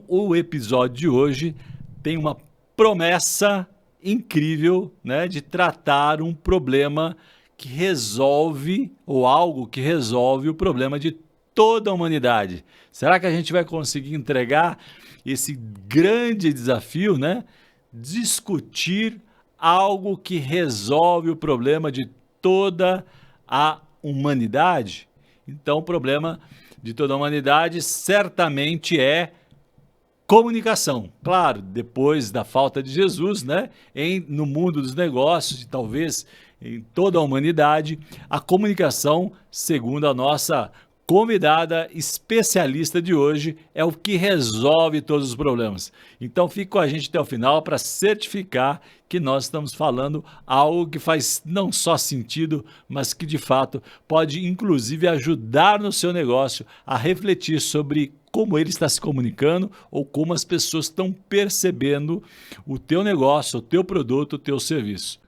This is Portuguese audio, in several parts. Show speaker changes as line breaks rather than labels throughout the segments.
o episódio de hoje tem uma promessa incrível, né, de tratar um problema que resolve, ou algo que resolve o problema de toda a humanidade. Será que a gente vai conseguir entregar esse grande desafio, né? Discutir algo que resolve o problema de toda a humanidade? Então, o problema de toda a humanidade certamente é comunicação. Claro, depois da falta de Jesus, né, no mundo dos negócios e talvez em toda a humanidade, a comunicação, segundo a nossa convidada especialista de hoje, é o que resolve todos os problemas. Então fique com a gente até o final para certificar que nós estamos falando algo que faz não só sentido, mas que de fato pode inclusive ajudar no seu negócio a refletir sobre como ele está se comunicando ou como as pessoas estão percebendo o teu negócio, o teu produto, o teu serviço.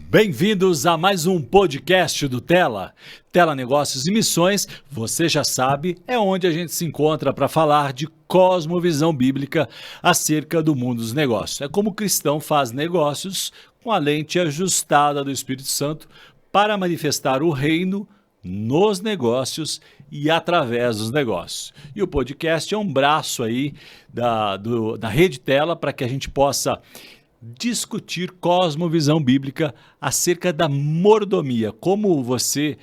Bem-vindos a mais um podcast do Tela. Tela Negócios e Missões, você já sabe, é onde a gente se encontra para falar de cosmovisão bíblica acerca do mundo dos negócios. É como o cristão faz negócios com a lente ajustada do Espírito Santo para manifestar o reino nos negócios e através dos negócios. E o podcast é um braço aí da Rede Tela para que a gente possa discutir cosmovisão bíblica acerca da mordomia, como você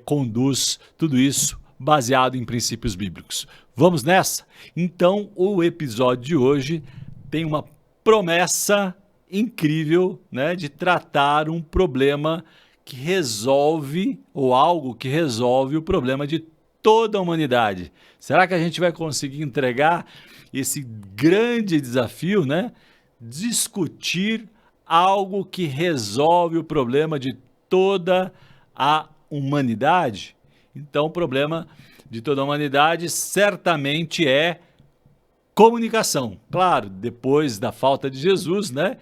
conduz tudo isso baseado em princípios bíblicos. Vamos nessa? Então, o episódio de hoje tem uma promessa incrível, né, de tratar um problema que resolve, ou algo que resolve o problema de toda a humanidade. Será que a gente vai conseguir entregar esse grande desafio, né? Discutir algo que resolve o problema de toda a humanidade? Então, o problema de toda a humanidade certamente é comunicação. Claro, depois da falta de Jesus, né,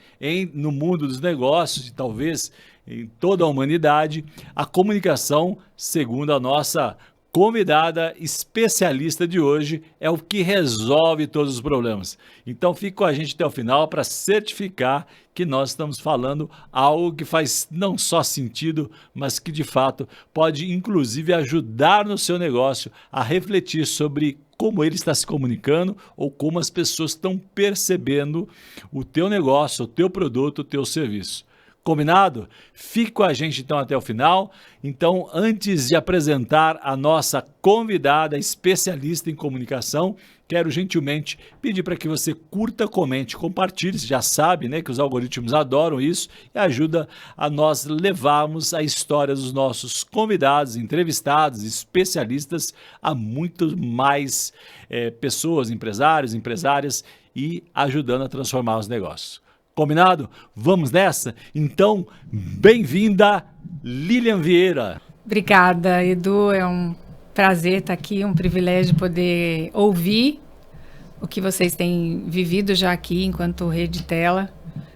no mundo dos negócios e talvez em toda a humanidade, a comunicação, segundo a nossa convidada especialista de hoje, é o que resolve todos os problemas. Então fique com a gente até o final para certificar que nós estamos falando algo que faz não só sentido, mas que de fato pode inclusive ajudar no seu negócio a refletir sobre como ele está se comunicando ou como as pessoas estão percebendo o teu negócio, o teu produto, o teu serviço. Combinado? Fique com a gente então até o final. Então, antes de apresentar a nossa convidada especialista em comunicação, quero gentilmente pedir para que você curta, comente, compartilhe. Você já sabe, né, que os algoritmos adoram isso e ajuda a nós levarmos a história dos nossos convidados, entrevistados, especialistas a muito mais pessoas, empresários, empresárias e ajudando a transformar os negócios. Combinado? Vamos nessa? Então, bem-vinda, Lilian Vieira.
Obrigada, Edu. É um prazer estar aqui, um privilégio poder ouvir o que vocês têm vivido já aqui enquanto Rede Tela,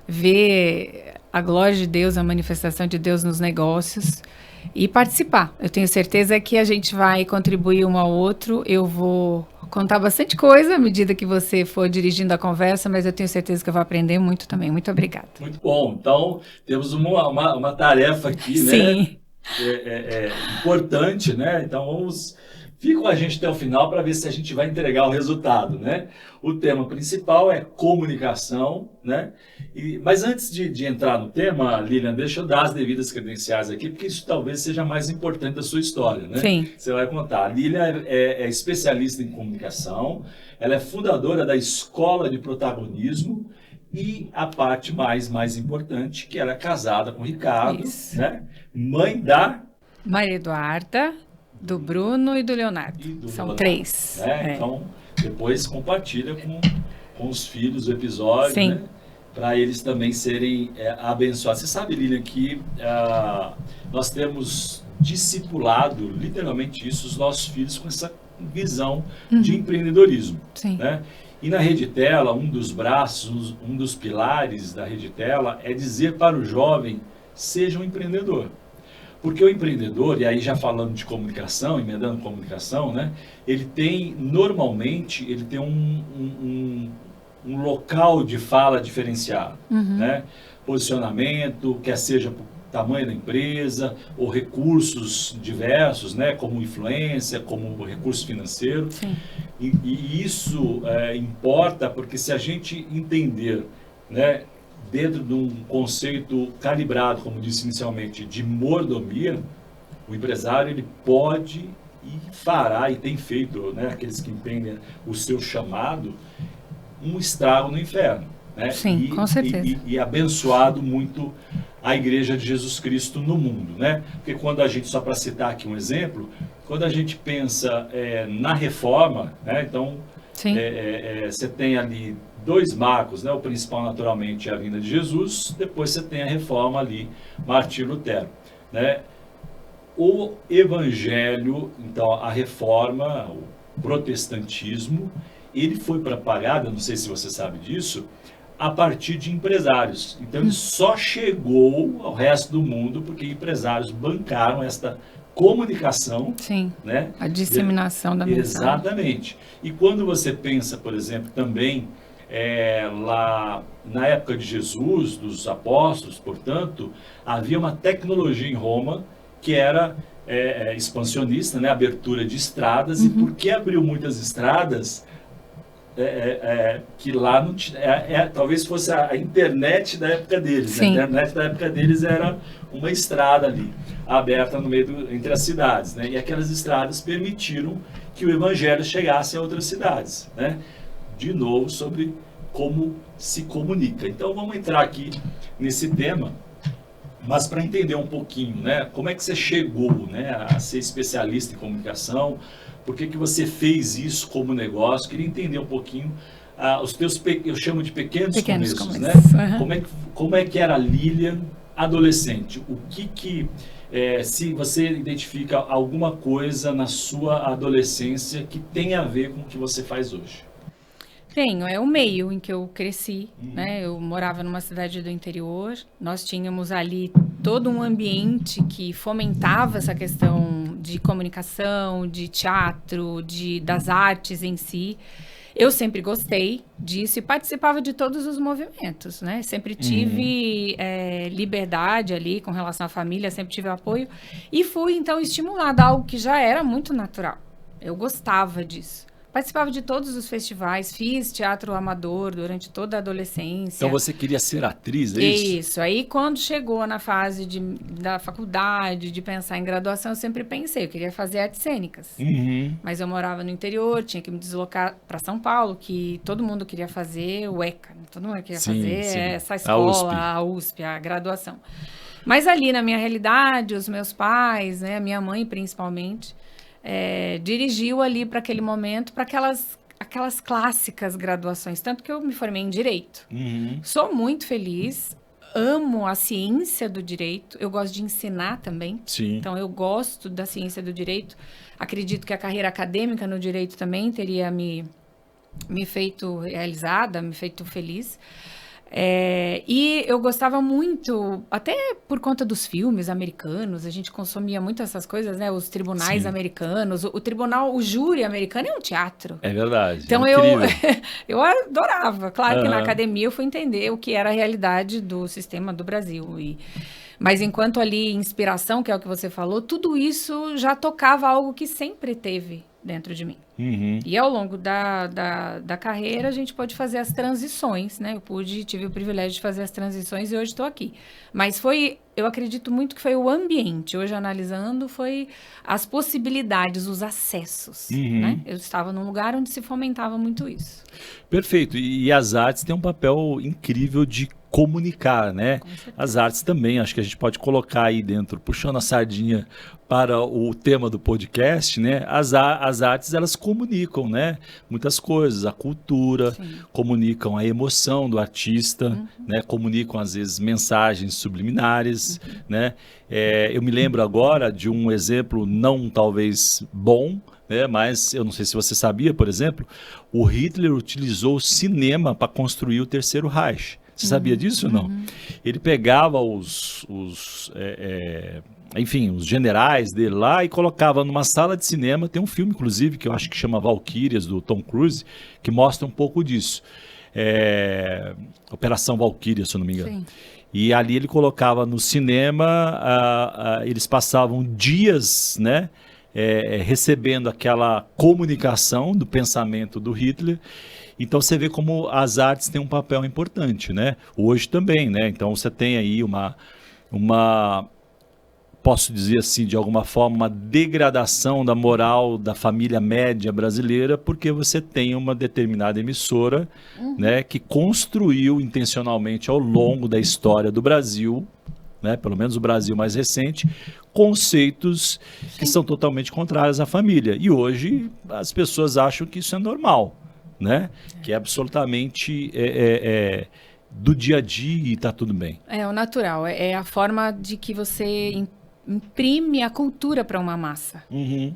ver a glória de Deus, a manifestação de Deus nos negócios e participar. Eu tenho certeza que a gente vai contribuir um ao outro. Eu vou contar bastante coisa à medida que você for dirigindo a conversa, mas eu tenho certeza que eu vou aprender muito também. Muito obrigada.
Muito bom. Então, temos uma tarefa aqui,
Sim,
né? Importante, né? Então, fique com a gente até o final para ver se a gente vai entregar o resultado, né? O tema principal é comunicação, né? Mas antes de entrar no tema, Lilian, deixa eu dar as devidas credenciais aqui, porque isso talvez seja mais importante da sua história, né?
Sim.
Você vai contar. A Lilian é especialista em comunicação, ela é fundadora da Escola de Protagonismo e a parte mais importante, que ela é casada com o Ricardo, né? Mãe da
Maria Eduarda, do Bruno e do Leonardo. São
Leonardo,
3.
né? Então, depois compartilha com os filhos o episódio,
Sim,
né? Para eles também serem abençoados. Você sabe, Lilian, que nós temos discipulado, literalmente isso, os nossos filhos com essa visão de empreendedorismo.
Sim.
Né? E na Rede Tela, um dos braços, um dos pilares da Rede Tela é dizer para o jovem, seja um empreendedor. Porque o empreendedor, e aí já falando de comunicação, emendando comunicação, né, ele tem, normalmente, ele tem um local de fala diferenciado, né? Posicionamento, quer seja por tamanho da empresa, ou recursos diversos, né, como influência, como recurso financeiro.
Sim.
E isso importa porque se a gente entender, né, dentro de um conceito calibrado, como disse inicialmente, de mordomia, o empresário ele pode e fará, e tem feito, né, aqueles que entendem o seu chamado, um estrago no inferno. Né?
Sim, com certeza.
E abençoado muito a Igreja de Jesus Cristo no mundo. Né? Porque quando a gente, só para citar aqui um exemplo, quando a gente pensa na reforma, né, então você tem ali dois marcos, né? O principal naturalmente é a vinda de Jesus, depois você tem a reforma ali, Martim Lutero. Né? O Evangelho, então a reforma, o protestantismo, ele foi propagado, não sei se você sabe disso, a partir de empresários. Então ele só chegou ao resto do mundo porque empresários bancaram esta comunicação.
Sim,
né?
a disseminação da mensagem.
Exatamente. E quando você pensa, por exemplo, também lá na época de Jesus, dos apóstolos, portanto, havia uma tecnologia em Roma que era expansionista, né? Abertura de estradas. E por que abriu muitas estradas? Que lá não talvez fosse a internet da época deles. Né? A internet da época deles era uma estrada ali, aberta no meio entre as cidades. Né? E aquelas estradas permitiram que o evangelho chegasse a outras cidades. Né? De novo, sobre como se comunica. Então, vamos entrar aqui nesse tema, mas para entender um pouquinho, né? Como é que você chegou, né, a ser especialista em comunicação. Por que você fez isso como negócio? Queria entender um pouquinho os teus, eu chamo de pequenos começos, né? Como é que era a Lilian adolescente? O que se você identifica alguma coisa na sua adolescência que tem a ver com o que você faz hoje?
Tenho, é o meio em que eu cresci, né? Eu morava numa cidade do interior, nós tínhamos ali todo um ambiente que fomentava essa questão de comunicação, de teatro, das artes em si. Eu sempre gostei disso e participava de todos os movimentos, né? Sempre tive liberdade ali com relação à família, sempre tive apoio e fui, então, estimulada a algo que já era muito natural. Eu gostava disso. Participava de todos os festivais, fiz teatro amador durante toda a adolescência.
Então você queria ser atriz, é isso?
Isso. Aí quando chegou na fase da faculdade, de pensar em graduação, eu sempre pensei, eu queria fazer artes cênicas. Mas eu morava no interior, tinha que me deslocar para São Paulo, que todo mundo queria fazer o ECA. Todo mundo queria fazer essa escola, a USP, a graduação. Mas ali na minha realidade, os meus pais, né, a minha mãe principalmente, dirigiu ali para aquele momento, para aquelas clássicas graduações, tanto que eu me formei em Direito. Sou muito feliz, amo a ciência do Direito, eu gosto de ensinar também.
Sim.
Então eu gosto da ciência do Direito, acredito que a carreira acadêmica no Direito também teria me feito realizada, me feito feliz. E eu gostava muito, até por conta dos filmes americanos, a gente consumia muito essas coisas, né? Os tribunais americanos, o júri americano é um teatro.
É verdade.
Então eu adorava. Claro que na academia eu fui entender o que era a realidade do sistema do Brasil. Mas enquanto ali inspiração, que é o que você falou, tudo isso já tocava algo que sempre teve dentro de mim. E ao longo da carreira a gente pode fazer as transições, né? Tive o privilégio de fazer as transições e hoje estou aqui. Mas eu acredito muito que foi o ambiente, hoje analisando, foi as possibilidades, os acessos, né? Eu estava num lugar onde se fomentava muito isso.
Perfeito, e as artes têm um papel incrível de comunicar, né? As artes também, acho que a gente pode colocar aí dentro, puxando a sardinha para o tema do podcast, né? As artes, elas comunicam, né? Muitas coisas, a cultura, comunicam a emoção do artista, né? Comunicam, às vezes, mensagens subliminares, né? Eu me lembro agora de um exemplo não talvez bom, né? Mas eu não sei se você sabia, por exemplo, o Hitler utilizou o cinema para construir o Terceiro Reich. Você sabia disso ou não? Ele pegava enfim, os generais dele lá e colocava numa sala de cinema. Tem um filme, inclusive, que eu acho que chama Valquírias, do Tom Cruise, que mostra um pouco disso. Operação Valquíria, se eu não me engano.
Sim.
E ali ele colocava no cinema, eles passavam dias, né, recebendo aquela comunicação do pensamento do Hitler. Então você vê como as artes têm um papel importante, né? Hoje também, né? Então você tem aí posso dizer assim, de alguma forma, uma degradação da moral da família média brasileira, porque você tem uma determinada emissora, né, que construiu intencionalmente ao longo da história do Brasil, né, pelo menos o Brasil mais recente, conceitos que são totalmente contrários à família. E hoje as pessoas acham que isso é normal, né? Que é absolutamente do dia a dia e está tudo bem.
É o natural, é a forma de que você imprime a cultura para uma massa,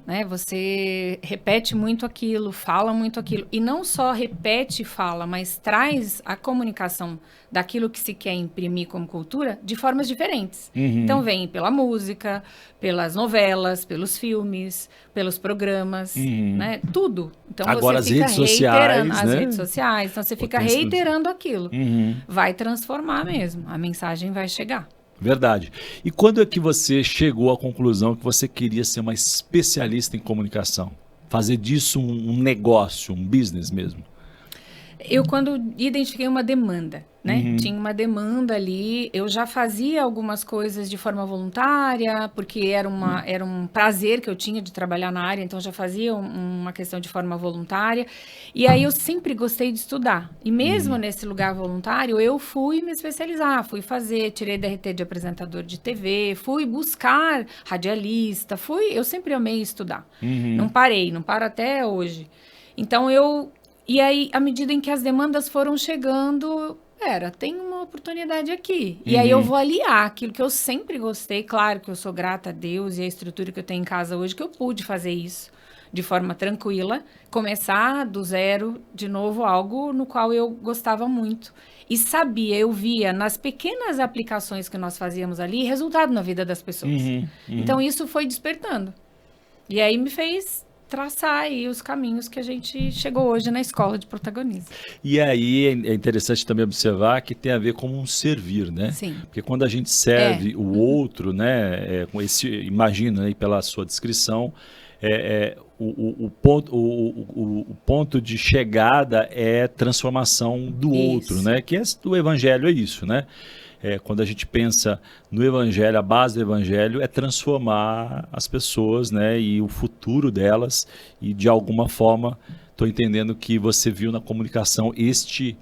né? Você repete muito aquilo, fala muito aquilo, e não só repete e fala, mas traz a comunicação daquilo que se quer imprimir como cultura de formas diferentes. Então vem pela música, pelas novelas, pelos filmes, pelos programas, né? Tudo. Então
agora
você fica
as redes sociais,
as
né?
redes sociais, então você fica reiterando aquilo. Vai transformar mesmo, a mensagem vai chegar.
Verdade. E quando é que você chegou à conclusão que você queria ser uma especialista em comunicação? Fazer disso um negócio, um business mesmo?
Eu, quando identifiquei uma demanda, né? Tinha uma demanda ali, eu já fazia algumas coisas de forma voluntária, porque era um prazer que eu tinha de trabalhar na área, então já fazia uma questão de forma voluntária. E aí eu sempre gostei de estudar. E mesmo nesse lugar voluntário, eu fui me especializar, tirei DRT de apresentador de TV, fui buscar radialista, eu sempre amei estudar. Não paro até hoje. Então E aí, à medida em que as demandas foram chegando, tem uma oportunidade aqui. E aí eu vou aliar aquilo que eu sempre gostei. Claro que eu sou grata a Deus e a estrutura que eu tenho em casa hoje, que eu pude fazer isso de forma tranquila, começar do zero, de novo, algo no qual eu gostava muito. E eu via nas pequenas aplicações que nós fazíamos ali, resultado na vida das pessoas. Então, isso foi despertando. E aí me fez traçar aí os caminhos que a gente chegou hoje na escola de protagonismo.
E aí é interessante também observar que tem a ver com um servir, né?
Sim.
Porque quando a gente serve o outro, né, com imagina aí pela sua descrição, o ponto de chegada é transformação do outro, né? Que o evangelho é isso, né? Quando a gente pensa no evangelho, a base do evangelho é transformar as pessoas, né, e o futuro delas, e de alguma forma estou entendendo que você viu na comunicação este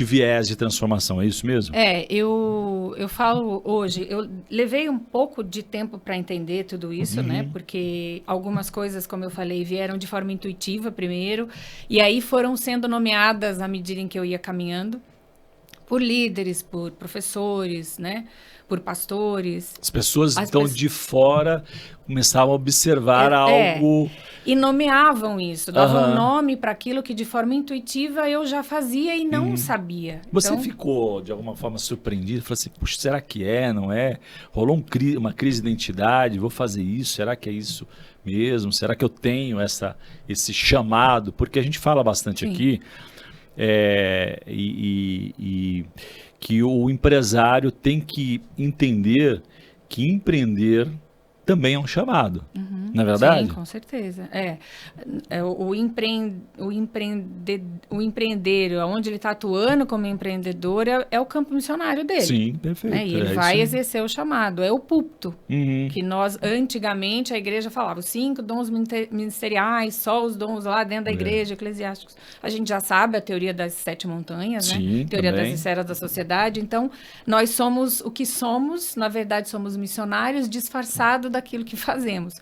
viés de transformação, é isso mesmo?
Eu falo hoje, eu levei um pouco de tempo para entender tudo isso, né? Porque algumas coisas, como eu falei, vieram de forma intuitiva primeiro, e aí foram sendo nomeadas à medida em que eu ia caminhando, por líderes, por professores, né? Por pastores.
As pessoas de fora começavam a observar algo...
E nomeavam isso, davam nome para aquilo que de forma intuitiva eu já fazia e não sabia.
Você ficou, de alguma forma, surpreendido? Falou assim, puxa, será que não é? Rolou uma crise de identidade, vou fazer isso, será que é isso mesmo? Será que eu tenho esse chamado? Porque a gente fala bastante aqui... que o empresário tem que entender que empreender também é um chamado, não é verdade?
Sim, com certeza. O empreender, onde ele está atuando como empreendedor, é o campo missionário dele.
Sim, perfeito.
E ele vai exercer o chamado, é o púlpito. Que nós, antigamente, a igreja falava, os 5 dons ministeriais, só os dons lá dentro da igreja, eclesiásticos. A gente já sabe a teoria das 7 montanhas, né? Teoria das esferas da sociedade. Então, nós somos o que somos, na verdade, somos missionários disfarçados daquilo que fazemos.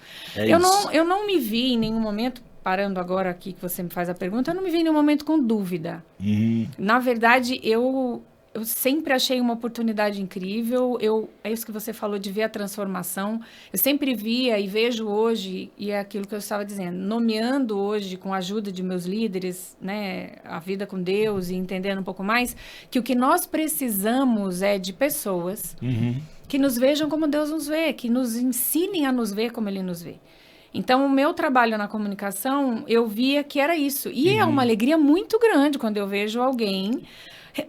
Eu não me vi em nenhum momento, parando agora aqui que você me faz a pergunta, eu não me vi em nenhum momento com dúvida. Na verdade, eu eu sempre achei uma oportunidade incrível. É isso que você falou de ver a transformação. Eu sempre via e vejo hoje, e é aquilo que eu estava dizendo, nomeando hoje, com a ajuda de meus líderes, né, a vida com Deus e entendendo um pouco mais, que o que nós precisamos é de pessoas que nos vejam como Deus nos vê, que nos ensinem a nos ver como Ele nos vê. Então, o meu trabalho na comunicação, eu via que era isso. E é uma alegria muito grande quando eu vejo alguém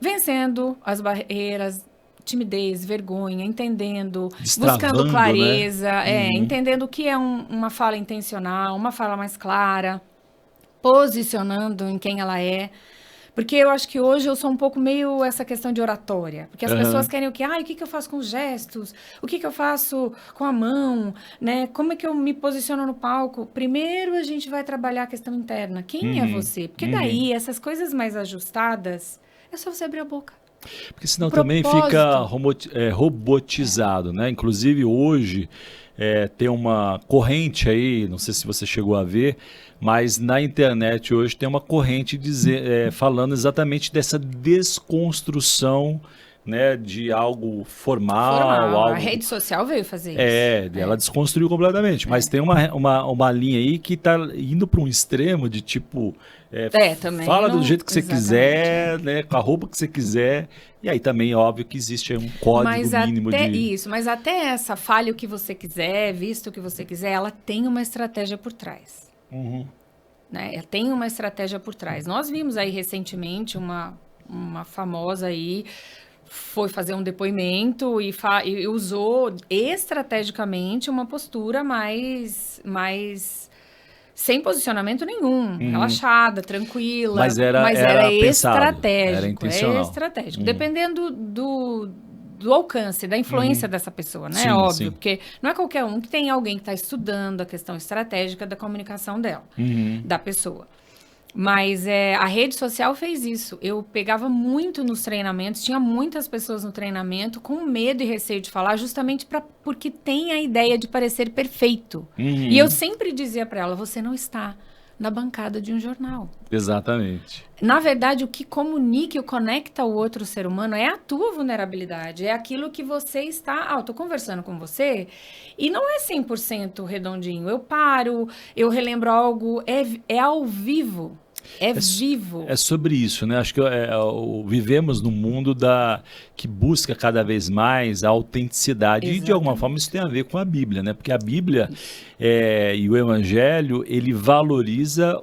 vencendo as barreiras, timidez, vergonha, entendendo, buscando clareza, entendendo o que é uma fala intencional, uma fala mais clara, posicionando em quem ela é. Porque eu acho que hoje eu sou um pouco meio essa questão de oratória. Porque as pessoas querem o quê? O que eu faço com os gestos? O que eu faço com a mão? Né? Como é que eu me posiciono no palco? Primeiro a gente vai trabalhar a questão interna. Quem é você? Porque daí, essas coisas mais ajustadas, é só você abrir a boca.
Porque senão também fica robotizado, né? Inclusive hoje tem uma corrente aí, não sei se você chegou a ver, mas na internet hoje tem uma corrente falando exatamente dessa desconstrução, né, de algo formal. Algo...
A rede social veio fazer isso.
Ela desconstruiu completamente, mas tem uma linha aí que está indo para um extremo de tipo...
também
fala do jeito que você quiser, né, com a roupa que você quiser, e aí também é óbvio que existe um código mínimo
mas até essa fale o que você quiser, visto o que você quiser, ela tem uma estratégia por trás. Né? Tem uma estratégia por trás. Nós vimos aí recentemente uma famosa aí, foi fazer um depoimento e usou estrategicamente uma postura mais sem posicionamento nenhum, relaxada, tranquila.
Mas era
estratégico.
Era intencional.
Estratégico. Dependendo do alcance, da influência dessa pessoa, né?
Sim,
óbvio,
sim.
Porque não é qualquer um que tem alguém que está estudando a questão estratégica da comunicação dela, da pessoa. Mas a rede social fez isso. Eu pegava muito nos treinamentos, tinha muitas pessoas no treinamento com medo e receio de falar, justamente porque tem a ideia de parecer perfeito. E eu sempre dizia para ela, você não está na bancada de um jornal.
Exatamente.
Na verdade, o que comunica e conecta o outro ser humano é a tua vulnerabilidade, é aquilo que você está... eu tô conversando com você e não é 100% redondinho. Eu paro, eu relembro algo, é ao vivo. Vivo.
É sobre isso, né? Acho que vivemos num mundo que busca cada vez mais a autenticidade. Exatamente. E, de alguma forma, isso tem a ver com a Bíblia, né? Porque a Bíblia e o Evangelho, ele valoriza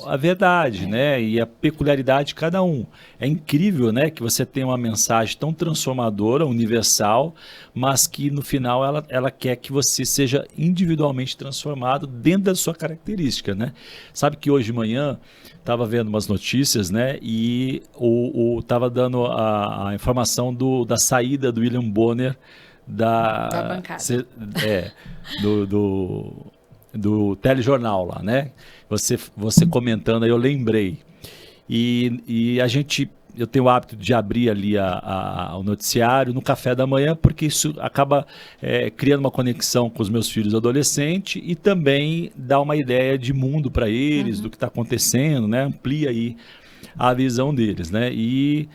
a verdade, né? E a peculiaridade de cada um. É incrível, né? Que você tem uma mensagem tão transformadora, universal, mas que no final ela quer que você seja individualmente transformado dentro da sua característica, né? Sabe que hoje de manhã estava vendo umas notícias, né? E estava dando a informação da saída do William Bonner da
bancada.
Do telejornal lá, né? Você comentando aí, eu lembrei. E eu tenho o hábito de abrir ali o noticiário no café da manhã, porque isso acaba criando uma conexão com os meus filhos adolescentes e também dá uma ideia de mundo para eles, do que está acontecendo, né? Amplia aí a visão deles, né? E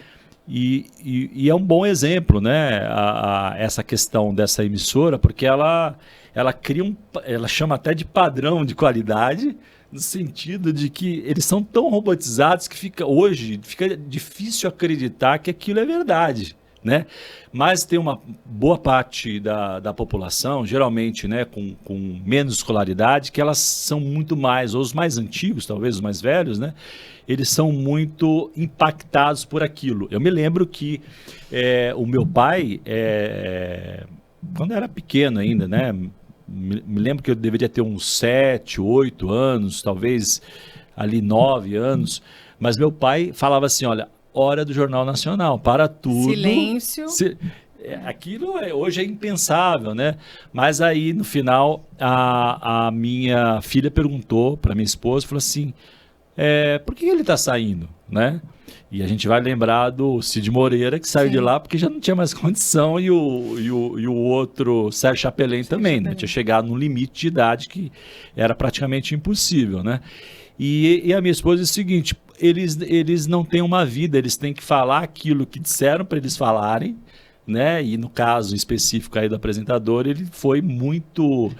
é um bom exemplo, né? Essa questão dessa emissora, porque ela chama até de padrão de qualidade, no sentido de que eles são tão robotizados que hoje fica difícil acreditar que aquilo é verdade, né? Mas tem uma boa parte da população, geralmente, né, com menos escolaridade, que elas são muito mais, ou os mais antigos, talvez os mais velhos, né? Eles são muito impactados por aquilo. Eu me lembro que o meu pai, quando eu era pequeno ainda, né? Me lembro que eu deveria ter uns 7, 8 anos, talvez ali 9 anos, mas meu pai falava assim, olha, hora do Jornal Nacional, para tudo.
Silêncio.
Aquilo hoje é impensável, né? Mas aí, no final, a minha filha perguntou para minha esposa, falou assim, por que ele está saindo, né? E a gente vai lembrar do Cid Moreira, que saiu de lá porque já não tinha mais condição, e o outro, Sérgio Chapelin também, né? Tinha chegado num limite de idade que era praticamente impossível, né? E a minha esposa disse o seguinte, eles não têm uma vida, eles têm que falar aquilo que disseram para eles falarem, né? E no caso específico aí do apresentador, ele foi muito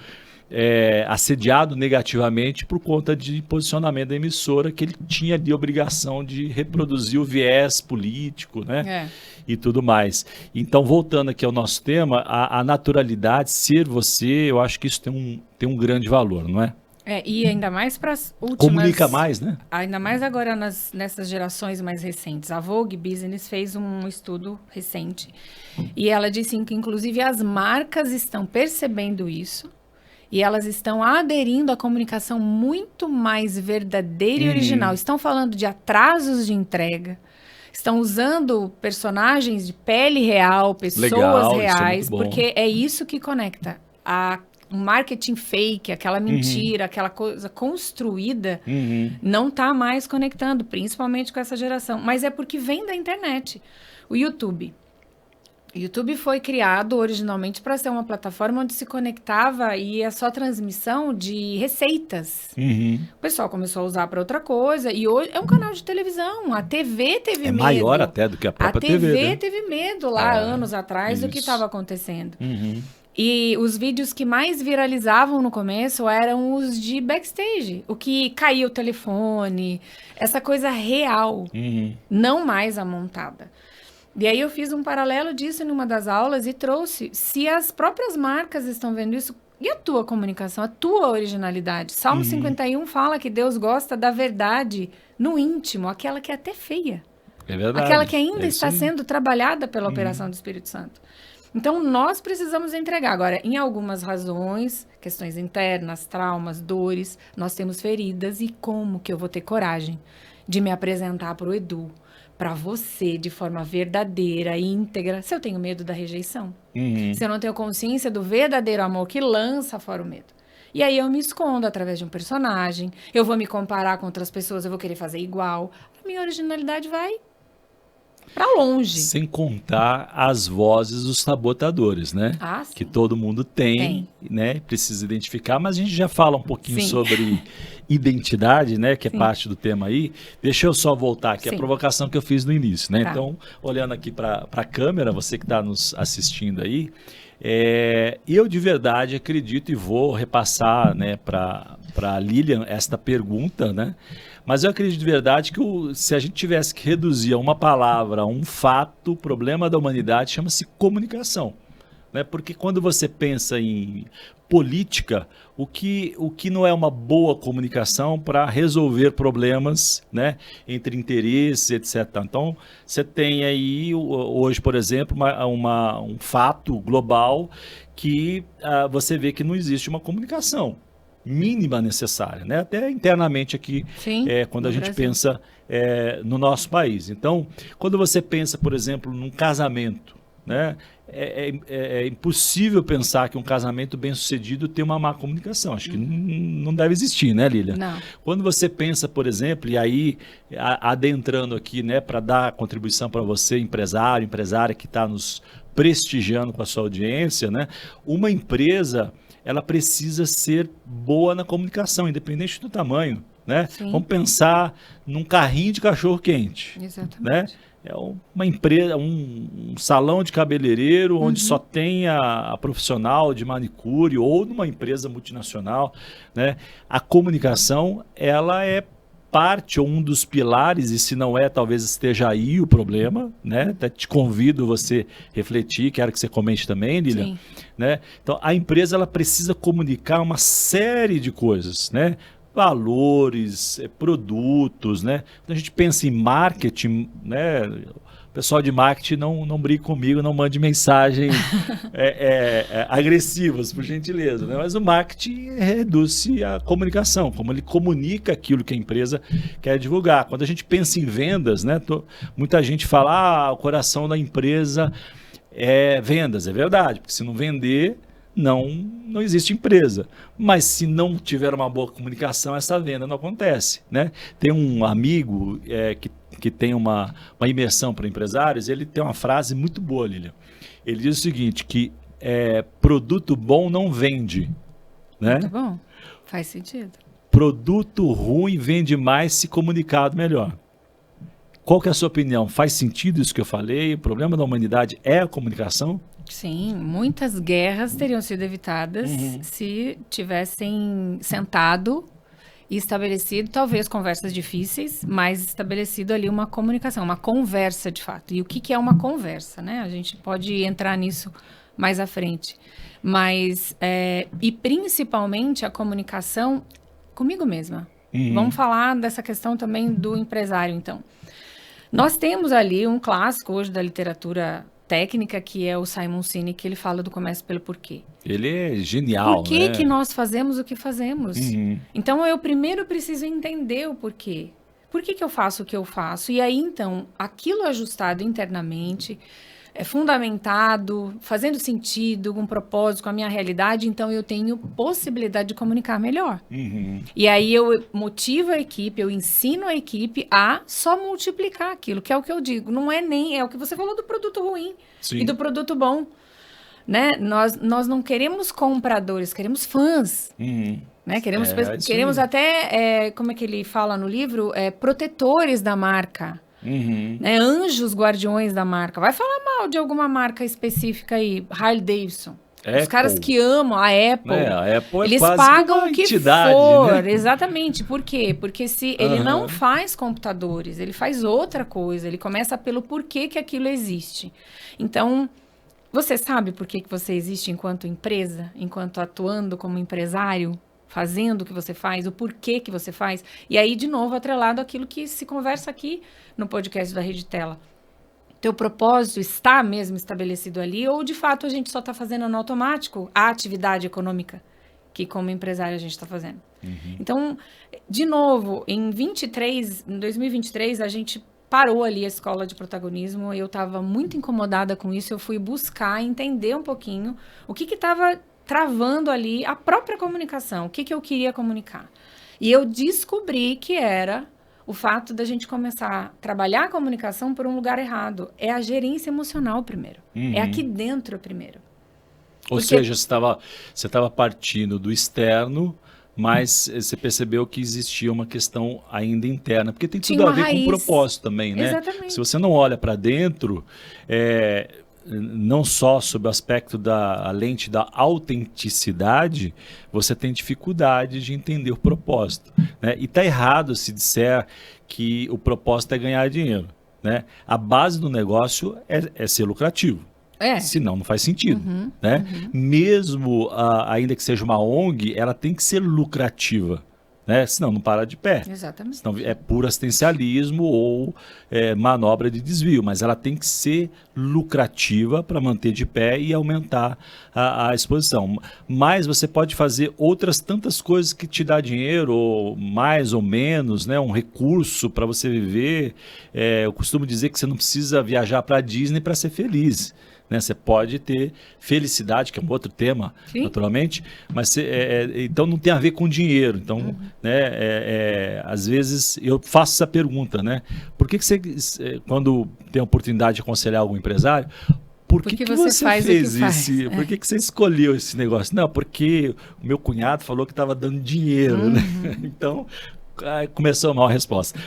assediado negativamente por conta de posicionamento da emissora, que ele tinha de obrigação de reproduzir o viés político, né? E tudo mais. Então, voltando aqui ao nosso tema, a naturalidade, ser você, eu acho que isso tem um grande valor, não é?
E ainda mais para as últimas...
Comunica mais, né?
Ainda mais agora nessas gerações mais recentes. A Vogue Business fez um estudo recente e ela disse que, inclusive, as marcas estão percebendo isso e elas estão aderindo à comunicação muito mais verdadeira e original. Estão falando de atrasos de entrega, estão usando personagens de pele real, pessoas reais, porque é isso que conecta um marketing fake, aquela mentira, aquela coisa construída, não está mais conectando, principalmente com essa geração. Mas é porque vem da internet. O YouTube. O YouTube foi criado originalmente para ser uma plataforma onde se conectava e é só transmissão de receitas. O pessoal começou a usar para outra coisa e hoje é um canal de televisão. A TV teve medo. É
maior até do que a própria TV.
A TV teve medo lá anos atrás do que estava acontecendo. E os vídeos que mais viralizavam no começo eram os de backstage. O que caía o telefone, essa coisa real, não mais a montada. E aí eu fiz um paralelo disso em uma das aulas e trouxe, se as próprias marcas estão vendo isso, e a tua comunicação, a tua originalidade? Salmo 51 fala que Deus gosta da verdade no íntimo, aquela que é até feia.
É verdade.
Aquela que ainda está sendo trabalhada pela operação do Espírito Santo. Então, nós precisamos entregar. Agora, em algumas razões, questões internas, traumas, dores, nós temos feridas. E como que eu vou ter coragem de me apresentar para o Edu, para você, de forma verdadeira e íntegra, se eu tenho medo da rejeição? Se eu não tenho consciência do verdadeiro amor que lança fora o medo? E aí eu me escondo através de um personagem, eu vou me comparar com outras pessoas, eu vou querer fazer igual. A minha originalidade vai para longe.
Sem contar as vozes dos sabotadores, né?
Sim.
Que todo mundo tem, né? Precisa identificar, mas a gente já fala um pouquinho sobre identidade, né? Que é parte do tema aí. Deixa eu só voltar aqui a provocação que eu fiz no início, né? Então, olhando aqui para a câmera, você que está nos assistindo aí, eu de verdade acredito e vou repassar, né, para a Lilian esta pergunta, né? Mas eu acredito de verdade que se a gente tivesse que reduzir a uma palavra, a um fato, o problema da humanidade chama-se comunicação. Né? Porque quando você pensa em política, o que não é uma boa comunicação para resolver problemas, né, entre interesses, etc. Então, você tem aí hoje, por exemplo, um fato global que você vê que não existe uma comunicação mínima necessária, né? Até internamente aqui, quando a gente pensa no nosso país. Então, quando você pensa, por exemplo, num casamento, né? É impossível pensar que um casamento bem-sucedido tem uma má comunicação. Acho que não deve existir, né, Lília?
Não.
Quando você pensa, por exemplo, e aí adentrando aqui, né, para dar contribuição para você, empresária que está nos prestigiando com a sua audiência, né? Uma empresa, ela precisa ser boa na comunicação, independente do tamanho, né? Vamos pensar num carrinho de cachorro-quente.
Exatamente.
Né? É uma empresa, um salão de cabeleireiro onde só tem a profissional de manicure ou numa empresa multinacional, né? A comunicação, ela é parte ou um dos pilares, e se não é, talvez esteja aí o problema, né? Até te convido você refletir, quero que você comente também, Lilian, né? Então, a empresa, ela precisa comunicar uma série de coisas, né? Valores, produtos, né? Quando a gente pensa em marketing, né? O pessoal de marketing não brigue comigo, não mande mensagens agressivas, por gentileza, né? Mas o marketing reduz-se à comunicação, como ele comunica aquilo que a empresa quer divulgar. Quando a gente pensa em vendas, né? Muita gente fala, o coração da empresa é vendas, é verdade, porque se não vender, não existe empresa. Mas se não tiver uma boa comunicação, essa venda não acontece, né? Tem um amigo que tem uma imersão para empresários, ele tem uma frase muito boa, Lilian. Ele diz o seguinte, que produto bom não vende. Né?
Muito bom, faz sentido.
Produto ruim vende mais se comunicado melhor. Qual que é a sua opinião? Faz sentido isso que eu falei? O problema da humanidade é a comunicação?
Sim, muitas guerras teriam sido evitadas se tivessem sentado e estabelecido, talvez conversas difíceis, mas estabelecido ali uma comunicação, uma conversa de fato. E o que é uma conversa, né? A gente pode entrar nisso mais à frente. Mas, e principalmente a comunicação comigo mesma. Vamos falar dessa questão também do empresário, então. Nós temos ali um clássico hoje da literatura técnica, que é o Simon Sinek, que ele fala do comércio pelo porquê.
Ele é genial,
Por que que nós fazemos o que fazemos? Então, eu primeiro preciso entender o porquê. Por que que eu faço o que eu faço? E aí, então, aquilo ajustado internamente, fundamentado, fazendo sentido, com propósito, com a minha realidade, então eu tenho possibilidade de comunicar melhor. E aí eu motivo a equipe, eu ensino a equipe a só multiplicar aquilo, que é o que eu digo. Não é nem, é o que você falou do produto ruim e do produto bom. Né? Nós não queremos compradores, queremos fãs. Né? Queremos até, como é que ele fala no livro? Protetores da marca. Né? Anjos guardiões da marca. Vai falar mal de alguma marca específica aí, Harley Davidson. Os caras que amam a Apple, eles pagam o que for. Né? Exatamente. Por quê? Porque se ele não faz computadores, ele faz outra coisa. Ele começa pelo porquê que aquilo existe. Então, você sabe por que você existe enquanto empresa, enquanto atuando como empresário? Fazendo o que você faz, o porquê que você faz. E aí, de novo, atrelado àquilo que se conversa aqui no podcast da Rede Tela. Teu propósito está mesmo estabelecido ali ou, de fato, a gente só está fazendo no automático a atividade econômica que, como empresário, a gente está fazendo. Então, de novo, em 2023, a gente parou ali a escola de protagonismo. Eu estava muito incomodada com isso. Eu fui buscar entender um pouquinho o que estava travando ali a própria comunicação, o que eu queria comunicar. E eu descobri que era o fato da gente começar a trabalhar a comunicação por um lugar errado. É a gerência emocional primeiro. É aqui dentro primeiro.
Ou seja, você estava partindo do externo, mas você percebeu que existia uma questão ainda interna, porque tem tudo a ver com o propósito também, né?
Exatamente.
Se você não olha para dentro, não só sob o aspecto da lente da autenticidade, você tem dificuldade de entender o propósito, né? E está errado se disser que o propósito é ganhar dinheiro, né? A base do negócio é ser lucrativo. Senão não faz sentido, né? Mesmo ainda que seja uma ONG, ela tem que ser lucrativa, né? Senão não para de pé.
Exatamente.
Senão é puro assistencialismo ou manobra de desvio, mas ela tem que ser lucrativa para manter de pé e aumentar a exposição. Mas você pode fazer outras tantas coisas que te dá dinheiro, ou mais ou menos, né? Um recurso para você viver. Eu costumo dizer que você não precisa viajar para a Disney para ser feliz. Né? Você pode ter felicidade, que é um outro tema, naturalmente, mas então não tem a ver com dinheiro. Então, né, às vezes eu faço essa pergunta, né? Por que você, quando tem a oportunidade de aconselhar algum empresário, por que você fez isso? Por que você escolheu esse negócio? Não, porque o meu cunhado falou que estava dando dinheiro, né? Então, começou mal a resposta.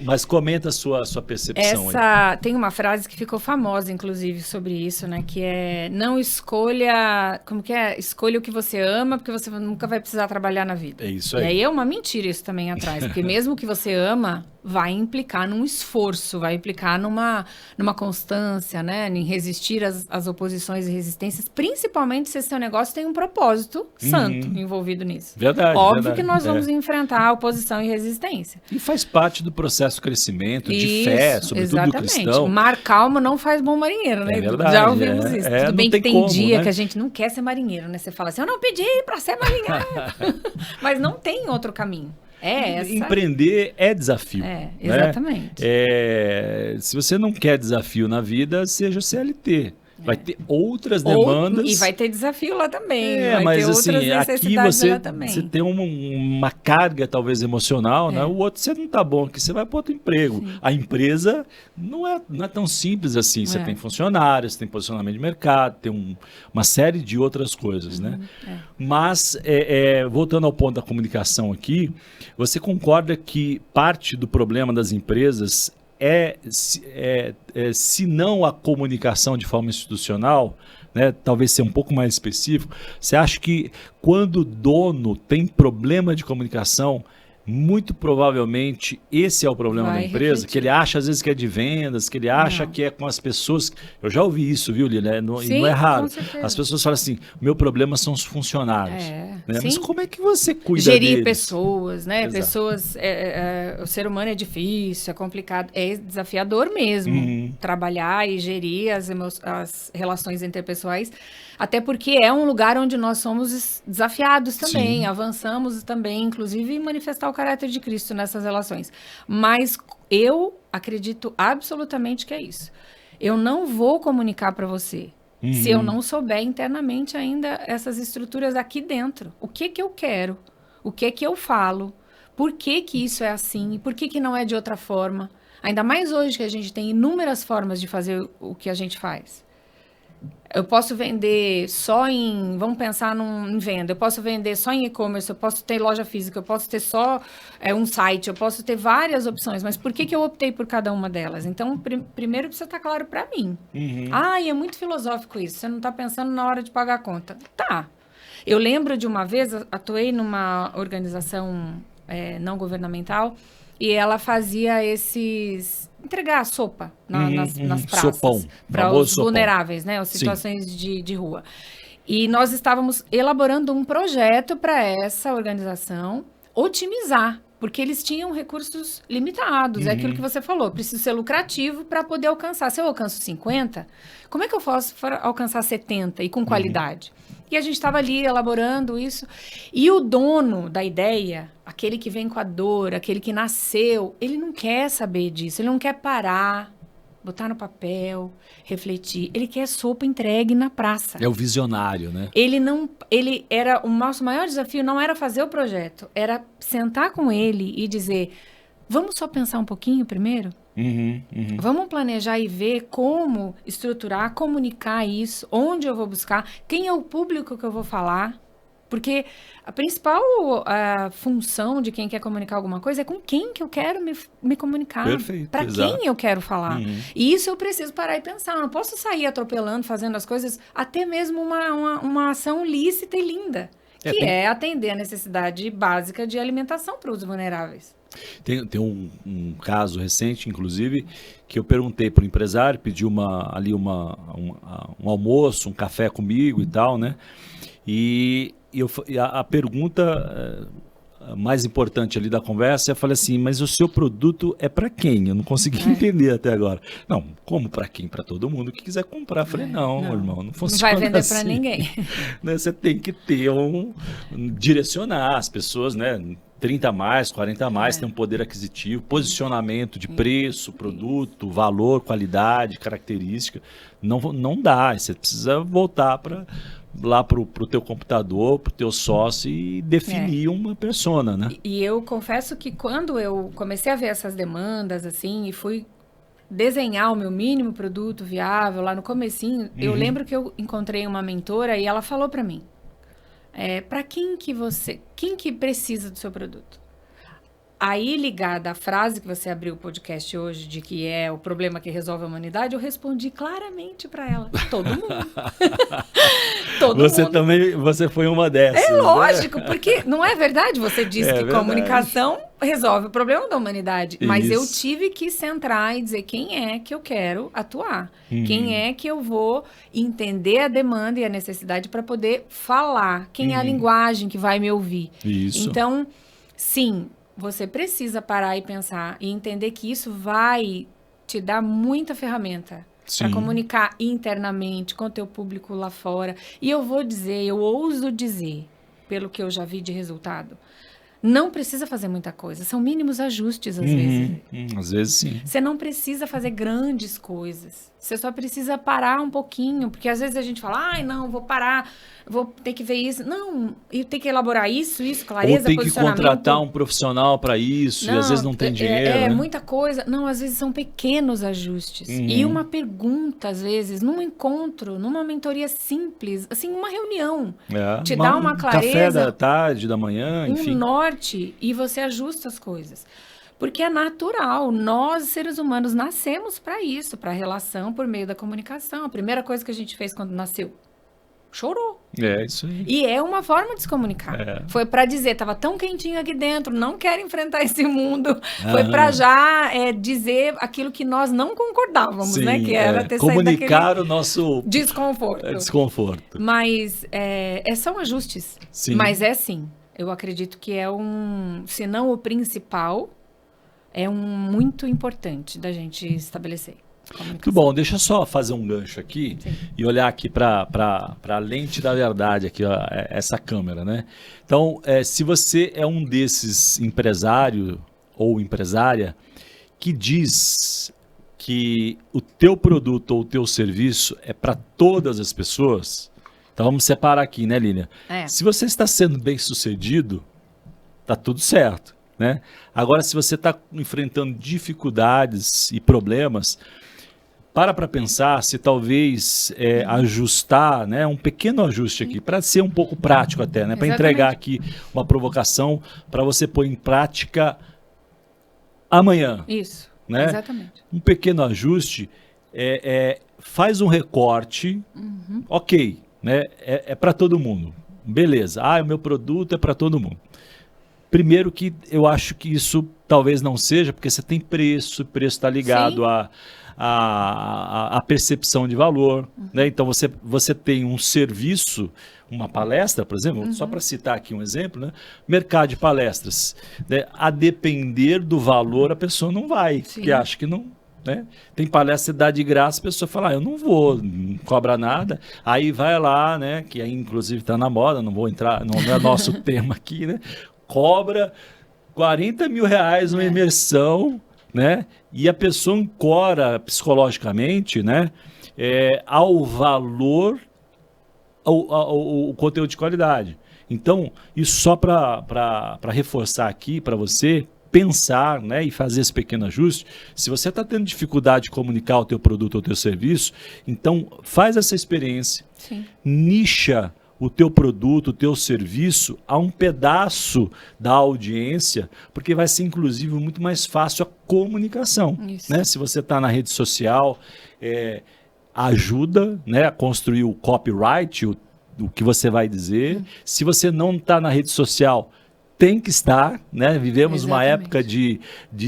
Mas comenta a sua percepção aí.
Tem uma frase que ficou famosa, inclusive, sobre isso, né? Que é, não escolha... Como que é? Escolha o que você ama, porque você nunca vai precisar trabalhar na vida.
É isso aí.
E aí é uma mentira isso também atrás. Porque mesmo o que você ama vai implicar num esforço, vai implicar numa constância, né? Em resistir às oposições e resistências, principalmente se esse seu negócio tem um propósito santo envolvido nisso.
Verdade.
Óbvio que nós vamos enfrentar a oposição e resistência.
E faz parte do processo de crescimento, de fé, sobretudo do cristão.
Mar calmo não faz bom marinheiro, né?
É verdade,
já ouvimos isso. Tudo bem que tem dia, né, que a gente não quer ser marinheiro, né? Você fala assim, eu não pedi para ser marinheiro. Mas não tem outro caminho.
Empreender é desafio.
Exatamente.
Né? Se você não quer desafio na vida, seja CLT. Vai ter outras demandas.
E vai ter desafio lá também. Vai
mas
ter
assim,
outras
aqui você tem uma carga talvez emocional, né? O outro você não está bom, aqui você vai para outro emprego. Sim. A empresa não é tão simples assim. Você tem funcionários, tem posicionamento de mercado, tem uma série de outras coisas, né? Mas, voltando ao ponto da comunicação aqui, você concorda que parte do problema das empresas se não a comunicação de forma institucional, né, talvez ser um pouco mais específico, você acha que quando o dono tem problema de comunicação, muito provavelmente esse é o problema da empresa,
refletir.
que ele acha às vezes que é de vendas, que ele acha que é com as pessoas. Eu já ouvi isso, viu, Lili?
Sim,
e não é raro.
com certeza.
As pessoas falam assim: meu problema são os funcionários. Né? Mas
Sim.
como é que você cuida
Gerir
deles?
pessoas, né?
Exato.
Pessoas, o ser humano é difícil, é complicado, é desafiador mesmo. Trabalhar e gerir as relações interpessoais, até porque é um lugar onde nós somos desafiados também,
Sim.
avançamos também, inclusive em manifestar o caráter de Cristo nessas relações. Mas eu acredito absolutamente que é isso. Eu não vou comunicar para você se eu não souber internamente ainda essas estruturas aqui dentro. O que eu quero? O que eu falo? Por que isso é assim? Por que não é de outra forma? Ainda mais hoje que a gente tem inúmeras formas de fazer o que a gente faz. Eu posso vender só em... Vamos pensar em venda. Eu posso vender só em e-commerce, eu posso ter loja física, eu posso ter só um site, eu posso ter várias opções. Mas por que eu optei por cada uma delas? Então, primeiro precisa estar claro para mim. E é muito filosófico isso. Você não está pensando na hora de pagar a conta. Tá. Eu lembro de uma vez, atuei numa organização não governamental e ela fazia entregar sopa nas praças para os vulneráveis, né? As situações de rua. E nós estávamos elaborando um projeto para essa organização otimizar, porque eles tinham recursos limitados. É aquilo que você falou, preciso ser lucrativo para poder alcançar. Se eu alcanço 50, como é que eu posso alcançar 70 e com qualidade? E a gente estava ali elaborando isso. E o dono da ideia, aquele que vem com a dor, aquele que nasceu, ele não quer saber disso, ele não quer parar, botar no papel, refletir. Ele quer sopa entregue na praça.
É o visionário, né?
O nosso maior desafio não era fazer o projeto, era sentar com ele e dizer, vamos só pensar um pouquinho primeiro? Vamos planejar e ver como estruturar, comunicar isso, onde eu vou buscar, quem é o público que eu vou falar. Porque a principal função de quem quer comunicar alguma coisa é com quem que eu quero me comunicar.
Perfeito,
para quem eu quero falar. E isso eu preciso parar e pensar. Eu não posso sair atropelando, fazendo as coisas, até mesmo uma ação lícita e linda, que é atender a necessidade básica de alimentação para os vulneráveis.
Tem um caso recente, inclusive, que eu perguntei para o empresário, pedi um almoço, um café comigo e tal, né? E a pergunta mais importante ali da conversa, eu falei assim, mas o seu produto é para quem? Eu não consegui entender até agora. Não, como para quem? Para todo mundo que quiser comprar. Eu falei, não, irmão, não funciona.
Não vai vender
assim.
para ninguém.
Né? Você tem que ter direcionar as pessoas, né? 30 a mais, 40 a mais, tem um poder aquisitivo, posicionamento de preço, produto, valor, qualidade, característica. Não dá, você precisa voltar lá para o teu computador, para o teu sócio e definir uma persona, né?
E eu confesso que quando eu comecei a ver essas demandas, assim, e fui desenhar o meu mínimo produto viável lá no comecinho, eu lembro que eu encontrei uma mentora e ela falou para mim, para quem que precisa do seu produto? Aí, ligada à frase que você abriu o podcast hoje, de que é o problema que resolve a humanidade, eu respondi claramente para ela. Todo mundo.
Você também, você foi uma dessas.
É lógico, né? Porque não é verdade? Você disse que
verdade.
Comunicação resolve o problema da humanidade. Mas
Isso.
eu tive que centrar e dizer quem é que eu quero atuar. Quem é que eu vou entender a demanda e a necessidade para poder falar. Quem é a linguagem que vai me ouvir.
Isso.
Então, sim, você precisa parar e pensar e entender que isso vai te dar muita ferramenta para comunicar internamente com o teu público lá fora. E eu vou dizer, eu ouso dizer, pelo que eu já vi de resultado, não precisa fazer muita coisa. São mínimos ajustes, às vezes.
Às vezes, sim.
Você não precisa fazer grandes coisas. Você só precisa parar um pouquinho. Porque, às vezes, a gente fala, não, vou parar, vou ter que ver isso. Não, eu tenho que elaborar isso, clareza,
ou tem que
posicionamento.
contratar um profissional para isso, e às vezes não tem dinheiro, né?
Muita coisa. Não, às vezes são pequenos ajustes. E uma pergunta, às vezes, num encontro, numa mentoria simples, assim, uma reunião, te dá uma clareza.
Café da tarde, da manhã, enfim.
Um norte, e você ajusta as coisas. Porque é natural. Nós, seres humanos, nascemos para isso, para a relação por meio da comunicação. A primeira coisa que a gente fez quando nasceu, chorou.
É isso aí.
E é uma forma de se comunicar.
É.
Foi para dizer, tava tão quentinho aqui dentro, não quero enfrentar esse mundo. Foi para já dizer aquilo que nós não concordávamos,
Sim,
né? Que era ter
comunicar
saído
o nosso
desconforto.
desconforto.
Mas são ajustes.
Sim.
Mas sim. Eu acredito que se não o principal, muito importante da gente estabelecer.
Muito bom, deixa eu só fazer um gancho aqui.
Sim.
E olhar aqui para a lente da verdade, aqui, ó, essa câmera, né? Então, se você é um desses empresário ou empresária que diz que o teu produto ou o teu serviço é para todas as pessoas, então vamos separar aqui, né, Lilian? Se você está sendo bem sucedido, tá tudo certo, né? Agora, se você está enfrentando dificuldades e problemas, para pensar se talvez ajustar, né, um pequeno ajuste aqui, para ser um pouco prático até, né, para entregar aqui uma provocação para você pôr em prática amanhã.
Isso,
né?
Exatamente.
Um pequeno ajuste, faz um recorte, ok, né, é para todo mundo, beleza, o meu produto é para todo mundo. Primeiro que eu acho que isso talvez não seja, porque você tem preço, o preço está ligado à percepção de valor, né? Então você tem um serviço, uma palestra, por exemplo, só para citar aqui um exemplo, né? Mercado de palestras, né? A depender do valor a pessoa não vai, porque acha que não, né? Tem palestra que dá de graça, a pessoa fala, eu não vou, não cobra nada, aí vai lá, né? Que aí inclusive está na moda, não vou entrar, não é nosso tema aqui, né? Cobra R$40 mil uma imersão, né? E a pessoa ancora psicologicamente, né? Ao valor, ao conteúdo de qualidade. Então, isso só para reforçar aqui para você pensar, né, e fazer esse pequeno ajuste. Se você está tendo dificuldade de comunicar o teu produto ou o teu serviço, então faz essa experiência, nicha o teu produto, o teu serviço a um pedaço da audiência, porque vai ser, inclusive, muito mais fácil a comunicação. Né? Se você está na rede social, ajuda, né, a construir o copyright, o que você vai dizer. Se você não está na rede social, tem que estar, né? Vivemos uma época de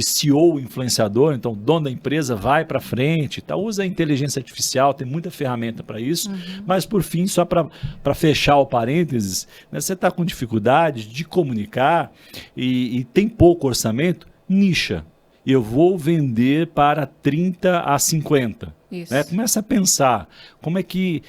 CEO influenciador, então o dono da empresa vai para frente, usa a inteligência artificial, tem muita ferramenta para isso, mas por fim, só para fechar o parênteses, né, você está com dificuldade de comunicar e tem pouco orçamento, nicha. Eu vou vender para 30 a 50. Né? Começa a pensar, como é que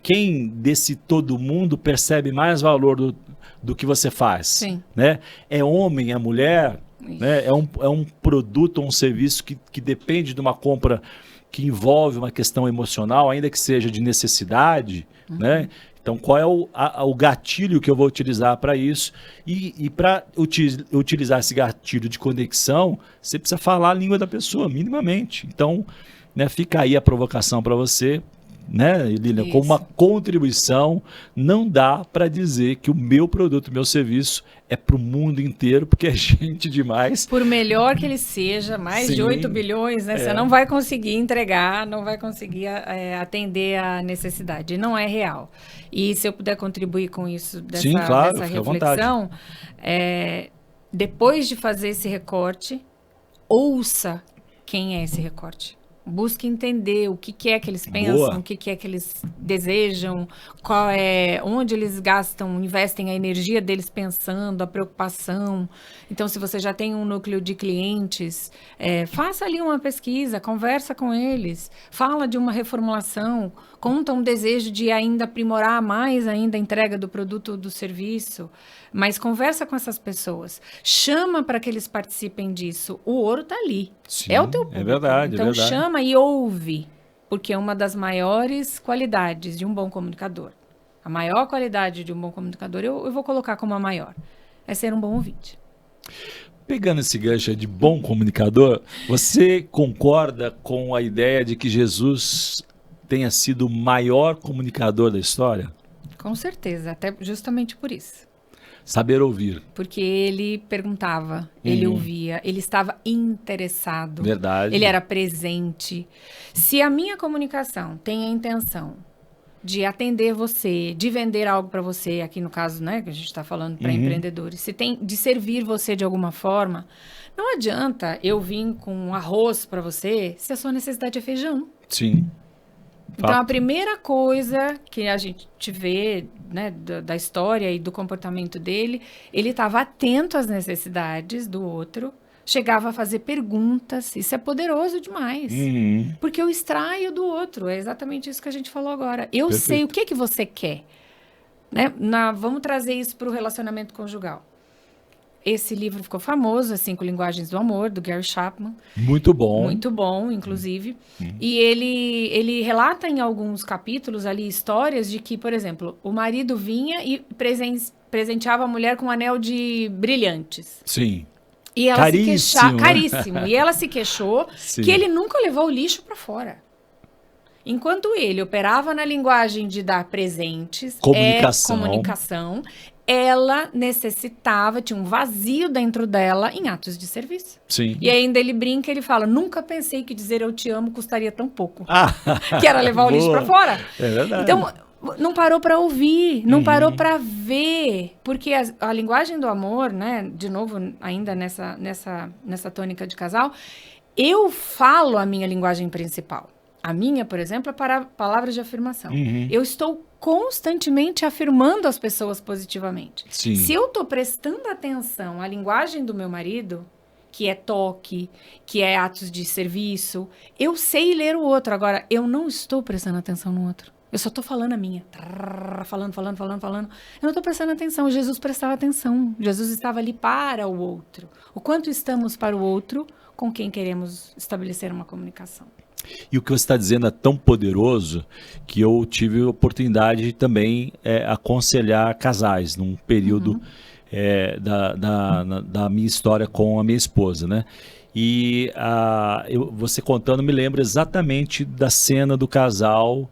quem desse todo mundo percebe mais valor do que você faz? Né? É homem, é mulher, né? É um produto ou um serviço que depende de uma compra que envolve uma questão emocional, ainda que seja de necessidade, né? Então, qual é o gatilho que eu vou utilizar para isso? E para utilizar esse gatilho de conexão, você precisa falar a língua da pessoa, minimamente. Então, né, fica aí a provocação para você, né, Lilian, como uma contribuição. Não dá para dizer que o meu produto, o meu serviço é para o mundo inteiro, porque é gente demais.
Por melhor que ele seja, mais de 8 bilhões, né, você não vai conseguir entregar, não vai conseguir atender a necessidade. Não é real. E se eu puder contribuir com isso, dessa reflexão, depois de fazer esse recorte, ouça quem é esse recorte. Busque entender o que é que eles pensam, o que é que eles desejam, onde eles investem a energia deles pensando, a preocupação. Então, se você já tem um núcleo de clientes, faça ali uma pesquisa, conversa com eles, fala de uma reformulação, conta um desejo de ainda aprimorar mais ainda a entrega do produto ou do serviço, mas conversa com essas pessoas, chama para que eles participem disso. O ouro está ali, é o teu público.
É verdade,
então chama e ouve, porque é uma das maiores qualidades de um bom comunicador. A maior qualidade de um bom comunicador, eu vou colocar como a maior, é ser um bom ouvinte.
Pegando esse gancho de bom comunicador, você concorda com a ideia de que Jesus tenha sido o maior comunicador da história?
Com certeza, até justamente por isso.
Saber ouvir.
Porque ele perguntava, ele ouvia, ele estava interessado.
Verdade.
Ele era presente. Se a minha comunicação tem a intenção de atender você, de vender algo para você, aqui no caso, né, que a gente está falando para empreendedores, se tem de servir você de alguma forma, não adianta eu vir com arroz para você se a sua necessidade é feijão.
Sim.
Então, a primeira coisa que a gente vê, né, da história e do comportamento dele, ele estava atento às necessidades do outro, chegava a fazer perguntas. Isso é poderoso demais. Porque eu extraio do outro. É exatamente isso que a gente falou agora. Eu
Perfeito.
sei o que você quer. Né? Vamos trazer isso para o relacionamento conjugal. Esse livro ficou famoso, As 5 Linguagens do Amor, do Gary Chapman.
Muito bom.
Muito bom, inclusive. E ele relata em alguns capítulos ali histórias de que, por exemplo, o marido vinha e presenteava a mulher com um anel de brilhantes.
Sim.
E ela
Caríssimo,
se queixava,
né?
caríssimo. E ela se queixou
Sim.
que ele nunca levou o lixo para fora. Enquanto ele operava na linguagem de dar presentes, comunicação, ela necessitava, tinha um vazio dentro dela em atos de serviço.
Sim.
E ainda ele brinca, ele fala, nunca pensei que dizer eu te amo custaria tão pouco. Que era levar o lixo para fora.
É verdade.
Então, não parou para ouvir, não parou para ver. Porque a linguagem do amor, né, de novo, ainda nessa tônica de casal, eu falo a minha linguagem principal. A minha, por exemplo, é para palavras de afirmação. Eu estou constantemente afirmando as pessoas positivamente.
Sim.
Se eu estou prestando atenção à linguagem do meu marido, que é toque, que é atos de serviço, eu sei ler o outro. Agora, eu não estou prestando atenção no outro. Eu só estou falando a minha. Falando. Eu não estou prestando atenção. Jesus prestava atenção. Jesus estava ali para o outro. O quanto estamos para o outro com quem queremos estabelecer uma comunicação.
E o que você está dizendo é tão poderoso que eu tive a oportunidade de também aconselhar casais num período da minha história com a minha esposa, né? E você contando me lembra exatamente da cena do casal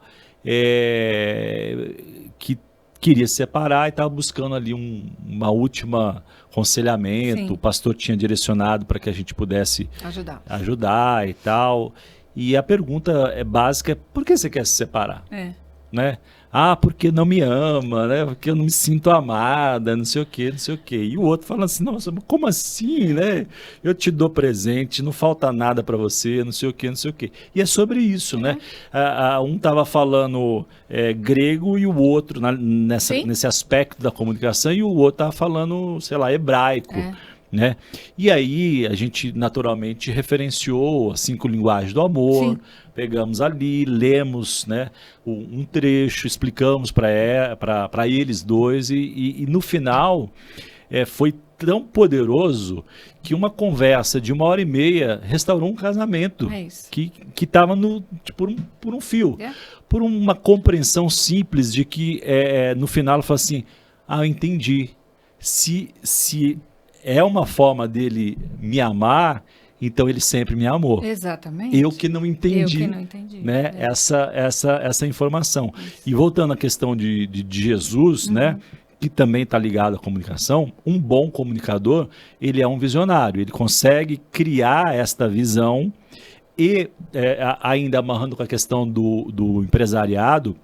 que queria se separar e estava buscando ali uma última aconselhamento.
Sim.
O pastor tinha direcionado para que a gente pudesse ajudar e tal. E a pergunta básica é: por que você quer se separar? Né? Porque não me ama, né? Porque eu não me sinto amada, não sei o quê, não sei o quê. E o outro falando assim: nossa, como assim, né? Eu te dou presente, não falta nada para você, não sei o quê, não sei o quê. E é sobre isso, né? Um estava falando grego e o outro, nesse aspecto da comunicação, e o outro estava falando, sei lá, hebraico. Né? E aí a gente naturalmente referenciou as 5 linguagens do amor. Sim. Pegamos ali, lemos, né, um trecho, explicamos para eles dois e no final foi tão poderoso que uma conversa de 1h30 restaurou um casamento que estava por um fio, por uma compreensão simples de que no final ela falou assim: eu entendi, se é uma forma dele me amar, então ele sempre me amou.
Exatamente.
Eu que não entendi, né, essa informação. Isso. E voltando à questão de Jesus, né, que também está ligado à comunicação, um bom comunicador, ele é um visionário, ele consegue criar esta visão e ainda amarrando com a questão do empresariado,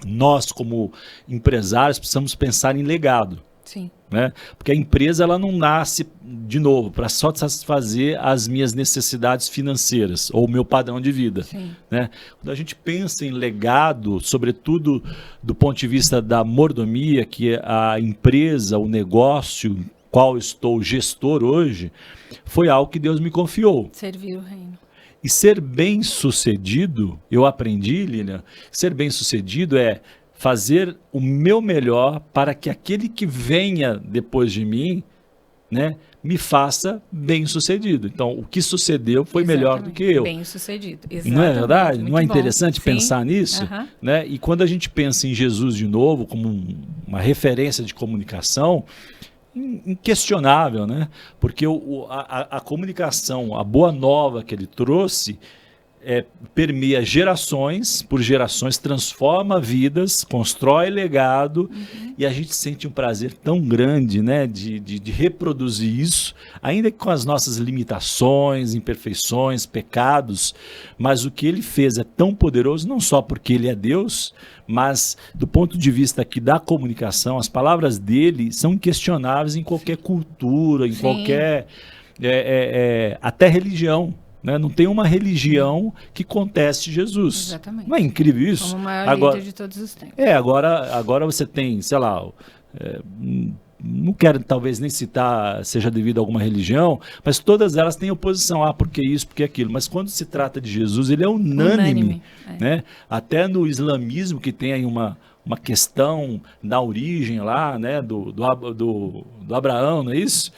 nós como empresários precisamos pensar em legado.
Sim.
Né? Porque a empresa ela não nasce, de novo, para só satisfazer as minhas necessidades financeiras ou o meu padrão de vida. Né? Quando a gente pensa em legado, sobretudo do ponto de vista da mordomia, que é a empresa, o negócio, qual estou gestor hoje, foi algo que Deus me confiou.
Servir o reino.
E ser bem-sucedido, eu aprendi, Lilian, ser bem-sucedido é fazer o meu melhor para que aquele que venha depois de mim, né, me faça bem-sucedido. Então, o que sucedeu foi melhor do que eu.
Bem-sucedido, exatamente.
Não é verdade?
Muito
não é interessante pensar nisso?
Uhum.
Né? E quando a gente pensa em Jesus de novo como uma referência de comunicação, inquestionável, né? Porque a comunicação, a boa nova que ele trouxe, permeia gerações por gerações, transforma vidas, constrói legado, e a gente sente um prazer tão grande, né, de reproduzir isso, ainda que com as nossas limitações, imperfeições, pecados, mas o que ele fez é tão poderoso, não só porque ele é Deus, mas do ponto de vista aqui da comunicação, as palavras dele são inquestionáveis em qualquer cultura, em qualquer até religião. Né? Não tem uma religião que conteste Jesus.
Exatamente.
Não é incrível isso?
Como o maior líder de todos os tempos.
Agora você tem, sei lá, não quero talvez nem citar, seja devido a alguma religião, mas todas elas têm oposição, porque isso, porque aquilo. Mas quando se trata de Jesus, ele é unânime. Né? Até no islamismo, que tem aí uma questão na origem lá, né, do Abraão, não é isso?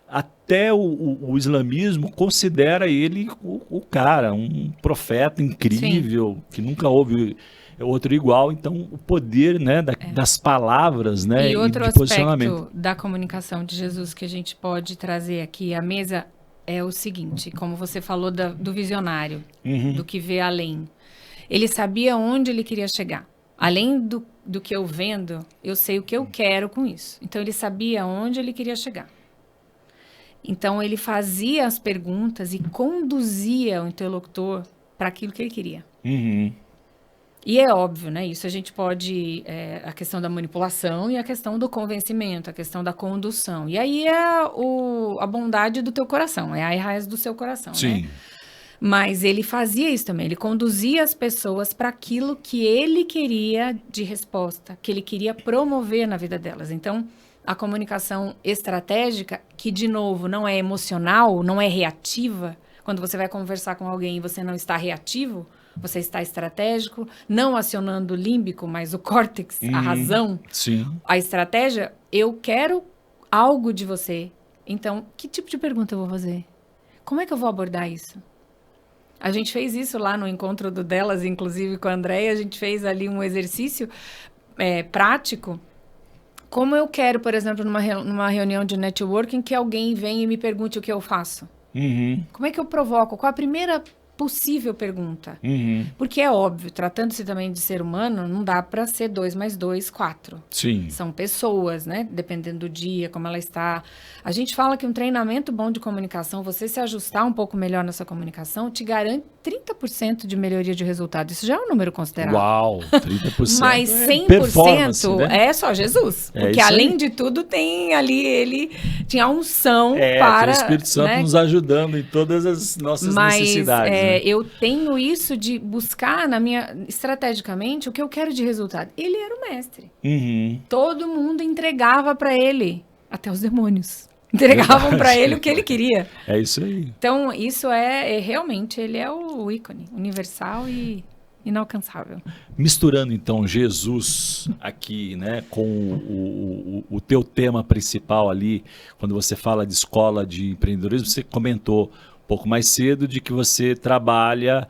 Até o islamismo considera ele o cara, um profeta incrível, que nunca houve outro igual. Então, o poder, né, das palavras, né,
e outro
de posicionamento
aspecto da comunicação de Jesus que a gente pode trazer aqui à mesa é o seguinte, como você falou do visionário, do que vê além. Ele sabia onde ele queria chegar. Além do que eu vendo, eu sei o que eu quero com isso. Então, ele sabia onde ele queria chegar. Então, ele fazia as perguntas e conduzia o interlocutor para aquilo que ele queria. E é óbvio, né? Isso a gente pode... a questão da manipulação e a questão do convencimento, a questão da condução. E aí é a bondade do teu coração, é a raiz do seu coração,
Sim.
né? Mas ele fazia isso também. Ele conduzia as pessoas para aquilo que ele queria de resposta, que ele queria promover na vida delas. Então... a comunicação estratégica, que, de novo, não é emocional, não é reativa. Quando você vai conversar com alguém e você não está reativo, você está estratégico, não acionando o límbico, mas o córtex, a razão.
Sim.
A estratégia, eu quero algo de você. Então, que tipo de pergunta eu vou fazer? Como é que eu vou abordar isso? A gente fez isso lá no encontro do Delas, inclusive com a Andréia, a gente fez ali um exercício prático. Como eu quero, por exemplo, numa reunião de networking, que alguém venha e me pergunte o que eu faço? Como é que eu provoco? Qual a primeira possível pergunta? Porque é óbvio, tratando-se também de ser humano, não dá para ser 2 mais 2, 4.
Sim.
São pessoas, né? Dependendo do dia, como ela está. A gente fala que um treinamento bom de comunicação, você se ajustar um pouco melhor nessa comunicação, te garante 30% de melhoria de resultado. Isso já é um número considerável.
Uau, 30%.
Mas 100%
performance, né?
é só Jesus. Porque, além de tudo, tem ali, ele tinha a unção para...
tem o Espírito Santo, né, nos ajudando em todas as nossas necessidades. Né?
Eu tenho isso de buscar estrategicamente o que eu quero de resultado. Ele era o mestre. Todo mundo entregava para ele, até os demônios. Entregavam para ele o que ele queria.
É isso aí.
Então, isso realmente, ele é o ícone universal e inalcançável.
Misturando, então, Jesus aqui, né, com o teu tema principal ali, quando você fala de escola de empreendedorismo, você comentou um pouco mais cedo de que você trabalha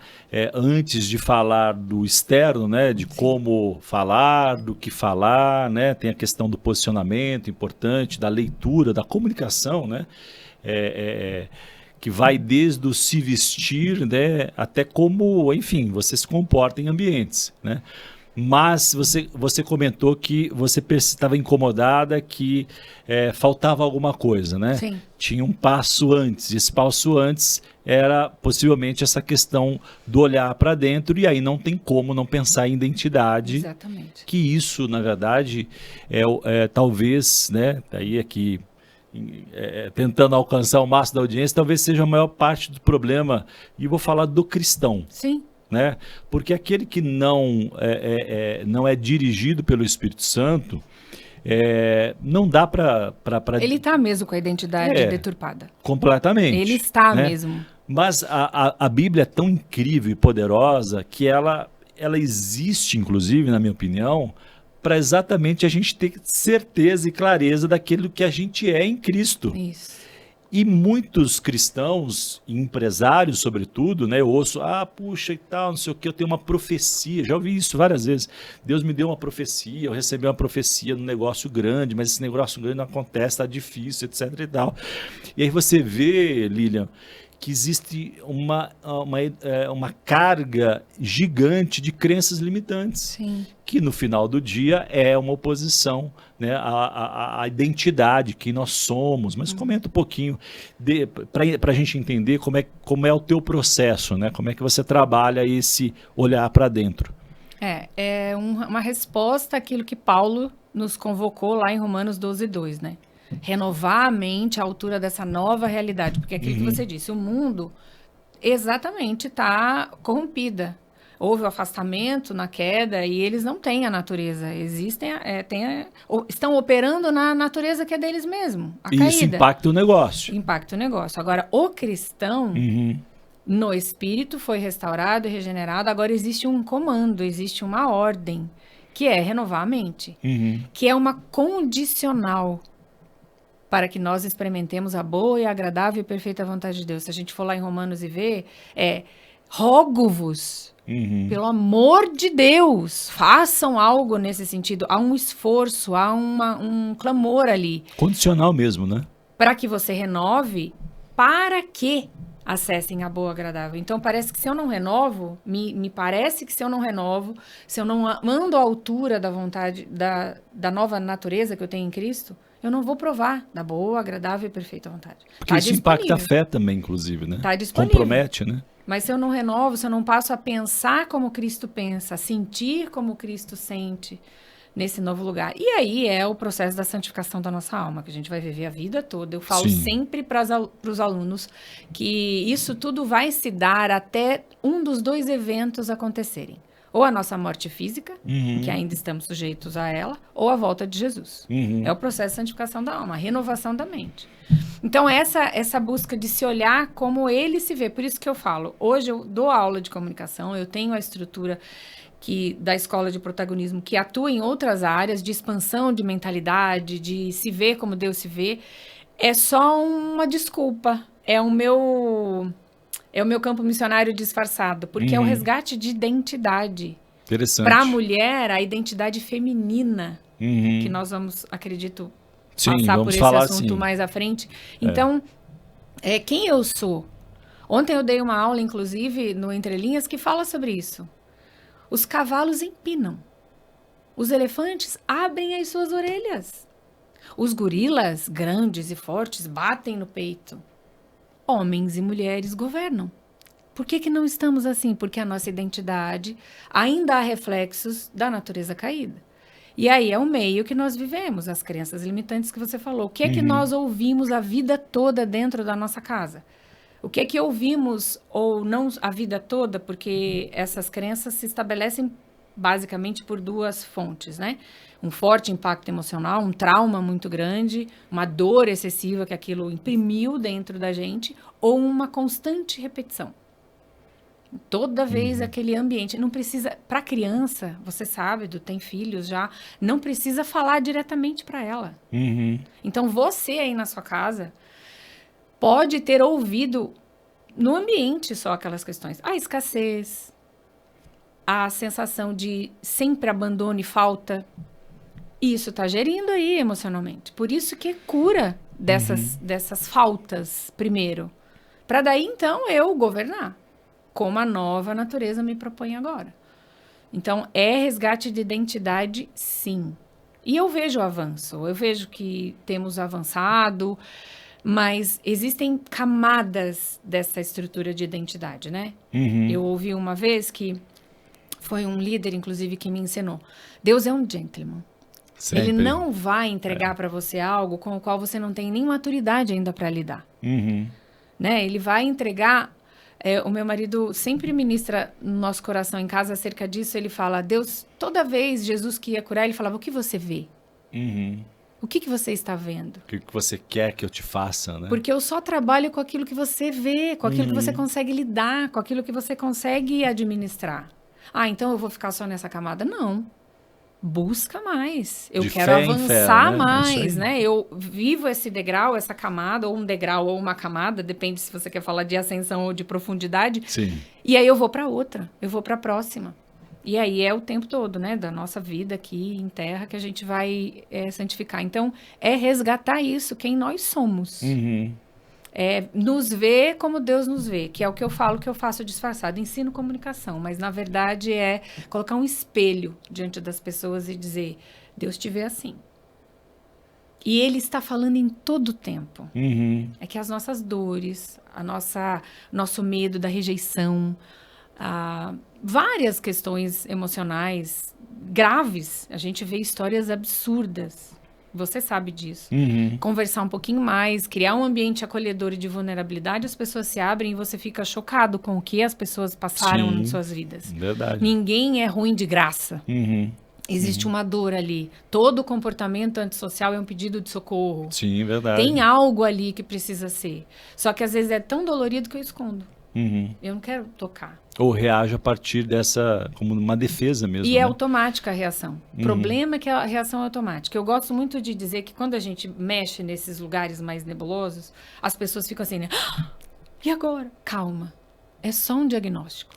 antes de falar do externo, né, de como falar, do que falar, né, tem a questão do posicionamento importante, da leitura, da comunicação, né, que vai desde o se vestir, né, até como, enfim, você se comporta em ambientes, né. Mas você comentou que você estava incomodada, que faltava alguma coisa, né?
Sim.
Tinha um passo antes. E esse passo antes era possivelmente essa questão do olhar para dentro, e aí não tem como não pensar em identidade.
Exatamente.
Que isso, na verdade, talvez, né? Daí aqui tentando alcançar o máximo da audiência, talvez seja a maior parte do problema. E eu vou falar do cristão.
Sim.
Né? Porque aquele que não é dirigido pelo Espírito Santo, não dá para...
Ele está mesmo com a identidade deturpada.
Completamente.
Ele está,
né?
mesmo.
Mas a Bíblia é tão incrível e poderosa que ela existe, inclusive, na minha opinião, para exatamente a gente ter certeza e clareza daquilo que a gente é em Cristo.
Isso.
E muitos cristãos, empresários sobretudo, né, eu ouço, puxa e tal, não sei o que, eu tenho uma profecia, já ouvi isso várias vezes, Deus me deu uma profecia, eu recebi uma profecia num negócio grande, mas esse negócio grande não acontece, está difícil, etc e tal. E aí você vê, Lilian, que existe uma carga gigante de crenças limitantes.
Sim.
Que no final do dia é uma oposição, né, à identidade, quem nós somos. Mas comenta um pouquinho para a gente entender como é o teu processo, né? Como é que você trabalha esse olhar para dentro.
É uma resposta àquilo que Paulo nos convocou lá em Romanos 12:2, né? Renovar a mente à altura dessa nova realidade. Porque aquilo que você disse, o mundo exatamente está corrompida. Houve o afastamento na queda e eles não têm a natureza. Estão operando na natureza que é deles mesmo, a caída.
Isso impacta o negócio.
Impacta o negócio. Agora, o cristão, no espírito, foi restaurado e regenerado. Agora existe um comando, existe uma ordem, que é renovar a mente. Que é uma condicional para que nós experimentemos a boa e agradável e perfeita vontade de Deus. Se a gente for lá em Romanos e ver, rogo-vos, pelo amor de Deus, façam algo nesse sentido. Há um esforço, há um clamor ali.
Condicional mesmo, né?
Para que você renove, para que acessem a boa e agradável. Então, parece que se eu não renovo, me parece que se eu não renovo, se eu não ando à altura da vontade, da nova natureza que eu tenho em Cristo, eu não vou provar da boa, agradável e perfeita vontade.
Porque isso impacta a fé também, inclusive, né?
Tá disponível.
Compromete, né?
Mas se eu não renovo, se eu não passo a pensar como Cristo pensa, a sentir como Cristo sente nesse novo lugar. E aí é o processo da santificação da nossa alma, que a gente vai viver a vida toda. Eu falo sempre para os alunos que isso tudo vai se dar até um dos dois eventos acontecerem. Ou a nossa morte física, que ainda estamos sujeitos a ela, ou a volta de Jesus. É o processo de santificação da alma, a renovação da mente. Então, essa busca de se olhar como ele se vê. Por isso que eu falo, hoje eu dou aula de comunicação, eu tenho a estrutura da escola de protagonismo que atua em outras áreas de expansão de mentalidade, de se ver como Deus se vê. É só uma desculpa, é o meu campo missionário disfarçado, porque é o resgate de identidade.
Interessante.
Para a mulher, a identidade feminina, que nós vamos, acredito, passar por esse assunto mais à frente. Então, quem eu sou? Ontem eu dei uma aula, inclusive, no Entre Linhas, que fala sobre isso. Os cavalos empinam. Os elefantes abrem as suas orelhas. Os gorilas, grandes e fortes, batem no peito. Homens e mulheres governam. Por que não estamos assim? Porque a nossa identidade ainda há reflexos da natureza caída. E aí é o meio que nós vivemos, as crenças limitantes que você falou. O que é que nós ouvimos a vida toda dentro da nossa casa? O que é que ouvimos ou não a vida toda? Porque essas crenças se estabelecem basicamente por duas fontes, né? Um forte impacto emocional, um trauma muito grande, uma dor excessiva que aquilo imprimiu dentro da gente, ou uma constante repetição. Toda vez aquele ambiente, não precisa, para criança, você sabe, tem filhos já, não precisa falar diretamente para ela. Então você aí na sua casa pode ter ouvido no ambiente só aquelas questões, a escassez, a sensação de sempre abandono e falta. Isso está gerindo aí emocionalmente. Por isso que cura dessas faltas primeiro. Para daí, então, eu governar. Como a nova natureza me propõe agora. Então, é resgate de identidade, sim. E eu vejo o avanço. Eu vejo que temos avançado, mas existem camadas dessa estrutura de identidade, né? Eu ouvi uma vez que foi um líder, inclusive, que me ensinou. Deus é um gentleman. Sempre. Ele não vai entregar para você algo com o qual você não tem nem maturidade ainda para lidar. Né? Ele vai entregar... o meu marido sempre ministra no nosso coração em casa acerca disso. Ele fala, Deus, toda vez Jesus que ia curar, ele falava, o que você vê? O que você está vendo?
O que você quer que eu te faça, né?
Porque eu só trabalho com aquilo que você vê, com aquilo que você consegue lidar, com aquilo que você consegue administrar. Ah, então eu vou ficar só nessa camada? Não. Busca mais. Eu quero avançar mais, né? Eu vivo esse degrau, essa camada, ou um degrau ou uma camada, depende se você quer falar de ascensão ou de profundidade.
Sim.
E aí eu vou para outra, eu vou para a próxima. E aí é o tempo todo, né, da nossa vida aqui em terra que a gente vai santificar. Então, é resgatar isso, quem nós somos. nos vê como Deus nos vê, que é o que eu falo que eu faço disfarçado. Ensino comunicação, mas na verdade é colocar um espelho diante das pessoas e dizer, Deus te vê assim. E Ele está falando em todo o tempo. É que as nossas dores, nosso medo da rejeição, várias questões emocionais graves, a gente vê histórias absurdas. Você sabe disso. Conversar um pouquinho mais, criar um ambiente acolhedor e de vulnerabilidade, as pessoas se abrem e você fica chocado com o que as pessoas passaram em suas vidas.
Verdade.
Ninguém é ruim de graça. Existe uma dor ali. Todo comportamento antissocial é um pedido de socorro.
Sim, verdade.
Tem algo ali que precisa ser. Só que às vezes é tão dolorido que eu escondo. Eu não quero tocar.
Ou reage a partir dessa, como uma defesa mesmo.
E
né?
é automática a reação. O problema é que a reação é automática. Eu gosto muito de dizer que quando a gente mexe nesses lugares mais nebulosos, as pessoas ficam assim, né? E agora? Calma. É só um diagnóstico.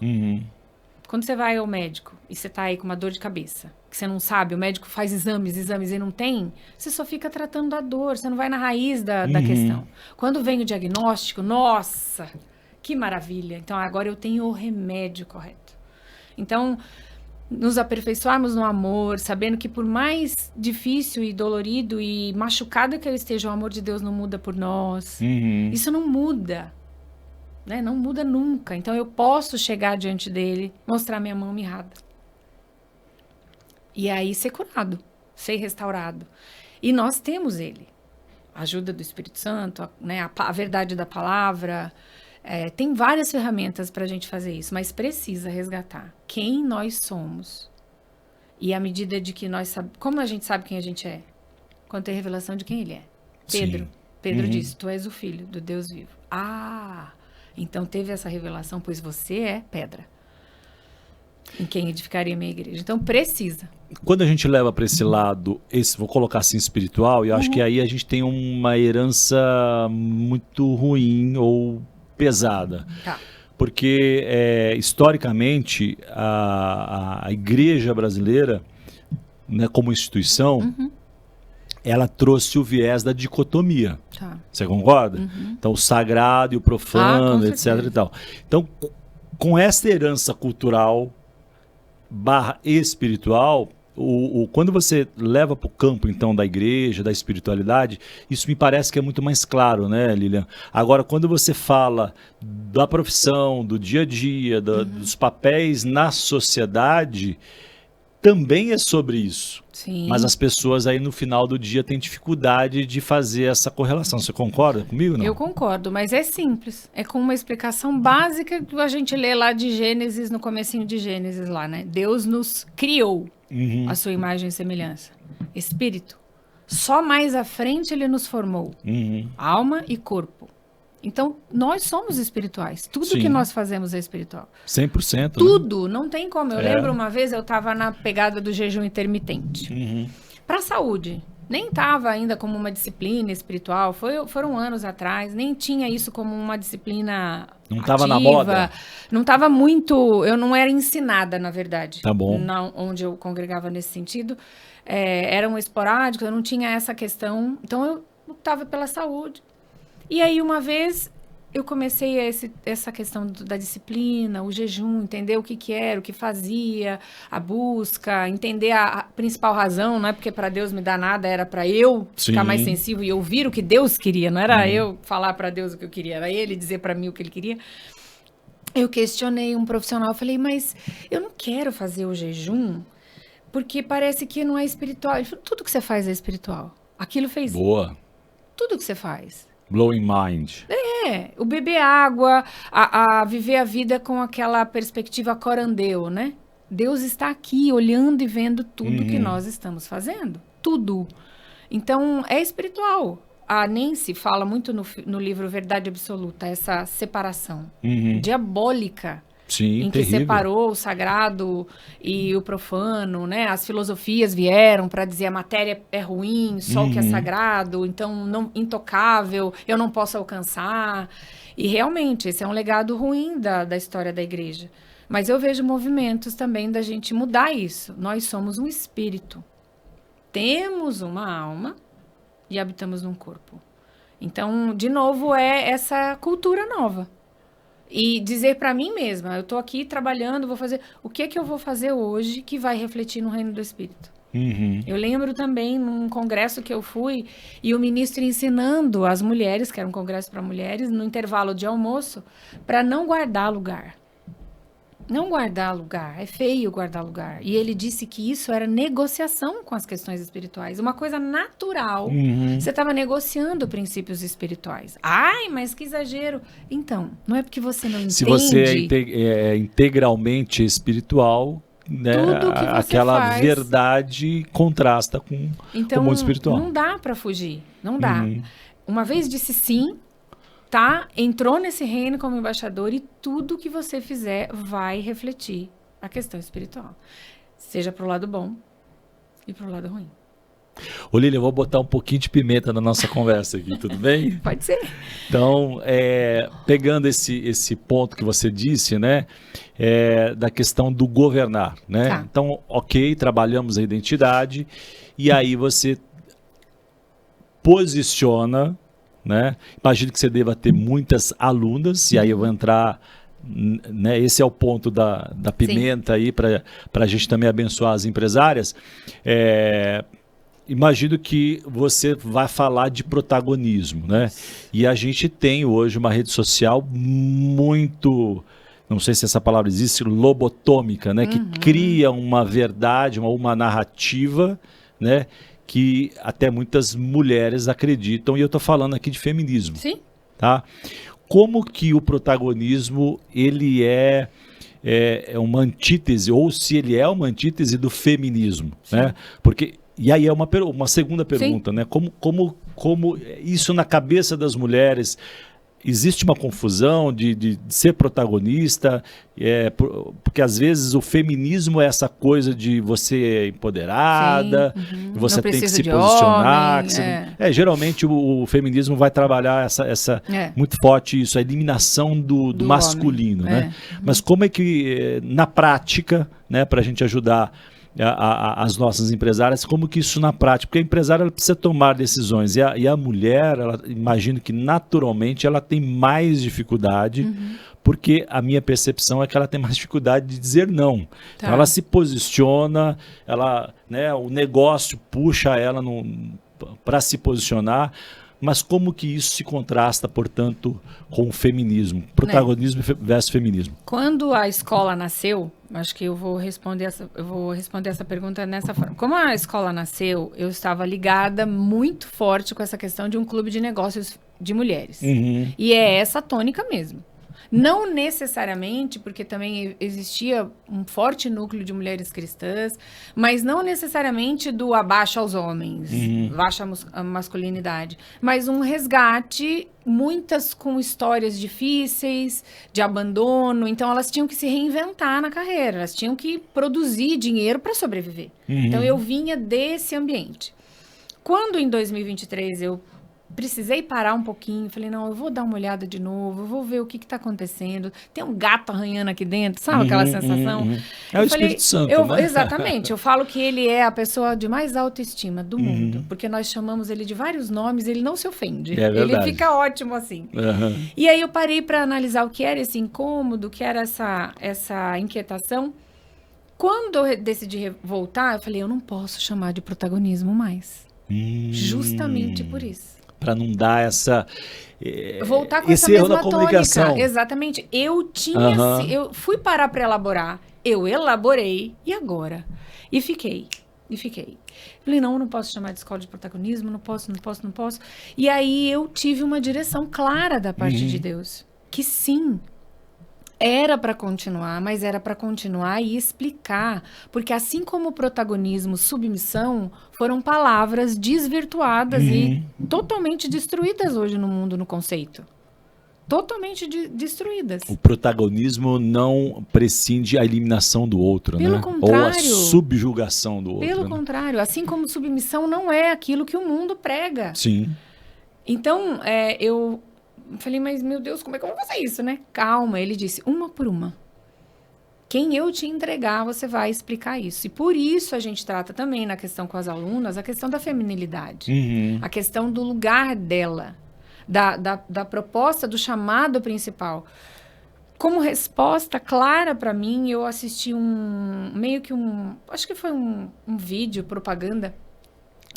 Quando você vai ao médico e você tá aí com uma dor de cabeça, que você não sabe, o médico faz exames e não tem, você só fica tratando da dor, você não vai na raiz da questão. Quando vem o diagnóstico, nossa, que maravilha. Então, agora eu tenho o remédio correto. Então, nos aperfeiçoarmos no amor, sabendo que por mais difícil e dolorido e machucado que eu esteja, o amor de Deus não muda por nós. Isso não muda. Né? Não muda nunca. Então, eu posso chegar diante dele, mostrar minha mão mirrada. E aí ser curado, ser restaurado. E nós temos ele. A ajuda do Espírito Santo, né? a verdade da palavra. Tem várias ferramentas para a gente fazer isso, mas precisa resgatar quem nós somos. E à medida de que nós sabemos... Como a gente sabe quem a gente é? Quando tem revelação de quem ele é. Pedro disse, tu és o Filho do Deus vivo. Então teve essa revelação, pois você é pedra. Em quem edificaria a minha igreja. Então precisa.
Quando a gente leva para esse lado, vou colocar assim, espiritual, eu acho que aí a gente tem uma herança muito ruim ou pesada.
Tá.
Porque, historicamente, a igreja brasileira, né, como instituição, ela trouxe o viés da dicotomia.
Tá.
Você concorda? Então, o sagrado e o profano, etc. e tal. Então, com essa herança cultural / espiritual, quando você leva para o campo, então, da igreja, da espiritualidade, isso me parece que é muito mais claro, né, Lilian? Agora, quando você fala da profissão, do dia a dia, dos papéis na sociedade, também é sobre isso.
Sim.
Mas as pessoas aí no final do dia têm dificuldade de fazer essa correlação. Você concorda comigo, não?
Eu concordo, mas é simples. É com uma explicação básica que a gente lê lá de Gênesis, no comecinho de Gênesis lá, né? Deus nos criou a sua imagem e semelhança. Espírito. Só mais à frente ele nos formou. Alma e corpo. Então, nós somos espirituais. Tudo que nós fazemos é espiritual.
100%.
Tudo, não tem como. Eu lembro uma vez, eu estava na pegada do jejum intermitente. Para a saúde. Nem estava ainda como uma disciplina espiritual. Foram anos atrás. Nem tinha isso como uma disciplina
Não estava na moda?
Não estava muito... Eu não era ensinada, na verdade.
Tá bom.
Onde eu congregava nesse sentido. Eram esporádicos, eu não tinha essa questão. Então, eu lutava pela saúde. E aí, uma vez, eu comecei essa questão da disciplina, o jejum, entender o que era, o que fazia, a busca, entender a principal razão, não é porque para Deus me dar nada, era para eu ficar mais sensível e ouvir o que Deus queria, não era eu falar para Deus o que eu queria, era Ele dizer para mim o que Ele queria. Eu questionei um profissional, falei, mas eu não quero fazer o jejum porque parece que não é espiritual. Ele falou, tudo que você faz é espiritual. Aquilo fez...
Boa.
Tudo que você faz.
Blowing mind.
O beber água, a viver a vida com aquela perspectiva corandeu, né? Deus está aqui olhando e vendo tudo que nós estamos fazendo. Tudo. Então, é espiritual. A Nancy fala muito no livro Verdade Absoluta, essa separação diabólica.
Sim,
em que
terrível.
separou o sagrado e o profano, né? As filosofias vieram para dizer a matéria é ruim, só o que é sagrado, então não intocável, eu não posso alcançar. E realmente, esse é um legado ruim da história da igreja. Mas eu vejo movimentos também da gente mudar isso. Nós somos um espírito. Temos uma alma e habitamos num corpo. Então, de novo, é essa cultura nova. E dizer para mim mesma, eu estou aqui trabalhando, vou fazer... O que é que eu vou fazer hoje que vai refletir no reino do Espírito? Eu lembro também num congresso que eu fui e o ministro ensinando as mulheres, que era um congresso para mulheres, no intervalo de almoço, para não guardar lugar. Não guardar lugar, é feio guardar lugar. E ele disse que isso era negociação com as questões espirituais, uma coisa natural. Você estava negociando princípios espirituais. Ai, mas que exagero. Então, não é porque você não entende...
Se você é integralmente espiritual, né,
tudo que você
aquela
faz,
verdade contrasta com o mundo espiritual.
Não dá para fugir, não dá. Uma vez disse sim, tá? Entrou nesse reino como embaixador e tudo que você fizer vai refletir a questão espiritual. Seja pro lado bom e pro lado ruim.
Ô Lília, eu vou botar um pouquinho de pimenta na nossa conversa aqui, tudo bem?
Pode ser.
Então, pegando esse ponto que você disse, né, da questão do governar, né?
Tá.
Então, ok, trabalhamos a identidade e aí você posiciona, né? Imagino que você deva ter muitas alunas, e aí eu vou entrar, né? Esse é o ponto da pimenta aí, para a gente também abençoar as empresárias. Imagino que você vai falar de protagonismo, né? E a gente tem hoje uma rede social muito, não sei se essa palavra existe, lobotômica, né? Que cria uma verdade, uma narrativa, né? Que até muitas mulheres acreditam, e eu estou falando aqui de feminismo.
Sim.
Tá? Como que o protagonismo ele é uma antítese, ou se ele é uma antítese do feminismo, né? Porque, e aí é uma segunda pergunta, né? Como isso na cabeça das mulheres... Existe uma confusão de ser protagonista, porque às vezes o feminismo é essa coisa de você é empoderada, você tem que se posicionar.
Homem,
geralmente o feminismo vai trabalhar muito forte isso, a eliminação do masculino. Né? Mas como é que, na prática, né, para a gente ajudar as nossas empresárias, como que isso na prática, porque a empresária ela precisa tomar decisões e a mulher, imagino que naturalmente ela tem mais dificuldade, porque a minha percepção é que ela tem mais dificuldade de dizer não. Tá. Então ela se posiciona, né, o negócio puxa ela para se posicionar, mas como que isso se contrasta, portanto, com o feminismo, protagonismo versus feminismo?
Quando a escola nasceu, acho que eu vou responder essa pergunta nessa forma. Como a escola nasceu, eu estava ligada muito forte com essa questão de um clube de negócios de mulheres. E é essa tônica mesmo. Não necessariamente, porque também existia um forte núcleo de mulheres cristãs, mas não necessariamente do abaixo aos homens, baixa a masculinidade, mas um resgate, muitas com histórias difíceis, de abandono, então elas tinham que se reinventar na carreira, elas tinham que produzir dinheiro para sobreviver. Então eu vinha desse ambiente. Quando em 2023 eu precisei parar um pouquinho, falei, não, eu vou dar uma olhada de novo, eu vou ver o que está acontecendo, tem um gato arranhando aqui dentro, sabe aquela sensação?
É o Espírito Santo, né?
Exatamente, eu falo que ele é a pessoa de mais autoestima do mundo, porque nós chamamos ele de vários nomes, ele não se ofende, ele fica ótimo assim. E aí eu parei para analisar o que era esse incômodo, o que era essa inquietação. Quando eu decidi voltar, eu falei, eu não posso chamar de protagonismo mais, justamente por isso.
Para não dar
voltar com essa mesma tônica. Exatamente. Eu fui parar para elaborar. Eu elaborei. E agora? E fiquei. Falei, não posso chamar de escola de protagonismo. Não posso. E aí eu tive uma direção clara da parte de Deus. Que sim, era para continuar, mas era para continuar e explicar. Porque assim como protagonismo, submissão, foram palavras desvirtuadas e totalmente destruídas hoje no mundo, no conceito. Totalmente destruídas.
O protagonismo não prescinde a eliminação do outro,
Pelo
né?
contrário,
ou a subjugação do outro.
Pelo contrário, assim como submissão não é aquilo que o mundo prega.
Sim.
Então, eu falei, mas meu Deus, como é que eu vou fazer isso, né? Calma, ele disse, uma por uma. Quem eu te entregar, você vai explicar isso. E por isso a gente trata também na questão com as alunas, a questão da feminilidade. A questão do lugar dela. da proposta, do chamado principal. Como resposta clara para mim, eu assisti acho que foi um vídeo, propaganda,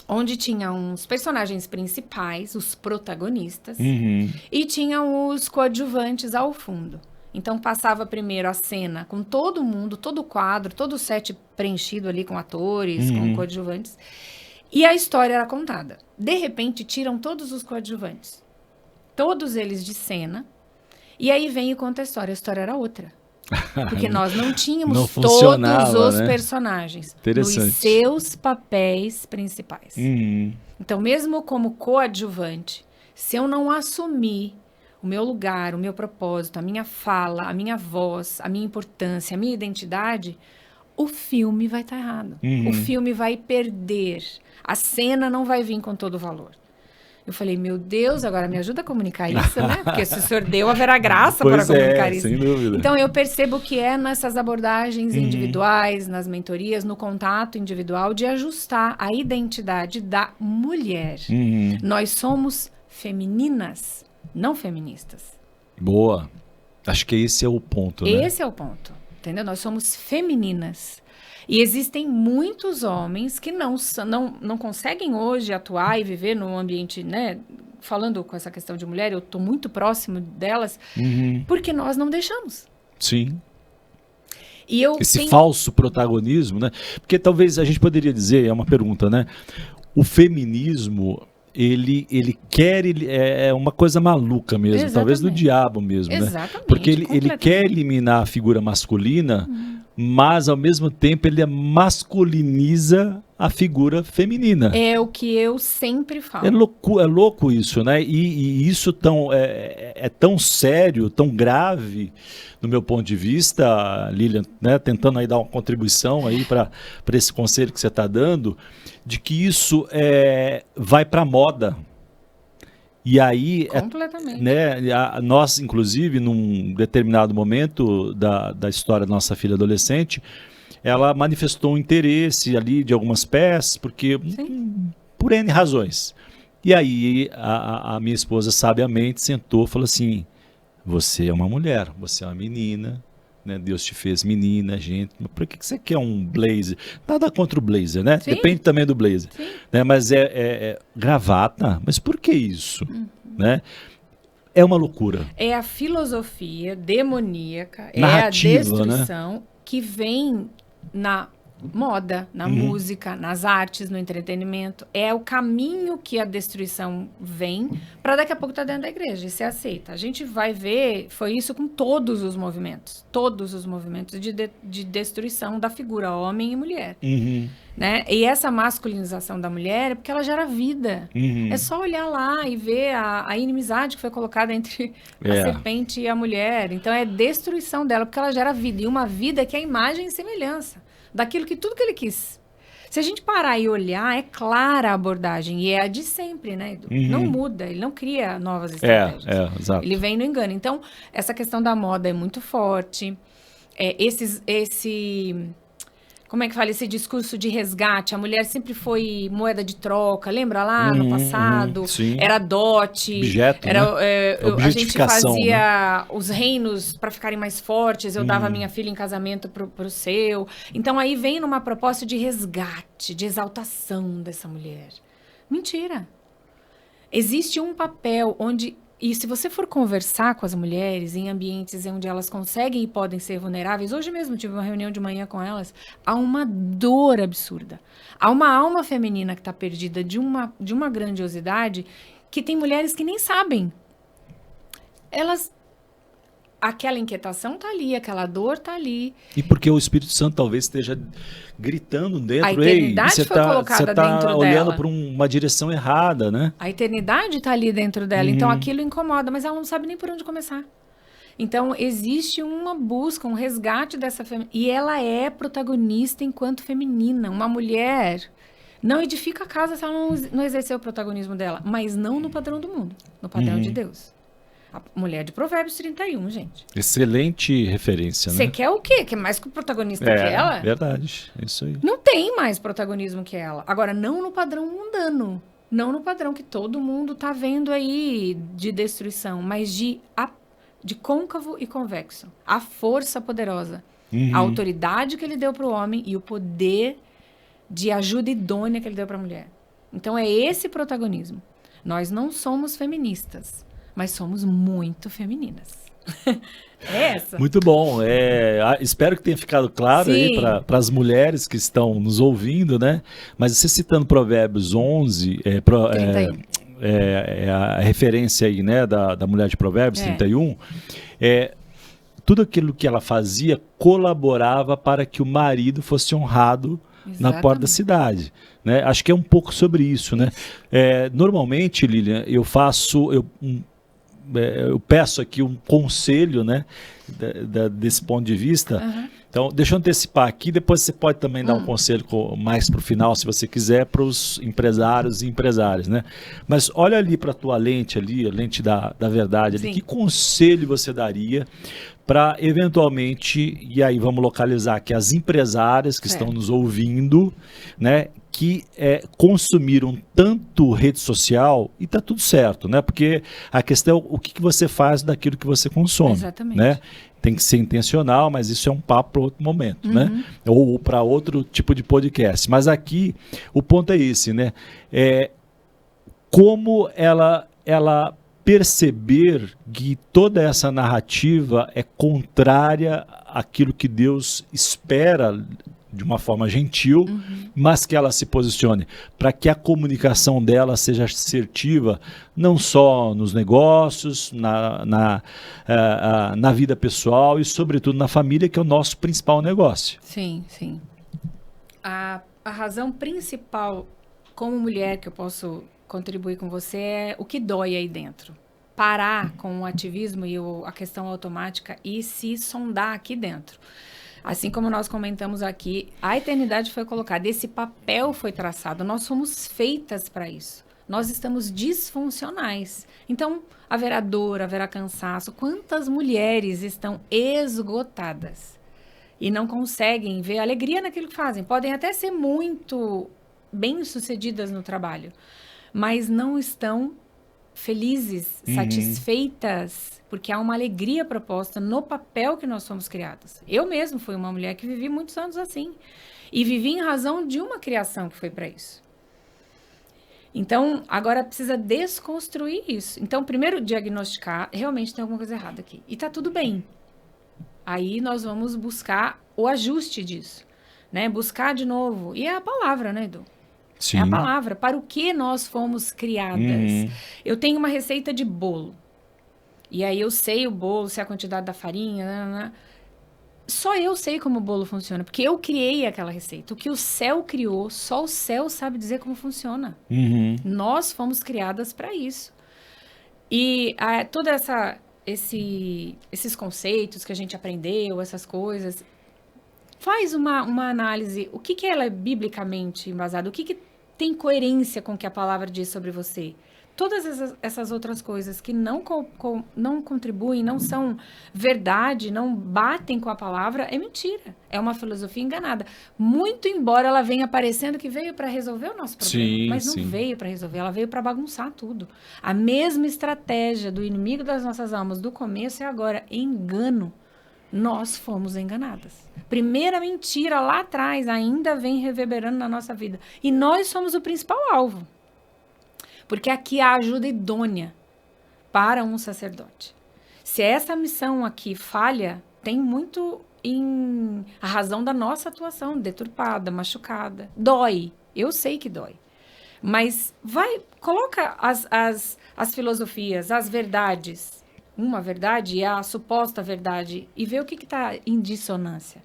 onde tinha uns personagens principais, os protagonistas, e tinham os coadjuvantes ao fundo. Então, passava primeiro a cena com todo mundo, todo o quadro, todo o set preenchido ali com atores, com coadjuvantes, e a história era contada. De repente, tiram todos os coadjuvantes, todos eles de cena, e aí vem e conta a história. A história era outra. Porque nós não tínhamos todos os personagens nos seus papéis principais. Então, mesmo como coadjuvante, se eu não assumir o meu lugar, o meu propósito, a minha fala, a minha voz, a minha importância, a minha identidade, o filme vai estar errado. O filme vai perder. A cena não vai vir com todo o valor. Eu falei, meu Deus, agora me ajuda a comunicar isso, né? Porque se o senhor deu, haverá graça para comunicar isso.
Sem dúvida.
Então, eu percebo que é nessas abordagens individuais, nas mentorias, no contato individual, de ajustar a identidade da mulher. Nós somos femininas, não feministas.
Boa. Acho que esse é o ponto, né?
Esse é o ponto, entendeu? Nós somos femininas. E existem muitos homens que não conseguem hoje atuar e viver num ambiente, né? Falando com essa questão de mulher, eu estou muito próximo delas, porque nós não deixamos.
Sim.
E
esse falso protagonismo, né? Porque talvez a gente poderia dizer, é uma pergunta, né? O feminismo, ele quer, é uma coisa maluca mesmo, exatamente. Talvez do diabo mesmo,
exatamente,
né? Porque ele quer eliminar a figura masculina, mas ao mesmo tempo ele masculiniza a figura feminina.
É o que eu sempre falo.
É louco isso, né? E isso é tão sério, tão grave, do meu ponto de vista, Lilian, né? Tentando aí dar uma contribuição aí para esse conselho que você está dando, de que isso vai para a moda. E aí,
completamente.
Nós, inclusive, num determinado momento da história da nossa filha adolescente, ela manifestou um interesse ali de algumas peças, porque por N razões. E aí a minha esposa sabiamente sentou e falou assim, você é uma mulher, você é uma menina, né? Deus te fez menina, gente, mas por que você quer um blazer? Nada contra o blazer, né?
Sim.
Depende também do blazer. Né? Mas gravata, mas por que isso? Né? É uma loucura.
É a filosofia demoníaca,
narrativa,
é a destruição, né? Que vem na moda, na música, nas artes, no entretenimento. É o caminho que a destruição vem para daqui a pouco estar dentro da igreja e ser aceita. A gente vai ver, foi isso com todos os movimentos de destruição da figura homem e mulher. Né? E essa masculinização da mulher é porque ela gera vida. É só olhar lá e ver a inimizade que foi colocada entre a serpente e a mulher. Então é destruição dela, porque ela gera vida. E uma vida que é imagem e semelhança daquilo que tudo que ele quis. Se a gente parar e olhar, é clara a abordagem. E é a de sempre, né, Edu? Não muda, ele não cria novas estratégias.
Exato.
Ele vem no engano. Então, essa questão da moda é muito forte. Como é que fala? Esse discurso de resgate. A mulher sempre foi moeda de troca. Lembra lá no passado? Era dote.
Objeto,
era,
né?
A gente fazia,
né?
os reinos para ficarem mais fortes. Eu dava a minha filha em casamento pro seu. Então, aí vem numa proposta de resgate, de exaltação dessa mulher. Mentira. Existe um papel onde... E se você for conversar com as mulheres em ambientes onde elas conseguem e podem ser vulneráveis, hoje mesmo tive uma reunião de manhã com elas, há uma dor absurda. Há uma alma feminina que está perdida de uma grandiosidade que tem mulheres que nem sabem. Aquela inquietação está ali, aquela dor está ali.
E porque o Espírito Santo talvez esteja gritando dentro.
A eternidade foi colocada dentro dela. Você está
olhando para uma direção errada, né?
A eternidade está ali dentro dela. Então aquilo incomoda, mas ela não sabe nem por onde começar. Então existe uma busca, um resgate dessa feminina. E ela é protagonista enquanto feminina. Uma mulher não edifica a casa se ela não exercer o protagonismo dela. Mas não no padrão do mundo, no padrão de Deus. A mulher de Provérbios 31, gente.
Excelente referência, né?
Você quer o quê? Quer mais que o protagonista que ela?
Verdade, é isso aí.
Não tem mais protagonismo que ela. Agora, não no padrão mundano. Não no padrão que todo mundo está vendo aí de destruição, mas de côncavo e convexo. A força poderosa, a autoridade que ele deu para o homem e o poder de ajuda idônea que ele deu para a mulher. Então, é esse protagonismo. Nós não somos feministas, mas somos muito femininas. É essa.
Muito bom. Espero que tenha ficado claro aí para as mulheres que estão nos ouvindo, né? Mas você citando Provérbios 11,
31.
A referência aí, né, da mulher de Provérbios 31, tudo aquilo que ela fazia colaborava para que o marido fosse honrado na porta da cidade, né? Acho que é um pouco sobre isso, né? Normalmente, Lilian, eu peço aqui um conselho, né, desse ponto de vista. Então, deixa eu antecipar aqui, depois você pode também dar um conselho mais para o final, se você quiser, para os empresários e empresárias, né? Mas olha ali para a tua lente ali, a lente da verdade ali, que conselho você daria para eventualmente, e aí vamos localizar aqui as empresárias que estão nos ouvindo, né, que consumiram tanto rede social, e tá tudo certo, né? Porque a questão é o que você faz daquilo que você consome.
Exatamente.
Né? Tem que ser intencional, mas isso é um papo para outro momento, né? Ou para outro tipo de podcast. Mas aqui o ponto é esse, né? Como ela perceber que toda essa narrativa é contrária àquilo que Deus espera de uma forma gentil, mas que ela se posicione para que a comunicação dela seja assertiva, não só nos negócios, na vida pessoal e, sobretudo, na família, que é o nosso principal negócio.
Sim, sim. A razão principal, como mulher, que eu posso contribuir com você é o que dói aí dentro. Parar com o ativismo e a questão automática e se sondar aqui dentro. Assim como nós comentamos aqui, a eternidade foi colocada, esse papel foi traçado, nós fomos feitas para isso. Nós estamos disfuncionais. Então, haverá dor, haverá cansaço. Quantas mulheres estão esgotadas e não conseguem ver alegria naquilo que fazem? Podem até ser muito bem-sucedidas no trabalho, mas não estão felizes, satisfeitas, porque há uma alegria proposta no papel que nós somos criadas. Eu mesmo fui uma mulher que vivi muitos anos assim, e vivi em razão de uma criação que foi para isso. Então, agora precisa desconstruir isso. Então, primeiro diagnosticar, realmente tem alguma coisa errada aqui. E tá tudo bem. Aí nós vamos buscar o ajuste disso, né? Buscar de novo. E é a palavra, né, Edu? Sim. É a palavra. Para o que nós fomos criadas? Eu tenho uma receita de bolo. E aí eu sei o bolo, sei a quantidade da farinha. Só eu sei como o bolo funciona, porque eu criei aquela receita. O que o céu criou, só o céu sabe dizer como funciona. Nós fomos criadas para isso. E toda esses conceitos que a gente aprendeu, essas coisas, faz uma análise. O que ela é biblicamente embasada? O que tem coerência com o que a palavra diz sobre você? Todas essas outras coisas que não contribuem, não são verdade, não batem com a palavra, é mentira. É uma filosofia enganada. Muito embora ela venha parecendo que veio para resolver o nosso problema, mas não veio para resolver, ela veio para bagunçar tudo. A mesma estratégia do inimigo das nossas almas do começo e agora, engano. Nós fomos enganadas. Primeira mentira lá atrás ainda vem reverberando na nossa vida. E nós somos o principal alvo. Porque aqui há ajuda idônea para um sacerdote. Se essa missão aqui falha, tem muito a razão da nossa atuação, deturpada, machucada. Dói, eu sei que dói. Mas coloca as filosofias, as verdades, uma verdade e a suposta verdade, e vê o que está em dissonância.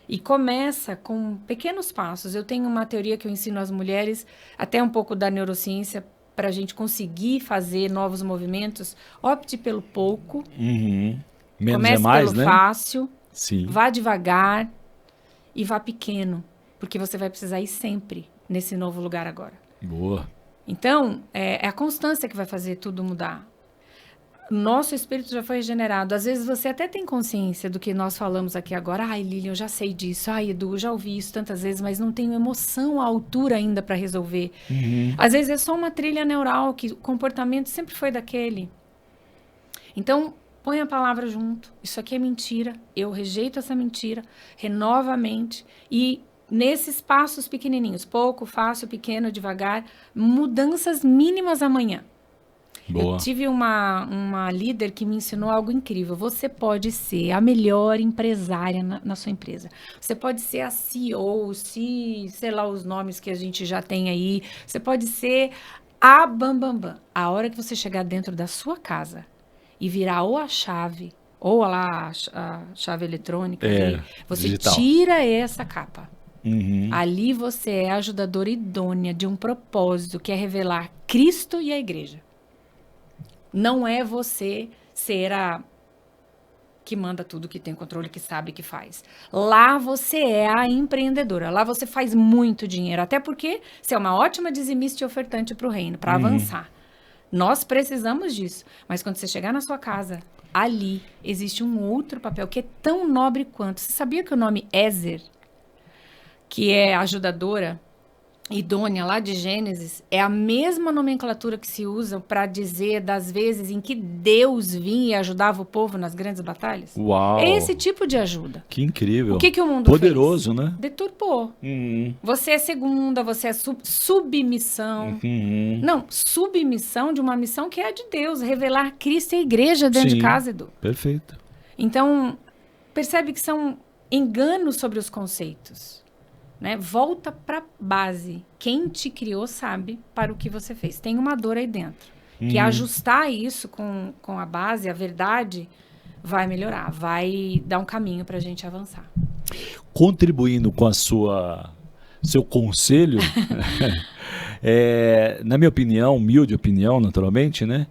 E começa com pequenos passos. Eu tenho uma teoria que eu ensino às mulheres, até um pouco da neurociência, para a gente conseguir fazer novos movimentos. Opte pelo pouco.
Menos
comece
é mais,
pelo
né?
fácil.
Sim.
Vá devagar e vá pequeno, porque você vai precisar ir sempre nesse novo lugar agora.
Boa.
Então, é a constância que vai fazer tudo mudar. Nosso espírito já foi regenerado. Às vezes você até tem consciência do que nós falamos aqui agora. Ai, Lilian, eu já sei disso. Ai, Edu, eu já ouvi isso tantas vezes, mas não tenho emoção à altura ainda para resolver. Às vezes é só uma trilha neural, que o comportamento sempre foi daquele. Então, põe a palavra junto. Isso aqui é mentira. Eu rejeito essa mentira. Renova a mente. E nesses passos pequenininhos, pouco, fácil, pequeno, devagar, mudanças mínimas amanhã.
Boa.
Eu tive uma líder que me ensinou algo incrível. Você pode ser a melhor empresária na sua empresa. Você pode ser a CEO, sei lá os nomes que a gente já tem aí. Você pode ser a bambambam. A hora que você chegar dentro da sua casa e virar ou a chave, ou lá a chave eletrônica, ali, você
digital.
tira essa capa. Ali você é a ajudadora idônea de um propósito que é revelar Cristo e a igreja. Não é você ser a que manda tudo, que tem controle, que sabe, que faz. Lá você é a empreendedora. Lá você faz muito dinheiro. Até porque você é uma ótima dizimista e ofertante para o reino, para avançar. Nós precisamos disso. Mas quando você chegar na sua casa, ali existe um outro papel que é tão nobre quanto. Você sabia que o nome Ezer, que é ajudadora idônea lá de Gênesis, é a mesma nomenclatura que se usa para dizer das vezes em que Deus vinha e ajudava o povo nas grandes batalhas?
Uau!
É esse tipo de ajuda.
Que incrível.
O que o mundo
Poderoso,
fez?
né?
Deturpou. Você é segunda, você é submissão. Não, submissão de uma missão que é a de Deus, revelar Cristo e a igreja dentro de casa, Edu.
Perfeito.
Então, percebe que são enganos sobre os conceitos. Né? Volta para a base. Quem te criou sabe para o que você fez. Tem uma dor aí dentro. Que ajustar isso com a base, a verdade, vai melhorar. Vai dar um caminho para a gente avançar.
Contribuindo com a seu conselho, na minha opinião, humilde opinião, naturalmente, né?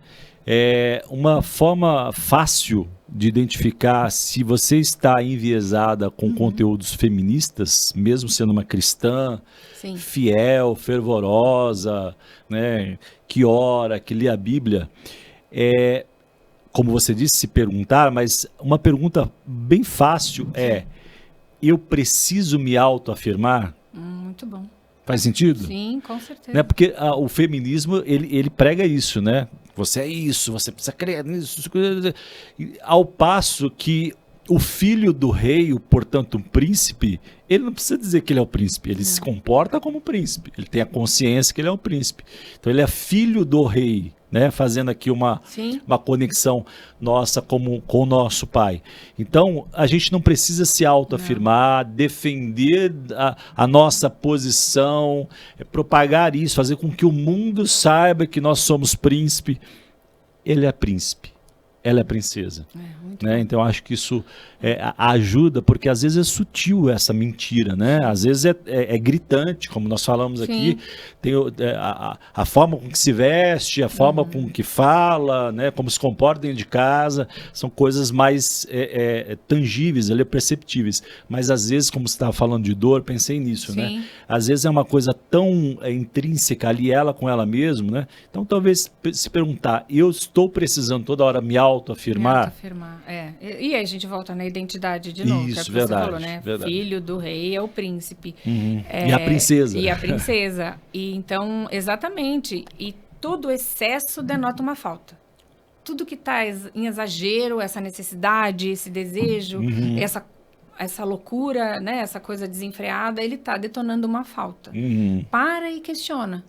É uma forma fácil de identificar se você está enviesada com conteúdos feministas, mesmo sendo uma cristã,
Sim.
fiel, fervorosa, né, que ora, que lê a Bíblia. Como você disse, se perguntar, mas uma pergunta bem fácil é: eu preciso me autoafirmar?
Muito bom.
Faz sentido?
Sim, com certeza.
Né? Porque o feminismo, ele prega isso, né? Você é isso, você precisa crer nisso. Ao passo que o filho do rei, portanto um príncipe, ele não precisa dizer que ele é o príncipe, ele se comporta como príncipe, ele tem a consciência que ele é um príncipe. Então ele é filho do rei, né? Fazendo aqui uma conexão nossa com o nosso pai. Então a gente não precisa se autoafirmar, defender a nossa posição, propagar isso, fazer com que o mundo saiba que nós somos príncipe. Ele é príncipe, ela é princesa. Né? Então acho que isso ajuda, porque às vezes é sutil essa mentira, né? Às vezes é gritante, como nós falamos aqui. Tem a forma com que se veste, a forma com que fala, né? Como se comporta dentro de casa, são coisas mais tangíveis, perceptíveis. Mas às vezes, como você estava falando de dor, pensei nisso, né? Às vezes é uma coisa tão intrínseca ali, ela com ela mesma, né? Então talvez se perguntar: eu estou precisando toda hora me autoafirmar?
E aí a gente volta na identidade de novo.
Isso,
que
verdade,
você falou, né?
verdade.
Filho do rei é o príncipe.
E a princesa.
E a princesa. E então, exatamente. E todo excesso denota uma falta. Tudo que está em exagero, essa necessidade, esse desejo, essa loucura, né? Essa coisa desenfreada, ele está detonando uma falta. Para e questiona.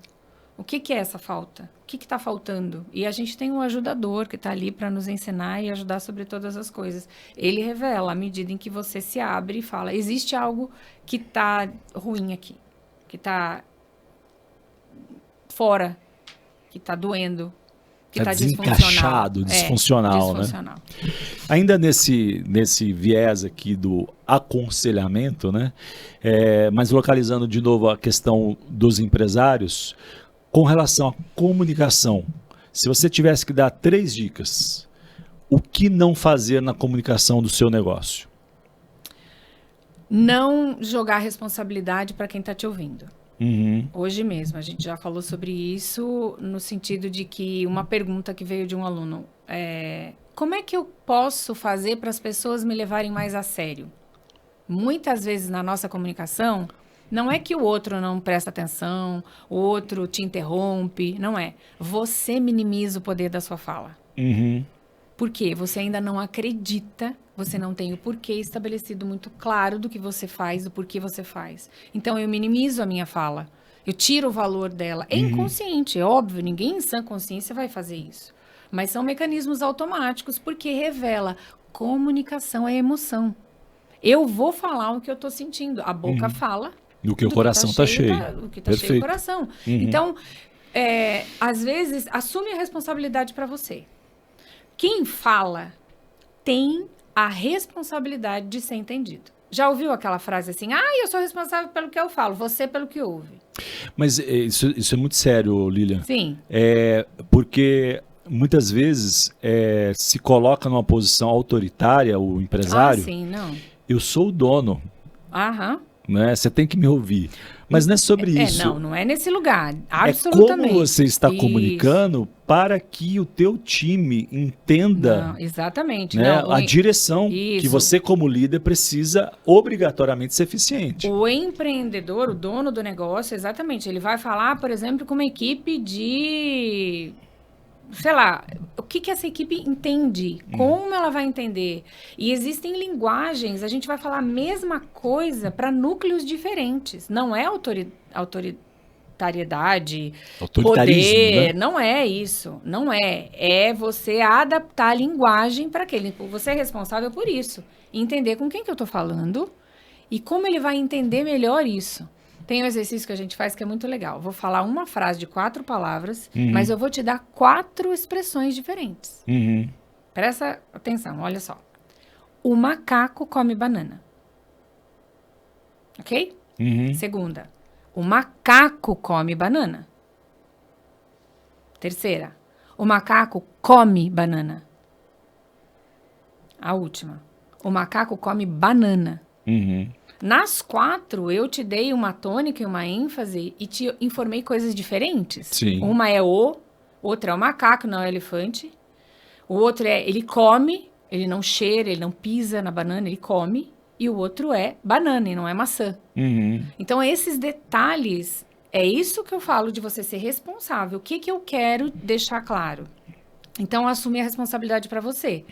O que é essa falta? O que está faltando? E a gente tem um ajudador que está ali para nos ensinar e ajudar sobre todas as coisas. Ele revela à medida em que você se abre e fala: existe algo que está ruim aqui, que está fora, que está doendo, que está
desencaixado, disfuncional, né? Ainda nesse viés aqui do aconselhamento, né? Mas localizando de novo a questão dos empresários, com relação à comunicação, se você tivesse que dar 3 dicas, o que não fazer na comunicação do seu negócio?
Não jogar responsabilidade para quem está te ouvindo. Hoje mesmo, a gente já falou sobre isso no sentido de que uma pergunta que veio de um aluno: como é que eu posso fazer para as pessoas me levarem mais a sério? Muitas vezes na nossa comunicação, não é que o outro não presta atenção, o outro te interrompe, não é. Você minimiza o poder da sua fala.
Uhum.
Por quê? Você ainda não acredita, você não tem o porquê estabelecido muito claro do que você faz, do porquê você faz. Então, eu minimizo a minha fala. Eu tiro o valor dela. É inconsciente, é óbvio, ninguém em sã consciência vai fazer isso. Mas são mecanismos automáticos, porque revela comunicação é emoção. Eu vou falar o que eu estou sentindo. A boca fala.
Do que o coração está cheio.
O que está cheio o coração. Então, às vezes, assume a responsabilidade para você. Quem fala tem a responsabilidade de ser entendido. Já ouviu aquela frase assim? Eu sou responsável pelo que eu falo, você pelo que ouve.
Mas isso é muito sério, Lilian.
Sim.
Porque muitas vezes se coloca numa posição autoritária o empresário.
Sim, não.
Eu sou o dono.
Aham.
Né? Você tem que me ouvir. Mas não é sobre isso.
Não é nesse lugar. Absolutamente.
É como você está comunicando para que o teu time entenda.
Não, exatamente.
Né,
não,
a direção que você, como líder, precisa obrigatoriamente ser eficiente.
O empreendedor, o dono do negócio, exatamente, ele vai falar, por exemplo, com uma equipe de... sei lá, o que essa equipe entende, como ela vai entender. E existem linguagens, a gente vai falar a mesma coisa para núcleos diferentes. Não é autoritariedade, poder, né? Não é isso, não é. É você adaptar a linguagem para aquele. Você é responsável por isso. Entender com quem que eu estou falando e como ele vai entender melhor isso. Tem um exercício que a gente faz que é muito legal. Vou falar uma frase de 4 palavras, mas eu vou te dar 4 expressões diferentes. Presta atenção, olha só. O macaco come banana. Ok? Segunda. O macaco come banana. Terceira. O macaco come banana. A última. O macaco come banana. Nas 4, eu te dei uma tônica e uma ênfase e te informei coisas diferentes.
Sim.
Uma é outra é o macaco, não é o elefante. O outro é ele come, ele não cheira, ele não pisa na banana, ele come. E o outro é banana e não é maçã. Então, esses detalhes, é isso que eu falo de você ser responsável. O que eu quero deixar claro? Então, assumir a responsabilidade para você.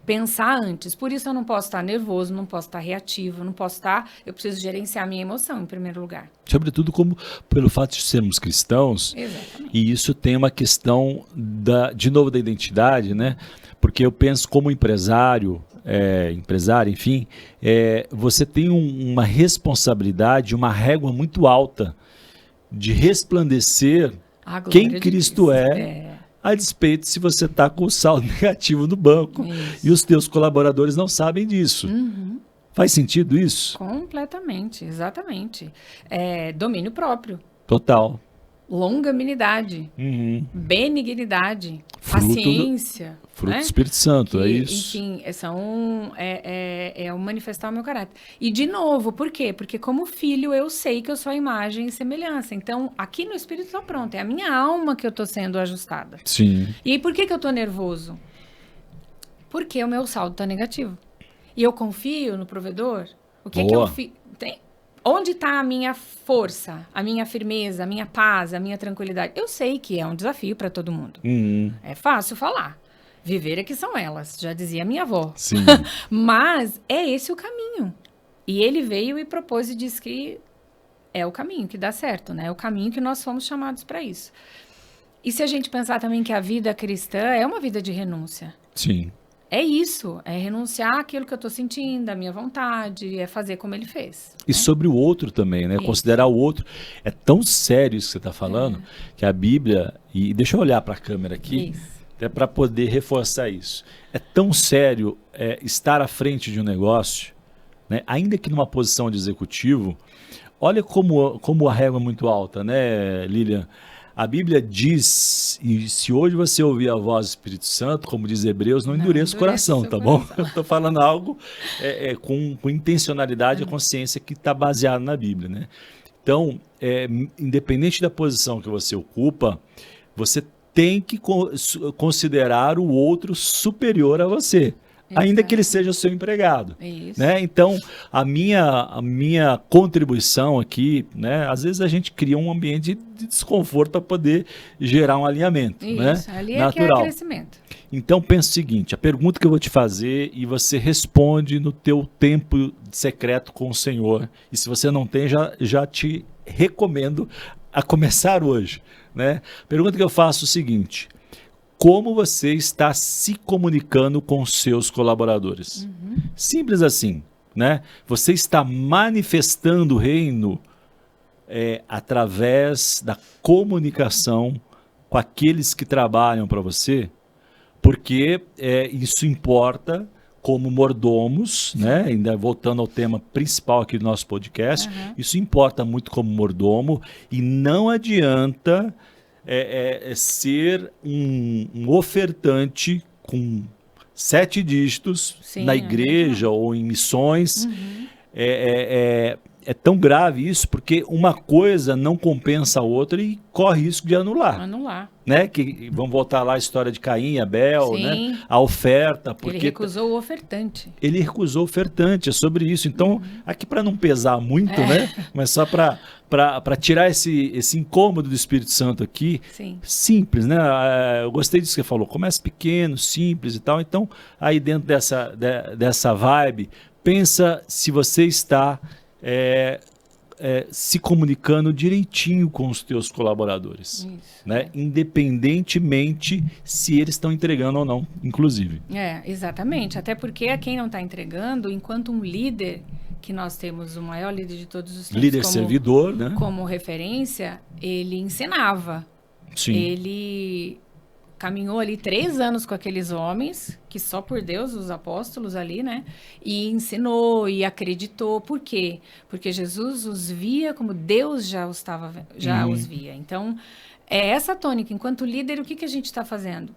Pensar antes. Por isso eu não posso estar nervoso, não posso estar reativo, não posso estar... Eu preciso gerenciar a minha emoção, em primeiro lugar.
Sobretudo como pelo fato de sermos cristãos.
Exatamente.
E isso tem uma questão, de novo, da identidade, né? Porque eu penso como empresário, enfim, você tem uma responsabilidade, uma régua muito alta de resplandecer quem Cristo é. A despeito se você está com o saldo negativo no banco. Isso. E os teus colaboradores não sabem disso. Faz sentido isso?
Completamente, exatamente. Domínio próprio.
Total.
Longanimidade, benignidade, paciência.
Fruto do Espírito Santo, é isso.
Enfim, o manifestar o meu caráter. E, de novo, por quê? Porque como filho eu sei que eu sou a imagem e semelhança. Então, aqui no Espírito está pronto. É a minha alma que eu estou sendo ajustada.
Sim.
E aí, por que eu estou nervoso? Porque o meu saldo está negativo. E eu confio no provedor. O que eu fiz? Onde está a minha força, a minha firmeza, a minha paz, a minha tranquilidade? Eu sei que é um desafio para todo mundo. É fácil falar. Viver é que são elas, já dizia minha avó.
Sim.
Mas é esse o caminho. E ele veio e propôs e disse que é o caminho que dá certo, né? É o caminho que nós fomos chamados para isso. E se a gente pensar também que a vida cristã é uma vida de renúncia.
Sim.
É isso, é renunciar àquilo que eu estou sentindo, à minha vontade, é fazer como ele fez.
E sobre o outro também, né? Isso. Considerar o outro. É tão sério isso que você está falando, que a Bíblia... E deixa eu olhar para a câmera aqui, até para poder reforçar isso. É tão sério estar à frente de um negócio, né? Ainda que numa posição de executivo. Olha como a régua é muito alta, né, Lilian? A Bíblia diz, e se hoje você ouvir a voz do Espírito Santo, como diz Hebreus, não endureça o coração, tá bom? Eu estou falando algo com intencionalidade e consciência que está baseado na Bíblia, né? Então, independente da posição que você ocupa, você tem que considerar o outro superior a você. Ainda que ele seja seu empregado.
Isso.
Né? Então, a minha contribuição aqui, né? Às vezes a gente cria um ambiente de desconforto para poder gerar um alinhamento.
Isso,
né?
ali
Natural.
é crescimento.
Então, pensa o seguinte, a pergunta que eu vou te fazer e você responde no teu tempo secreto com o Senhor. E se você não tem, já te recomendo a começar hoje. Né? A pergunta que eu faço é o seguinte: como você está se comunicando com os seus colaboradores? Simples assim, né? Você está manifestando o reino através da comunicação com aqueles que trabalham para você? Porque isso importa como mordomos, né? Ainda voltando ao tema principal aqui do nosso podcast, isso importa muito como mordomo e não adianta ser um ofertante com 7 dígitos na igreja ou em missões. É tão grave isso, porque uma coisa não compensa a outra e corre risco de anular. Né? Vamos voltar lá à história de Caim e Abel, né? A oferta. Porque
ele recusou o ofertante.
Ele recusou o ofertante, é sobre isso. Então, aqui para não pesar muito, né? Mas só para tirar esse incômodo do Espírito Santo aqui, simples, né? Eu gostei disso que você falou, começa pequeno, simples e tal. Então, aí dentro dessa vibe, pensa se você está se comunicando direitinho com os teus colaboradores, né? Independentemente se eles estão entregando ou não, inclusive.
Exatamente, até porque a quem não está entregando, enquanto um líder, que nós temos o maior líder de todos os tempos,
líder servidor, né?
Como referência, ele ensinava.
Sim.
Ele caminhou ali 3 anos com aqueles homens, que só por Deus, os apóstolos ali, né? E ensinou e acreditou. Por quê? Porque Jesus os via como Deus já os via. Então, é essa tônica. Enquanto líder, o que a gente está fazendo?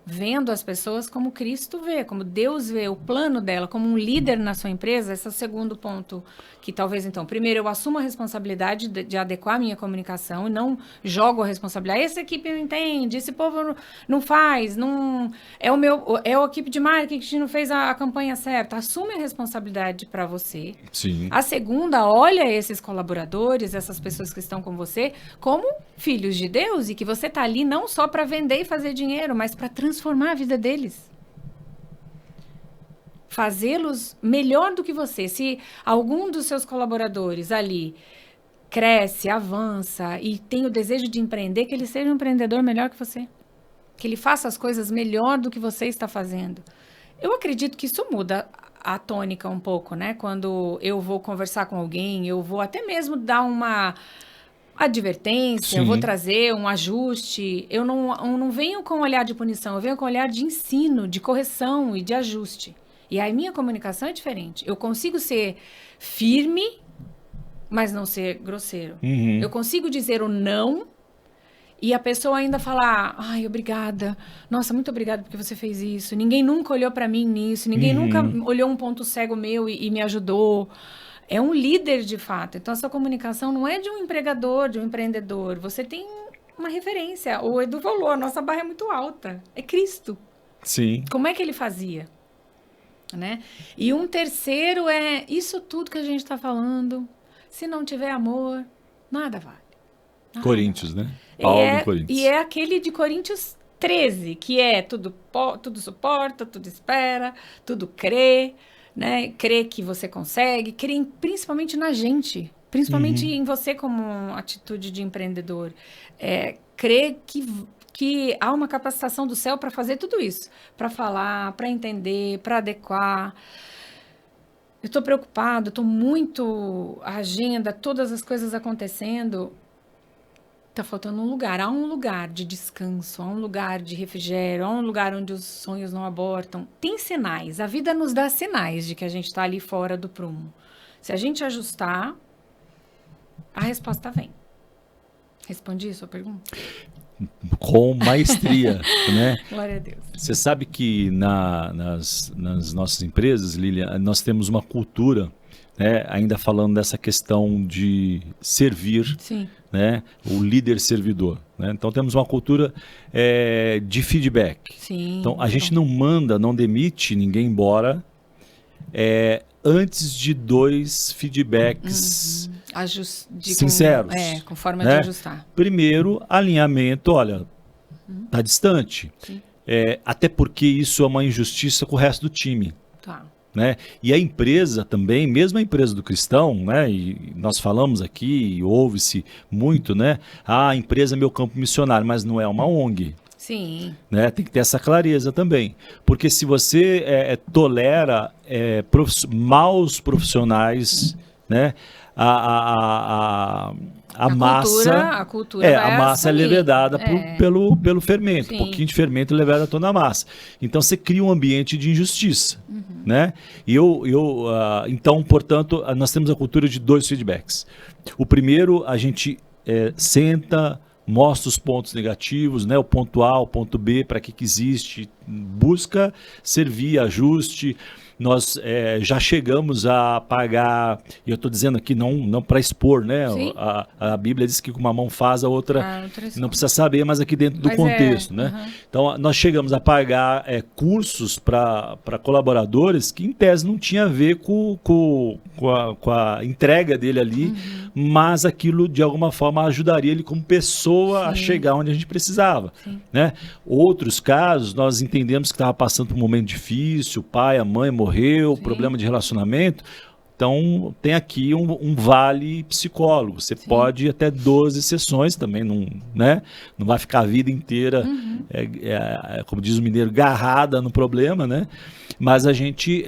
Vendo as pessoas como Cristo vê, como Deus vê, o plano dela, como um líder na sua empresa. Esse é o segundo ponto que talvez, então, primeiro eu assumo a responsabilidade de adequar a minha comunicação e não jogo a responsabilidade. Essa equipe não entende, esse povo não faz, não é a equipe de marketing que não fez a campanha certa. Assume a responsabilidade para você.
Sim.
A segunda, olha esses colaboradores, essas pessoas que estão com você, como filhos de Deus e que você está ali não só para vender e fazer dinheiro, mas para transformar a vida deles. Fazê-los melhor do que você. Se algum dos seus colaboradores ali cresce, avança e tem o desejo de empreender, que ele seja um empreendedor melhor que você. Que ele faça as coisas melhor do que você está fazendo. Eu acredito que isso muda a tônica um pouco, né? Quando eu vou conversar com alguém, eu vou até mesmo dar uma advertência, eu vou trazer um ajuste. Eu não venho com um olhar de punição, eu venho com um olhar de ensino, de correção e de ajuste. E aí minha comunicação é diferente. Eu consigo ser firme, mas não ser grosseiro. Eu consigo dizer o não e a pessoa ainda falar, ai, obrigada. Nossa, muito obrigada porque você fez isso. Ninguém nunca olhou para mim nisso. Ninguém nunca olhou um ponto cego meu e me ajudou. É um líder de fato. Então, essa comunicação não é de um empregador, de um empreendedor. Você tem uma referência. O Edu falou, a nossa barra é muito alta. É Cristo.
Sim.
Como é que ele fazia? Né? E um terceiro é isso tudo que a gente está falando. Se não tiver amor, nada vale.
Coríntios, né? Paulo em Coríntios.
E é aquele de Coríntios 13, que é tudo suporta, tudo espera, tudo crê, né? Crê que você consegue, crê principalmente na gente, principalmente em você como atitude de empreendedor. Crê que há uma capacitação do céu para fazer tudo isso, para falar, para entender, para adequar. Eu estou preocupado, estou muito a agenda, todas as coisas acontecendo. Está faltando um lugar. Há um lugar de descanso, há um lugar de refrigério, há um lugar onde os sonhos não abortam. Tem sinais. A vida nos dá sinais de que a gente está ali fora do prumo. Se a gente ajustar, a resposta vem. Respondi a sua pergunta?
Com maestria, né?
Glória a Deus.
Você sabe que nas nossas empresas, Lilian, nós temos uma cultura, né, ainda falando dessa questão de servir,
Sim.
né, o líder servidor. Né? Então temos uma cultura de feedback.
Sim.
Então a gente não manda, não demite ninguém embora antes de 2 feedbacks sinceros.
Com forma
né?
de ajustar.
Primeiro, alinhamento, olha, tá distante.
Sim.
Até porque isso é uma injustiça com o resto do time.
Tá.
Né? E a empresa também, mesmo a empresa do cristão, né? E nós falamos aqui, ouve-se muito, né? A empresa é meu campo missionário, mas não é uma ONG.
Sim.
Né? Tem que ter essa clareza também. Porque se você tolera maus profissionais, né? A massa
a
massa é levedada pelo fermento.
Sim.
Um pouquinho de fermento leveda toda a massa. Então você cria um ambiente de injustiça. Né? E então, portanto, nós temos a cultura de 2 feedbacks. O primeiro, a gente senta, mostra os pontos negativos, né? O ponto A, o ponto B, para que existe, busca servir, ajuste. Nós já chegamos a pagar, e eu estou dizendo aqui não para expor, né? A Bíblia diz que com uma mão faz, a outra não precisa saber, mas aqui dentro do contexto. Né? Então, nós chegamos a pagar cursos para colaboradores que, em tese, não tinha a ver com a entrega dele ali, mas aquilo, de alguma forma, ajudaria ele como pessoa a chegar onde a gente precisava. Né? Outros casos, nós entendemos que estava passando por um momento difícil, o pai, a mãe morreu, problema de relacionamento. Então, tem aqui um vale psicólogo. Você pode ir até 12 sessões também, né? Não vai ficar a vida inteira, como diz o mineiro, garrada no problema, né? Mas a gente,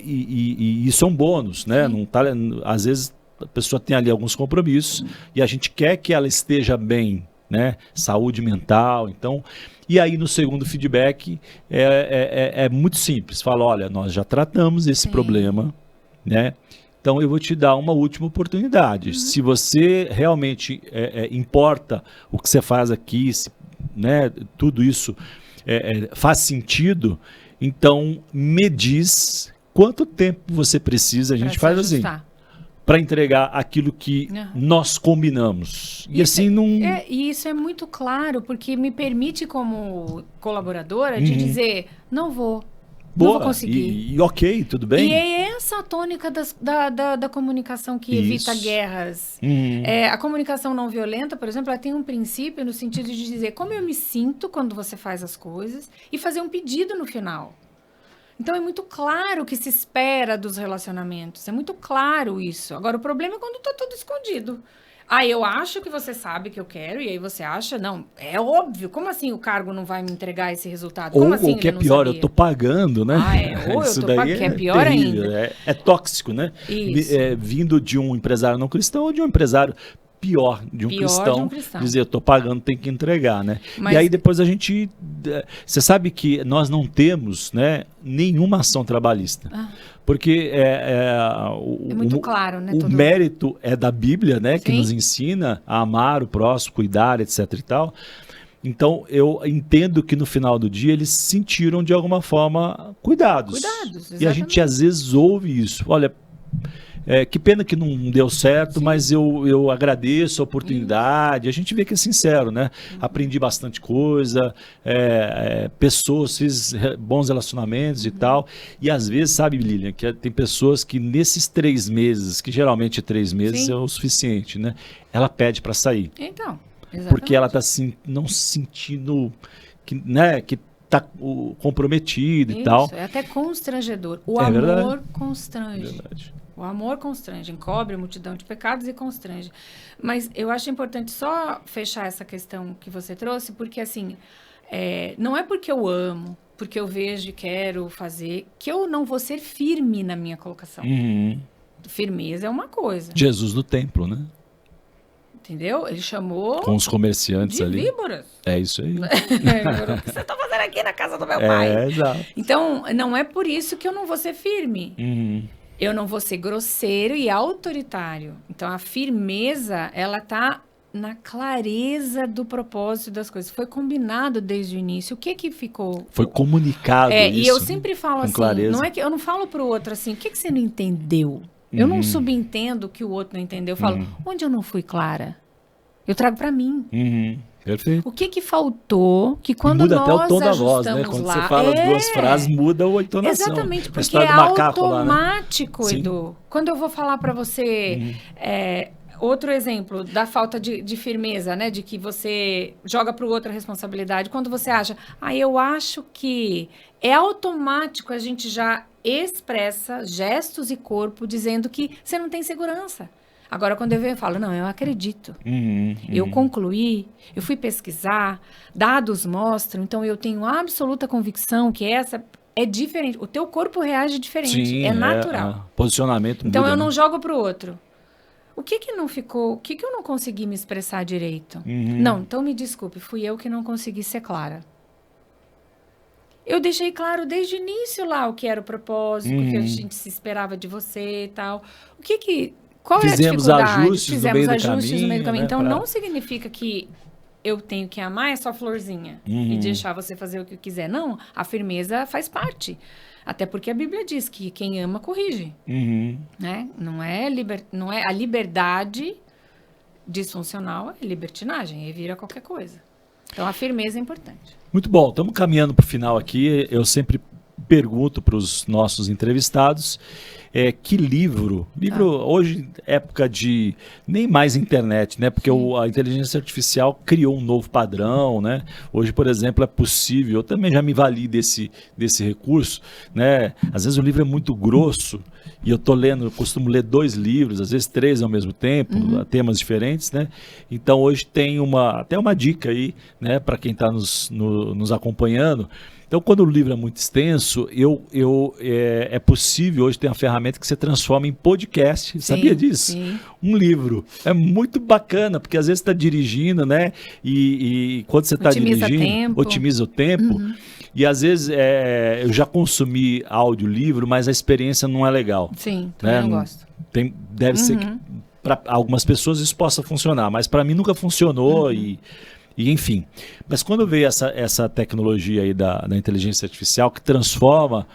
e isso é um bônus, né? Não tá, às vezes a pessoa tem ali alguns compromissos e a gente quer que ela esteja bem, né? Saúde mental, então... E aí, no segundo feedback, é muito simples. Fala, olha, nós já tratamos esse problema, né? Então, eu vou te dar uma última oportunidade. Se você realmente importa o que você faz aqui, né? Tudo isso faz sentido, então me diz quanto tempo você precisa. A gente faz assim, para entregar aquilo que nós combinamos. E assim não...
E isso é muito claro, porque me permite, como colaboradora, de dizer, não vou conseguir.
E ok, tudo bem.
E é essa a tônica da comunicação que evita guerras. A comunicação não violenta, por exemplo, ela tem um princípio no sentido de dizer como eu me sinto quando você faz as coisas e fazer um pedido no final. Então, é muito claro o que se espera dos relacionamentos. É muito claro isso. Agora, o problema é quando está tudo escondido. Eu acho que você sabe que eu quero, e aí você acha, não, é óbvio. Como assim o cargo não vai me entregar esse resultado? Como assim
o que é pior, eu estou pagando, né?
Ou eu
estou
pagando, que é pior
terrível,
ainda.
É tóxico, né? Vindo de um empresário não cristão ou de um empresário... pior de um cristão, dizer, eu estou pagando, tem que entregar, né?
Mas...
E aí depois a gente... Você sabe que nós não temos, né, nenhuma ação trabalhista. Porque é
muito claro, né?
O mérito é da Bíblia, né? Que nos ensina a amar o próximo, cuidar, etc e tal. Então, eu entendo que no final do dia eles se sentiram, de alguma forma, cuidados.
Exatamente.
E a gente, às vezes, ouve isso. Olha... que pena que não deu certo, mas eu agradeço a oportunidade. A gente vê que é sincero, né? Aprendi bastante coisa, pessoas, fiz bons relacionamentos e tal. E às vezes, sabe, Lilian, que tem pessoas que nesses 3 meses, que geralmente 3 meses é o suficiente, né? Ela pede para sair.
Então, exatamente.
Porque ela está não se sentindo que, né, que está comprometido e tal.
É até constrangedor. O amor constrange.
Verdade.
O amor constrange, encobre a multidão de pecados e constrange. Mas eu acho importante só fechar essa questão que você trouxe, porque assim, não é porque eu amo, porque eu vejo e quero fazer, que eu não vou ser firme na minha colocação. Firmeza é uma coisa.
Jesus no templo, né?
Entendeu? Ele chamou...
Com os comerciantes
de
ali.
víboras.
É isso aí.
O que você está fazendo aqui na casa do meu pai?
Exato.
Então, não é por isso que eu não vou ser firme. Eu não vou ser grosseiro e autoritário. Então, a firmeza, ela tá na clareza do propósito das coisas. Foi combinado desde o início. O que ficou...
Foi comunicado isso.
E eu sempre falo assim,
clareza.
não é que eu não falo pro outro assim, o que você não entendeu? Eu não subentendo que o outro não entendeu. Eu falo, onde eu não fui clara? Eu trago para mim.
Perfeito.
O que faltou, que quando
muda
nós
até o tom da voz,
ajustamos
né? Quando
lá...
você fala duas frases, muda a entonação.
Exatamente,
A
porque
história
é
do macaco lá, né?
automático, Edu. Quando eu vou falar para você... outro exemplo da falta de firmeza, né? De que você joga para o outro a responsabilidade. Quando você acha... eu acho que é automático, a gente já expressa gestos e corpo dizendo que você não tem segurança. Agora, quando eu venho, eu falo, não, eu acredito. Eu concluí, eu fui pesquisar, dados mostram, então eu tenho absoluta convicção que essa é diferente. O teu corpo reage diferente,
Sim,
é natural.
posicionamento
Então,
muda,
eu não
né?
jogo para o outro. O que não ficou, o que eu não consegui me expressar direito? Não, então me desculpe, fui eu que não consegui ser clara. Eu deixei claro desde o início lá o que era o propósito, o que a gente se esperava de você e tal. Qual é a dificuldade?
Ajustes no meio do caminho, né,
Então, não significa que eu tenho que amar essa florzinha e deixar você fazer o que quiser. Não, a firmeza faz parte. Até porque a Bíblia diz que quem ama, corrige. Né? Não é a liberdade disfuncional, é libertinagem, revira qualquer coisa. Então, a firmeza é importante.
Muito bom, estamos caminhando para o final aqui. Eu sempre pergunto para os nossos entrevistados que livro, hoje época de nem mais internet, né? Porque a inteligência artificial criou um novo padrão, né? Hoje, por exemplo, é possível, eu também já me vali desse recurso, né? Às vezes o livro é muito grosso e eu costumo ler 2 livros, às vezes 3 ao mesmo tempo, temas diferentes, né? Então hoje tem até uma dica aí, né? Para quem está nos acompanhando. Então, quando o livro é muito extenso, é possível, hoje tem uma ferramenta que você transforma em podcast,
sim,
sabia disso?
Sim.
Um livro. É muito bacana, porque às vezes você está dirigindo, né? E quando você está dirigindo, otimiza o tempo. E às vezes eu já consumi audiolivro, mas a experiência não é legal.
Sim, também não gosto.
Deve ser que para algumas pessoas isso possa funcionar, mas para mim nunca funcionou e enfim, mas quando veio essa tecnologia aí da inteligência artificial que transforma,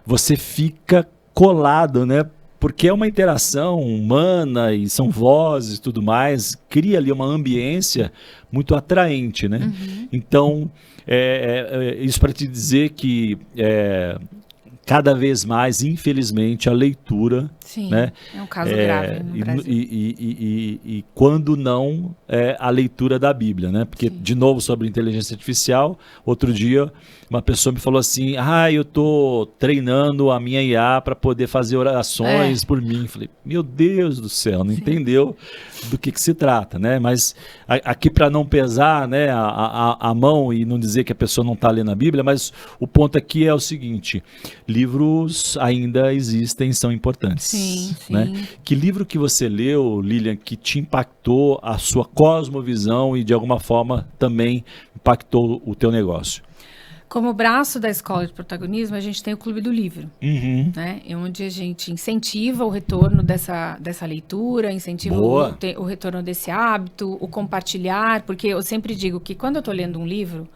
você fica colado, né? Porque é uma interação humana e são vozes e tudo mais, cria ali uma ambiência muito atraente, né? Então, isso para te dizer que cada vez mais, infelizmente, a leitura...
Sim,
né?
É um caso grave no Brasil.
E quando não, a leitura da Bíblia, né? Porque, de novo, sobre inteligência artificial, outro dia uma pessoa me falou assim, eu estou treinando a minha IA para poder fazer orações por mim. Falei, meu Deus do céu, não entendeu do que se trata, né? Mas aqui para não pesar, né, a mão e não dizer que a pessoa não está lendo a Bíblia, mas o ponto aqui é o seguinte, livros ainda existem, são importantes.
Sim.
Né? Que livro que você leu, Lilian, que te impactou a sua cosmovisão e de alguma forma também impactou o teu negócio?
Como braço da Escola de Protagonismo, a gente tem o Clube do Livro, né? Onde a gente incentiva o retorno dessa leitura, incentiva o retorno desse hábito, o compartilhar, porque eu sempre digo que quando eu estou lendo um livro,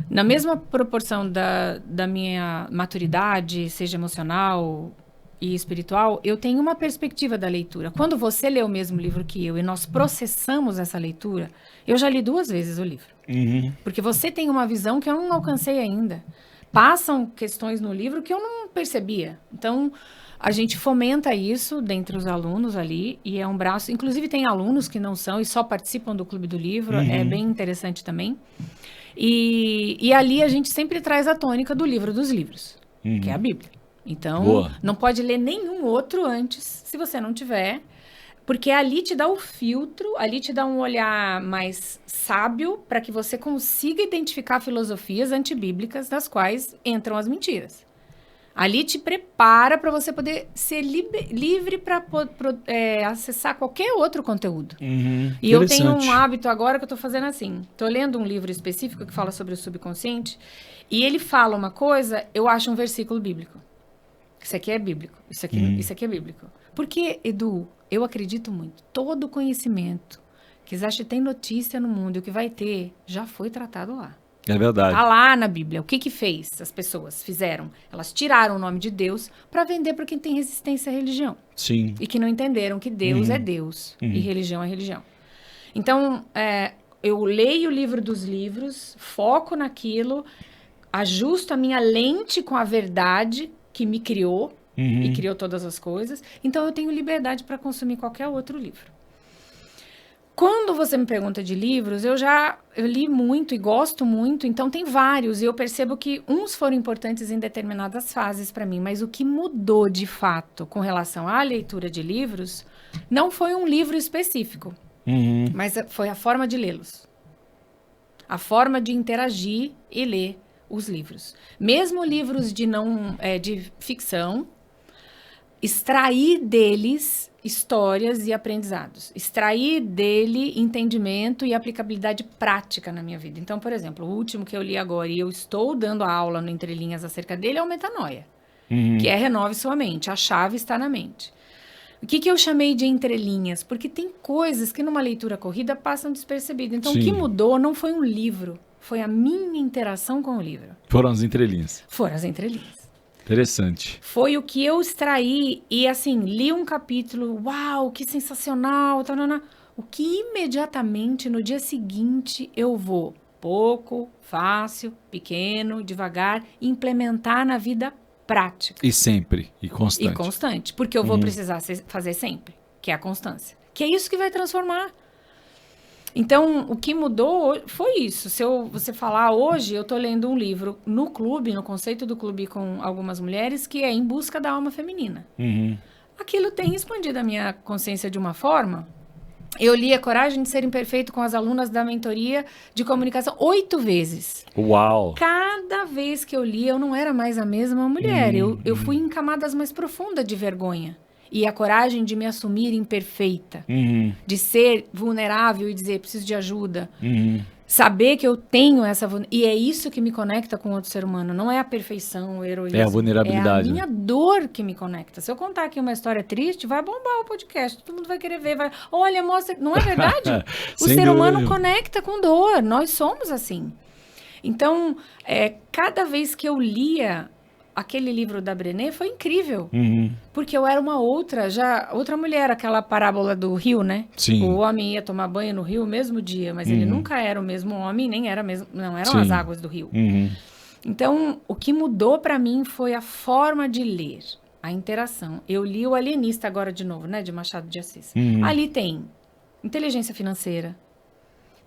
na mesma proporção da minha maturidade, seja emocional e espiritual, eu tenho uma perspectiva da leitura. Quando você lê o mesmo livro que eu e nós processamos essa leitura, eu já li 2 vezes o livro. Porque você tem uma visão que eu não alcancei ainda. Passam questões no livro que eu não percebia. Então, a gente fomenta isso dentre os alunos ali e é um braço... Inclusive, tem alunos que não são e só participam do Clube do Livro. É bem interessante também. E ali a gente sempre traz a tônica do livro dos livros, que é a Bíblia. Então, não pode ler nenhum outro antes, se você não tiver, porque ali te dá o filtro, ali te dá um olhar mais sábio para que você consiga identificar filosofias antibíblicas das quais entram as mentiras. Ali te prepara para você poder ser livre para acessar qualquer outro conteúdo. E eu tenho um hábito agora que eu estou fazendo assim. Estou lendo um livro específico que fala sobre o subconsciente e ele fala uma coisa, eu acho um versículo bíblico. Isso aqui é bíblico, isso aqui é bíblico. Porque, Edu, eu acredito muito, todo o conhecimento que tem notícia no mundo e o que vai ter, já foi tratado lá.
É verdade.
Tá lá na Bíblia. O que que fez? As pessoas fizeram. Elas tiraram o nome de Deus para vender para quem tem resistência à religião.
Sim.
E que não entenderam que Deus é Deus e religião é religião. Então, eu leio o livro dos livros, foco naquilo, ajusto a minha lente com a verdade que me criou e criou todas as coisas. Então, eu tenho liberdade para consumir qualquer outro livro. Quando você me pergunta de livros, eu li muito e gosto muito, então tem vários, e eu percebo que uns foram importantes em determinadas fases para mim, mas o que mudou de fato com relação à leitura de livros não foi um livro específico, mas foi a forma de lê-los. A forma de interagir e ler os livros. Mesmo livros de ficção, extrair deles histórias e aprendizados. Extrair dele entendimento e aplicabilidade prática na minha vida. Então, por exemplo, o último que eu li agora, e eu estou dando a aula no Entre Linhas acerca dele, é o Metanoia. Que é Renove Sua Mente. A chave está na mente. O que eu chamei de entrelinhas? Porque tem coisas que numa leitura corrida passam despercebidas. Então, o que mudou não foi um livro, foi a minha interação com o livro.
Foram as entrelinhas.
Foram as entrelinhas.
Interessante.
Foi o que eu extraí e, assim, li um capítulo, uau, que sensacional, o que imediatamente, no dia seguinte, eu vou, pouco, fácil, pequeno, devagar, implementar na vida prática.
E sempre, e constante.
E constante, porque eu vou precisar fazer sempre, que é a constância. Que é isso que vai transformar. Então, o que mudou foi isso. Se você falar hoje, eu estou lendo um livro no clube, no conceito do clube com algumas mulheres, que é Em Busca da Alma Feminina. Aquilo tem expandido a minha consciência de uma forma. Eu li A Coragem de Ser Imperfeito com as alunas da mentoria de comunicação 8 vezes.
Uau!
Cada vez que eu li, eu não era mais a mesma mulher. Eu fui em camadas mais profundas de vergonha. E a coragem de me assumir imperfeita, de ser vulnerável e dizer, preciso de ajuda. Saber que eu tenho essa... E é isso que me conecta com outro ser humano. Não é a perfeição, o heroísmo.
É a vulnerabilidade.
É a minha dor que me conecta. Se eu contar aqui uma história triste, vai bombar o podcast. Todo mundo vai querer ver. Olha, mostra... Não é verdade? O ser humano conecta com dor. Nós somos assim. Então, cada vez que eu lia... Aquele livro da Brené foi incrível, porque eu era uma outra mulher, aquela parábola do rio, né?
Sim.
O homem ia tomar banho no rio o mesmo dia, mas ele nunca era o mesmo homem, nem era mesmo, não eram as águas do rio. Então, o que mudou para mim foi a forma de ler, a interação. Eu li O Alienista agora de novo, né, de Machado de Assis. Ali tem inteligência financeira,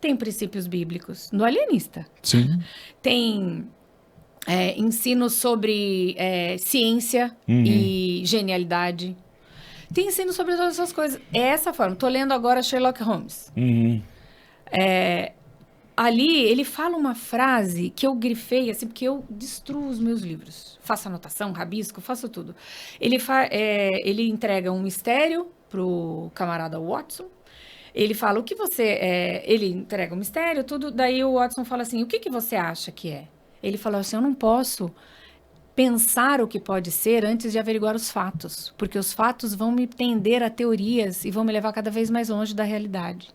tem princípios bíblicos, no Alienista.
Sim.
Tem... ensino sobre ciência e genialidade. Tem ensino sobre todas essas coisas. É essa forma. Estou lendo agora Sherlock Holmes. Ali, ele fala uma frase que eu grifei, assim, porque eu destruo os meus livros. Faço anotação, rabisco, faço tudo. Ele entrega um mistério pro camarada Watson. Ele fala, o que você... ele entrega um mistério, tudo. Daí o Watson fala assim, o que você acha que é? Ele falou assim, eu não posso pensar o que pode ser antes de averiguar os fatos, porque os fatos vão me tender a teorias e vão me levar cada vez mais longe da realidade.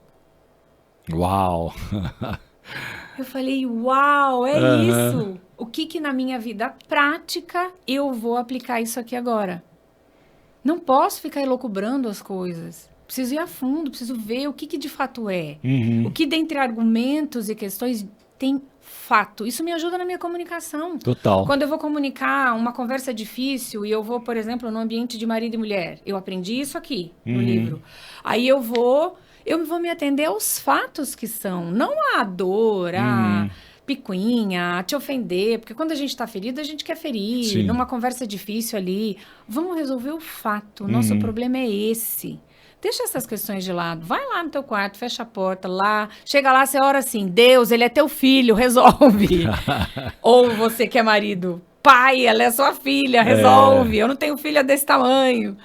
Uau!
Eu falei, uau, isso! O que na minha vida prática eu vou aplicar isso aqui agora? Não posso ficar elucubrando as coisas. Preciso ir a fundo, preciso ver o que de fato é. O que dentre argumentos e questões tem fato. Isso me ajuda na minha comunicação.
Total.
Quando eu vou comunicar uma conversa difícil e eu vou, por exemplo, no ambiente de marido e mulher, eu aprendi isso aqui no livro. Aí eu vou me atender aos fatos que são, não a dor, a picuinha, a te ofender, porque quando a gente está ferido, a gente quer ferir.
Sim.
Numa conversa difícil ali, vamos resolver o fato. O nosso problema é esse. Deixa essas questões de lado. Vai lá no teu quarto, fecha a porta lá. Chega lá, você ora assim, Deus, ele é teu filho, resolve. Ou você que é marido, pai, ela é sua filha, resolve. Eu não tenho filha desse tamanho.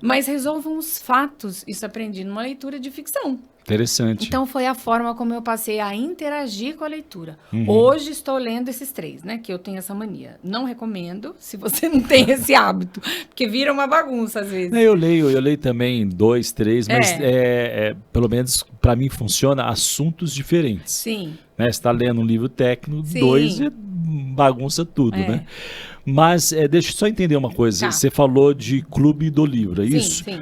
mas resolvam os fatos. Isso aprendi numa leitura de ficção.
Interessante.
Então, foi a forma como eu passei a interagir com a leitura. Hoje, estou lendo esses 3, né? Que eu tenho essa mania. Não recomendo, se você não tem esse hábito. Porque vira uma bagunça, às vezes.
Eu leio também 2, 3, mas pelo menos para mim funciona assuntos diferentes.
Sim.
Né? Você está lendo um livro técnico,
Sim.
2 bagunça tudo, né? Mas deixa eu só entender uma coisa.
Tá.
Você falou de clube do livro, é
Sim,
isso?
sim.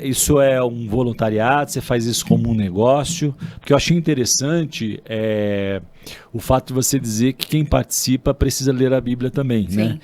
Isso é um voluntariado? Você faz isso como um negócio? Porque eu achei interessante o fato de você dizer que quem participa precisa ler a Bíblia também,
Sim.
né?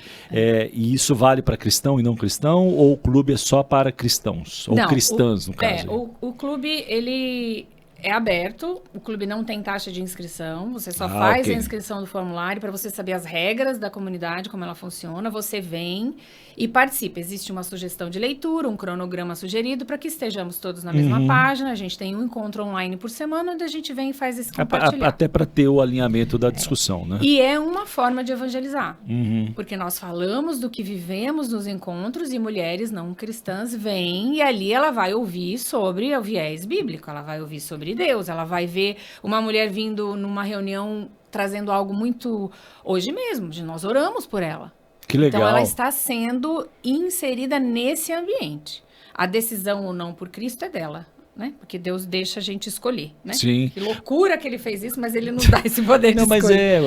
E isso vale para cristão e não cristão? Ou o clube é só para cristãos? Ou
Não,
cristãs, no caso?
O clube, ele é aberto, o clube não tem taxa de inscrição, você só faz
ok.
a inscrição do formulário para você saber as regras da comunidade, como ela funciona, você vem e participa. Existe uma sugestão de leitura, um cronograma sugerido para que estejamos todos na mesma página, a gente tem um encontro online por semana, onde a gente vem e faz esse compartilhar.
Até para ter o alinhamento da discussão, né?
E é uma forma de evangelizar,
Uhum.
porque nós falamos do que vivemos nos encontros e mulheres não cristãs vêm e ali ela vai ouvir sobre o viés bíblico, ela vai ouvir sobre Deus, ela vai ver uma mulher vindo numa reunião trazendo algo muito... Hoje mesmo, nós oramos por ela.
Que legal.
Então ela está sendo inserida nesse ambiente. A decisão ou não por Cristo é dela. Né? Porque Deus deixa a gente escolher, né?
Sim.
Que loucura que ele fez isso, mas ele nos dá esse poder de escolher.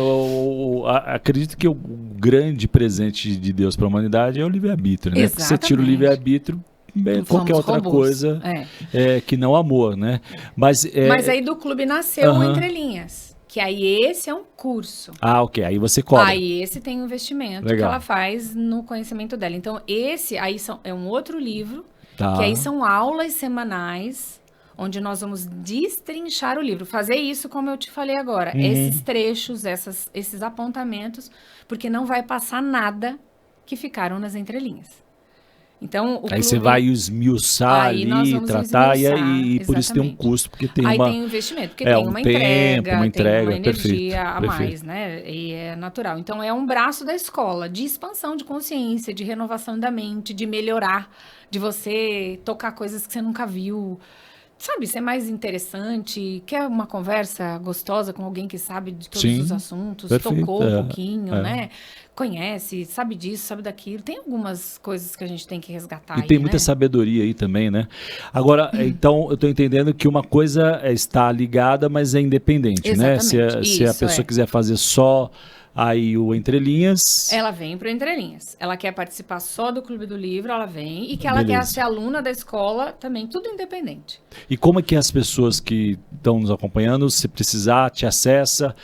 Acredito que o grande presente de Deus para a humanidade é o livre-arbítrio, né? Porque você tira o livre-arbítrio, qualquer outra
robôs.
coisa que não amor, né? Mas
aí do clube nasceu o Entre Linhas, que aí esse é um curso.
Ah, ok. Aí você cobra.
Aí esse tem um investimento que ela faz no conhecimento dela. Então esse aí é um outro livro, que aí são aulas semanais, onde nós vamos destrinchar o livro. Fazer isso, como eu te falei agora. Esses trechos, esses apontamentos, porque não vai passar nada que ficaram nas entrelinhas. Então,
aí você vai esmiuçar ali, tratar, e por isso tem um custo, porque tem
tem um investimento, porque tem uma entrega, tem uma energia
perfeito.
a mais, né? E é natural. Então, é um braço da escola de expansão de consciência, de renovação da mente, de melhorar, de você tocar coisas que você nunca viu. Sabe, ser mais interessante, quer uma conversa gostosa com alguém que sabe de todos os assuntos, tocou um pouquinho, né? Conhece, sabe disso, sabe daquilo. Tem algumas coisas que a gente tem que resgatar
E tem muita sabedoria aí também, né? Agora, então, eu estou entendendo que uma coisa está ligada, mas é independente,
exatamente,
né? Se a pessoa quiser fazer só aí o Entre Linhas...
Ela vem para o Entre Linhas. Ela quer participar só do Clube do Livro, ela vem. E que ela quer ser aluna da escola também, tudo independente.
E como é que as pessoas que estão nos acompanhando, se precisar, te acessa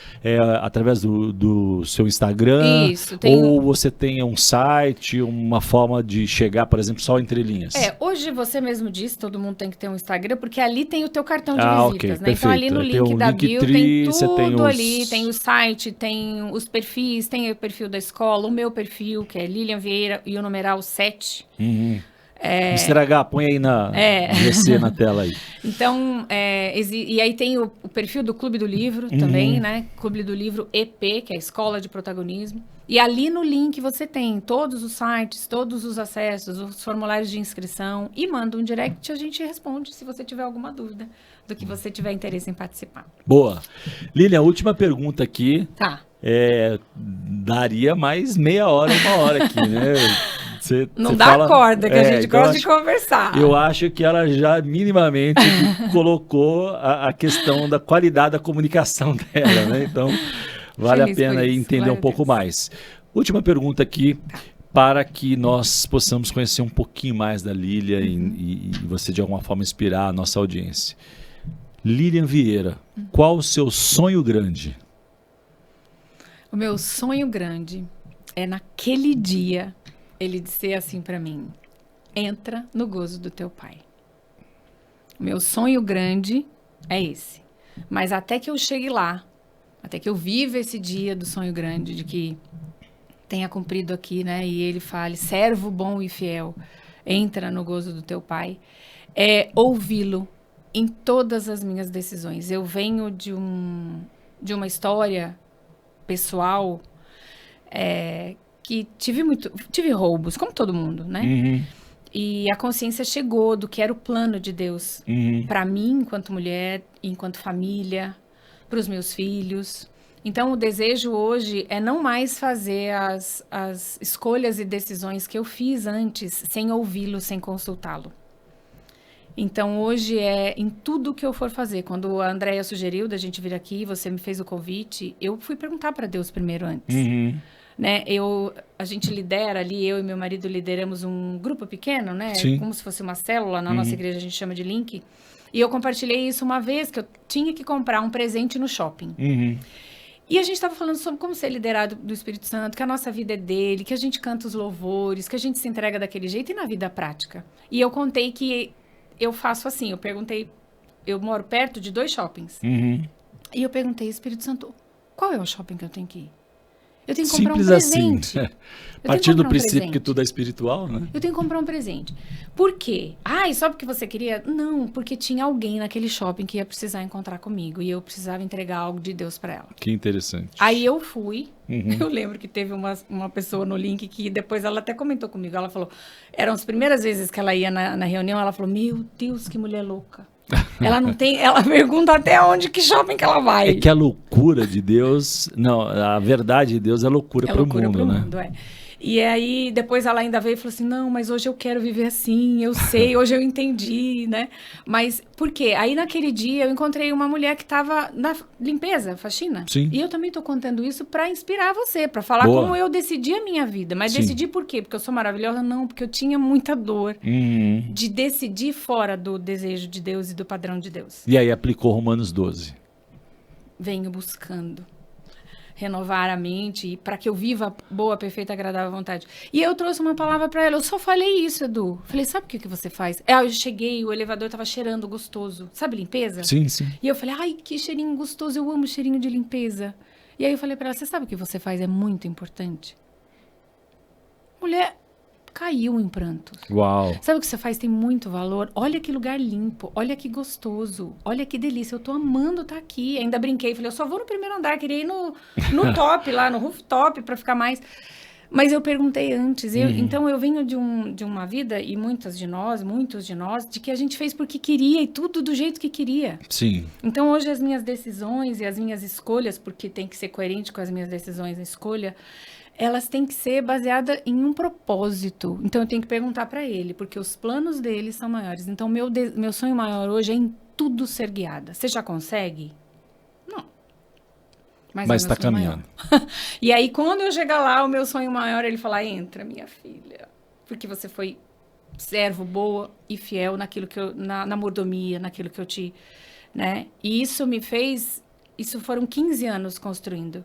através do seu Instagram?
Isso.
Ou você tem um site, uma forma de chegar, por exemplo, só Entre Linhas?
Hoje você mesmo disse, todo mundo tem que ter um Instagram, porque ali tem o teu cartão de visitas, né?
Perfeito.
Então ali no link da bio tem tudo ali, tem o site, tem os perfis, tem o perfil da escola, o meu perfil, que é Lilian Vieira, e o numeral 7.
Mr. H, põe aí na tela aí.
Então, e aí tem o perfil do Clube do Livro também, né? Clube do Livro EP, que é a Escola de Protagonismo. E ali no link você tem todos os sites, todos os acessos, os formulários de inscrição. E manda um direct e a gente responde se você tiver alguma dúvida do que você tiver interesse em participar.
Boa. Lilian, a última pergunta aqui.
Tá.
Daria mais meia hora, 1 hora aqui, né?
Não dá corda, que a gente gosta de conversar.
Eu acho que ela já minimamente colocou a questão da qualidade da comunicação dela, né? Então, vale a pena aí entender um pouco mais. Última pergunta aqui, para que nós possamos conhecer um pouquinho mais da Lilian e você de alguma forma inspirar a nossa audiência. Lilian Vieira, qual o seu sonho grande?
O meu sonho grande é naquele dia ele dizer assim para mim: entra no gozo do teu pai. O meu sonho grande é esse. Mas até que eu chegue lá, até que eu viva esse dia do sonho grande, de que tenha cumprido aqui, né? E ele fale: servo bom e fiel, entra no gozo do teu pai. É ouvi-lo em todas as minhas decisões. Eu venho de uma história pessoal que tive roubos, como todo mundo, né? E a consciência chegou do que era o plano de Deus para mim, enquanto mulher, enquanto família, para os meus filhos. Então, o desejo hoje é não mais fazer as escolhas e decisões que eu fiz antes, sem ouvi-lo, sem consultá-lo. Então, hoje é em tudo que eu for fazer. Quando a Andréia sugeriu da gente vir aqui, você me fez o convite, eu fui perguntar para Deus primeiro antes. Né? A gente lidera ali, eu e meu marido lideramos um grupo pequeno, né?
Sim.
Como se fosse uma célula, na nossa igreja a gente chama de Link. E eu compartilhei isso uma vez, que eu tinha que comprar um presente no shopping. E a gente estava falando sobre como ser liderado do Espírito Santo, que a nossa vida é dele, que a gente canta os louvores, que a gente se entrega daquele jeito e na vida prática. E eu contei que eu faço assim, eu perguntei, eu moro perto de 2 shoppings. E eu perguntei, Espírito Santo, qual é o shopping que eu tenho que ir? Eu tenho que comprar um presente.
Assim. A partir do princípio que tudo é espiritual, né?
Eu tenho que comprar um presente. Por quê? E só porque você queria? Não, porque tinha alguém naquele shopping que ia precisar encontrar comigo. E eu precisava entregar algo de Deus para ela.
Que interessante.
Aí eu fui. Eu lembro que teve uma pessoa no link que depois ela até comentou comigo. Ela falou, eram as primeiras vezes que ela ia na reunião, ela falou, meu Deus, que mulher louca. Ela pergunta até onde, que shopping que ela vai.
É que a loucura de Deus, não, a verdade de Deus é loucura para o mundo, né?
Mundo, é. E aí, depois ela ainda veio e falou assim, não, mas hoje eu quero viver assim, eu sei, hoje eu entendi, né? Mas por quê? Aí naquele dia eu encontrei uma mulher que estava na limpeza, faxina.
Sim.
E eu também estou contando isso para inspirar você, para falar como eu decidi a minha vida. Mas decidi por quê? Porque eu sou maravilhosa? Não, porque eu tinha muita dor de decidir fora do desejo de Deus e do padrão de Deus.
E aí aplicou Romanos 12.
Venho buscando renovar a mente para que eu viva a boa, perfeita, agradável vontade. E eu trouxe uma palavra para ela. Eu só falei isso, Edu. Falei, sabe o que você faz? Eu cheguei, o elevador tava cheirando gostoso. Sabe limpeza?
Sim, sim.
E eu falei, ai, que cheirinho gostoso. Eu amo cheirinho de limpeza. E aí eu falei para ela, você sabe o que você faz? É muito importante. Mulher caiu em prantos.
Uau.
Sabe o que você faz? Tem muito valor. Olha que lugar limpo, olha que gostoso, olha que delícia. Eu tô amando estar aqui. Ainda brinquei, falei, eu só vou no primeiro andar, queria ir no top lá, no rooftop, para ficar mais... Mas eu perguntei antes. Então eu venho de uma vida, e muitos de nós, de que a gente fez porque queria e tudo do jeito que queria.
Sim.
Então hoje as minhas decisões e as minhas escolhas, porque tem que ser coerente com as minhas decisões e escolha, elas têm que ser baseadas em um propósito. Então, eu tenho que perguntar para ele, porque os planos dele são maiores. Então, meu sonho maior hoje é em tudo ser guiada. Você já consegue? Não. Mas está caminhando. E aí, quando eu chegar lá, o meu sonho maior é ele falar, entra, minha filha. Porque você foi servo, boa e fiel naquilo que na mordomia, naquilo que eu te... Né? E isso me fez... Isso foram 15 anos construindo.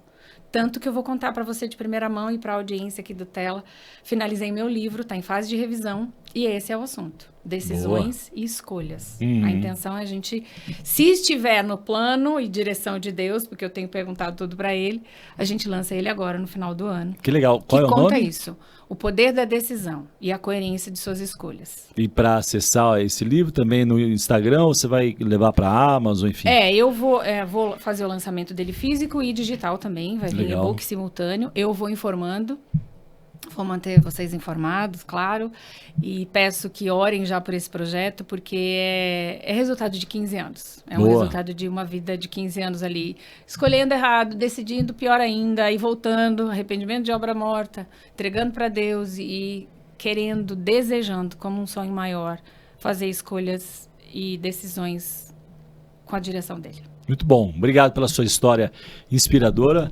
Tanto que eu vou contar para você de primeira mão e para a audiência aqui do Tela. Finalizei meu livro, está em fase de revisão. E esse é o assunto. Decisões e escolhas. A intenção é a gente, se estiver no plano e direção de Deus, porque eu tenho perguntado tudo para ele, a gente lança ele agora no final do ano.
Que legal. Qual é o nome?
Conta isso. O poder da decisão e a coerência de suas escolhas.
E para acessar esse livro também no Instagram, você vai levar para a Amazon, enfim?
Eu vou fazer o lançamento dele físico e digital também. Vai vir e-book simultâneo. Eu vou informando. Vou manter vocês informados, claro, e peço que orem já por esse projeto, porque é resultado de 15 anos. É um resultado de uma vida de 15 anos ali, escolhendo errado, decidindo pior ainda, aí voltando, arrependimento de obra morta, entregando para Deus e querendo, desejando, como um sonho maior, fazer escolhas e decisões com a direção dele.
Muito bom. Obrigado pela sua história inspiradora.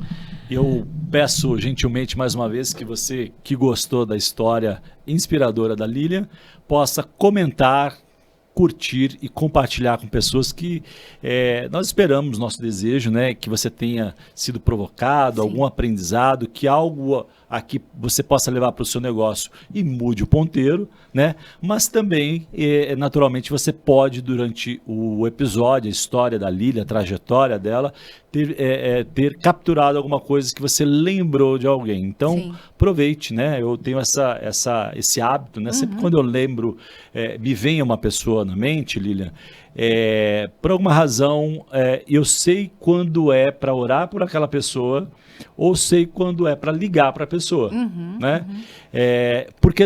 Eu peço gentilmente mais uma vez que você que gostou da história inspiradora da Lilian possa comentar, curtir e compartilhar com pessoas que nós esperamos, nosso desejo, né, que você tenha sido provocado, algum aprendizado, que algo aqui você possa levar para o seu negócio e mude o ponteiro, né? Mas também, naturalmente, você pode, durante o episódio, a história da Lilian, a trajetória dela, ter capturado alguma coisa que você lembrou de alguém. Então, aproveite, né? Eu tenho esse hábito, né? Sempre quando eu lembro, me vem uma pessoa na mente, Lilian, por alguma razão, eu sei quando é para orar por aquela pessoa ou sei quando é para ligar para a pessoa, né? Porque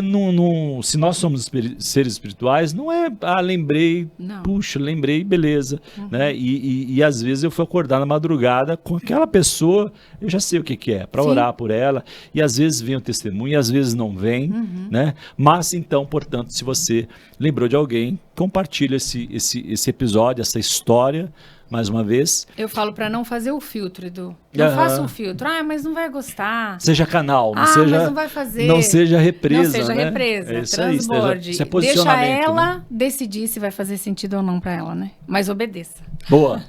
se nós somos seres espirituais, não é, lembrei,
Não.
puxa, lembrei, beleza. Né? E às vezes eu fui acordar na madrugada com aquela pessoa, eu já sei o que é, para
Sim.
orar por ela, e às vezes vem o testemunho, e às vezes não vem, né? Mas então, portanto, se você lembrou de alguém, compartilha esse episódio, essa história, mais uma vez.
Eu falo para não fazer o filtro, Edu. Não faça o filtro. Mas não vai gostar.
Seja canal,
mas não vai fazer.
Não seja represa.
Não seja
né?
represa,
Isso aí,
transborde.
isso é
Deixa
posicionamento,
ela
né?
decidir se vai fazer sentido ou não para ela, né? Mas obedeça.
Boa.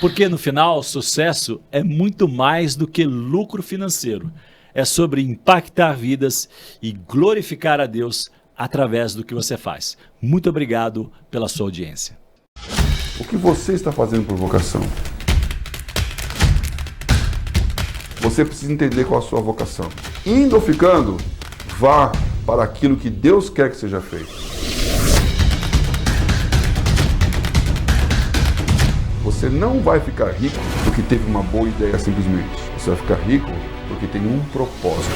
Porque no final, sucesso é muito mais do que lucro financeiro. É sobre impactar vidas e glorificar a Deus através do que você faz. Muito obrigado pela sua audiência.
O que você está fazendo por vocação? Você precisa entender qual a sua vocação. Indo ou ficando, vá para aquilo que Deus quer que seja feito. Você não vai ficar rico porque teve uma boa ideia simplesmente. Você vai ficar rico porque tem um propósito.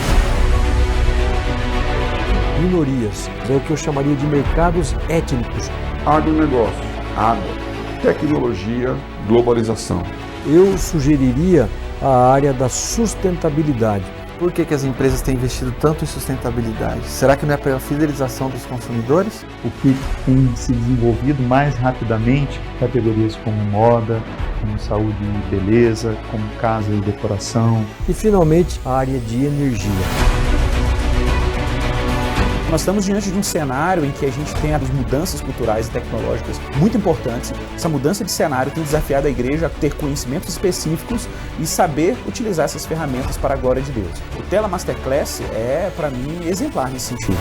Minorias, é o que eu chamaria de mercados étnicos.
Agronegócio, água, tecnologia, globalização.
Eu sugeriria a área da sustentabilidade.
Por que as empresas têm investido tanto em sustentabilidade? Será que não é pela fidelização dos consumidores?
O que tem se desenvolvido mais rapidamente, categorias como moda, como saúde e beleza, como casa e decoração.
E, finalmente, a área de energia.
Nós estamos diante de um cenário em que a gente tem as mudanças culturais e tecnológicas muito importantes. Essa mudança de cenário tem desafiado a igreja a ter conhecimentos específicos e saber utilizar essas ferramentas para a glória de Deus. O Tela Masterclass é, para mim, exemplar nesse sentido.